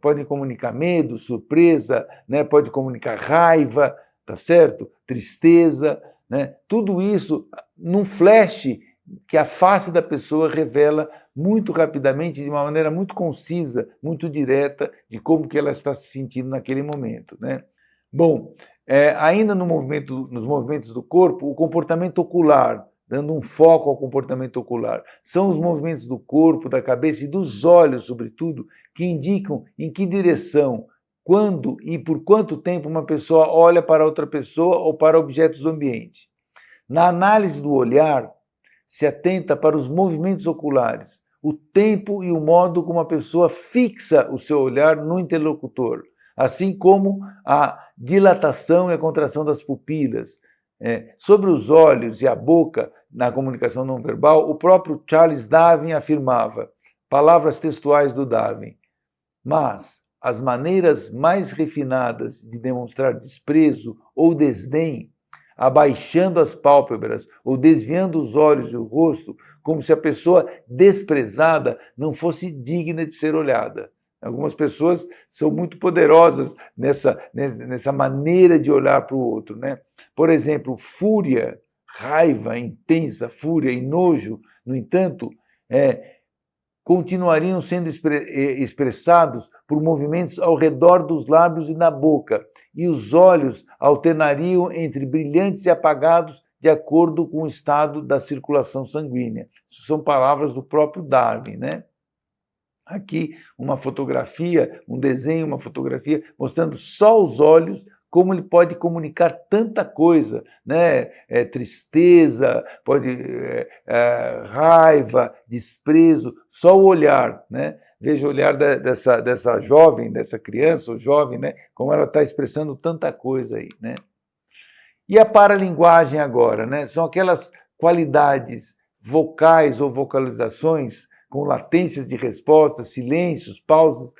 Podem comunicar medo, surpresa, né? Pode comunicar raiva, tá certo? Tristeza, né? Tudo isso num flash que a face da pessoa revela muito rapidamente, de uma maneira muito concisa, muito direta, de como que ela está se sentindo naquele momento, né? Bom, ainda nos movimentos do corpo, o comportamento ocular, dando um foco ao comportamento ocular, são os movimentos do corpo, da cabeça e dos olhos, sobretudo, que indicam em que direção, quando e por quanto tempo uma pessoa olha para outra pessoa ou para objetos do ambiente. Na análise do olhar, se atenta para os movimentos oculares, o tempo e o modo como a pessoa fixa o seu olhar no interlocutor, assim como a dilatação e a contração das pupilas. Sobre os olhos e a boca, na comunicação não verbal, o próprio Charles Darwin afirmava, palavras textuais do Darwin, mas as maneiras mais refinadas de demonstrar desprezo ou desdém, abaixando as pálpebras ou desviando os olhos e o rosto, como se a pessoa desprezada não fosse digna de ser olhada. Algumas pessoas são muito poderosas nessa maneira de olhar para o outro, né? Por exemplo, fúria, raiva intensa, fúria e nojo, no entanto, continuariam sendo expressados por movimentos ao redor dos lábios e na boca, e os olhos alternariam entre brilhantes e apagados de acordo com o estado da circulação sanguínea. Isso são palavras do próprio Darwin, né? Aqui uma fotografia, um desenho, uma fotografia, mostrando só os olhos, como ele pode comunicar tanta coisa, né? Tristeza, raiva, desprezo, só o olhar, né? Veja o olhar dessa jovem, dessa criança ou jovem, né? Como ela está expressando tanta coisa aí, né? E a paralinguagem agora, né? São aquelas qualidades vocais ou vocalizações com latências de respostas, silêncios, pausas,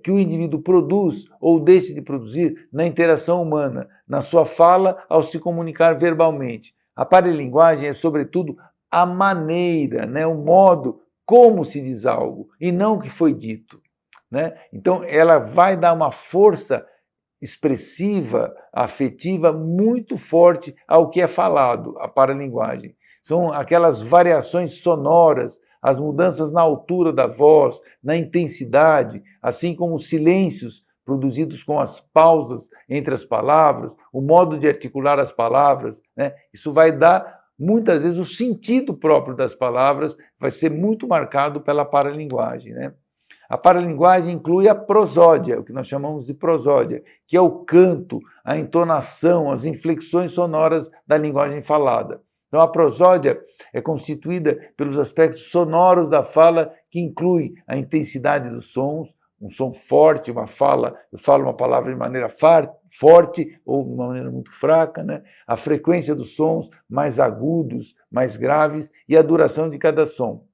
que o indivíduo produz ou deixa de produzir na interação humana, na sua fala ao se comunicar verbalmente. A paralinguagem é, sobretudo, a maneira, né, o modo como se diz algo, e não o que foi dito, né? Então, ela vai dar uma força expressiva, afetiva, muito forte ao que é falado, a paralinguagem. São aquelas variações sonoras, as mudanças na altura da voz, na intensidade, assim como os silêncios produzidos com as pausas entre as palavras, o modo de articular as palavras, né? Isso vai dar, muitas vezes, o sentido próprio das palavras vai ser muito marcado pela paralinguagem, né? A paralinguagem inclui a prosódia, o que nós chamamos de prosódia, que é o canto, a entonação, as inflexões sonoras da linguagem falada. Então, a prosódia é constituída pelos aspectos sonoros da fala, que inclui a intensidade dos sons, um som forte, uma fala, eu falo uma palavra de maneira forte ou de uma maneira muito fraca, né? A frequência dos sons mais agudos, mais graves e a duração de cada som.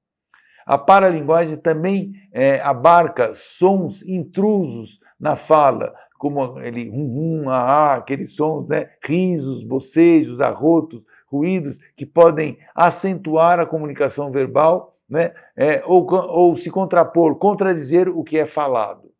A paralinguagem também abarca sons intrusos na fala, como ele aqueles sons, né? Risos, bocejos, arrotos, ruídos que podem acentuar a comunicação verbal, né? Ou se contrapor, contradizer o que é falado.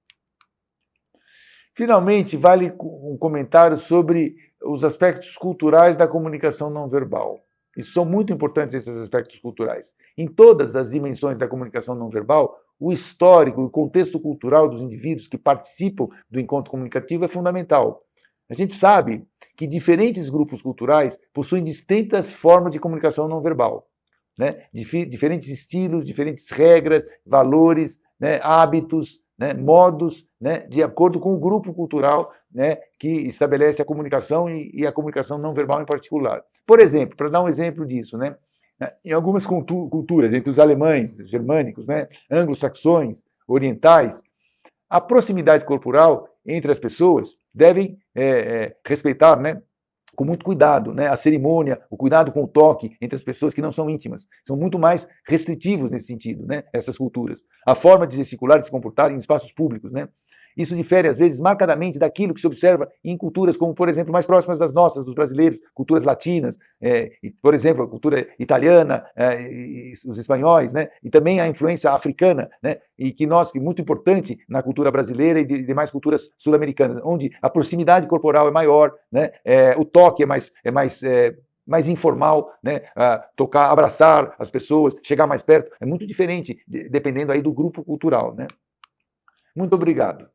Finalmente, vale um comentário sobre os aspectos culturais da comunicação não verbal. E são muito importantes esses aspectos culturais. Em todas as dimensões da comunicação não verbal, o histórico e o contexto cultural dos indivíduos que participam do encontro comunicativo é fundamental. A gente sabe que diferentes grupos culturais possuem distintas formas de comunicação não verbal, né? Diferentes estilos, diferentes regras, valores, né? Hábitos, né? Modos, né? De acordo com o grupo cultural, né? Que estabelece a comunicação e a comunicação não verbal em particular. Por exemplo, para dar um exemplo disso, né? Em algumas culturas, entre os alemães, os germânicos, né? Anglo-saxões, orientais, a proximidade corporal entre as pessoas devem respeitar, né, com muito cuidado, né, a cerimônia, o cuidado com o toque entre as pessoas que não são íntimas. São muito mais restritivos nesse sentido, né, essas culturas. A forma de gesticular e de se comportar em espaços públicos, né. Isso difere, às vezes, marcadamente daquilo que se observa em culturas como, por exemplo, mais próximas das nossas, dos brasileiros, culturas latinas, por exemplo, a cultura italiana, e os espanhóis, né? E também a influência africana, né? E que é muito importante na cultura brasileira e de demais culturas sul-americanas, onde a proximidade corporal é maior, né? O toque mais informal, né? Tocar, abraçar as pessoas, chegar mais perto, é muito diferente, dependendo aí do grupo cultural, né? Muito obrigado.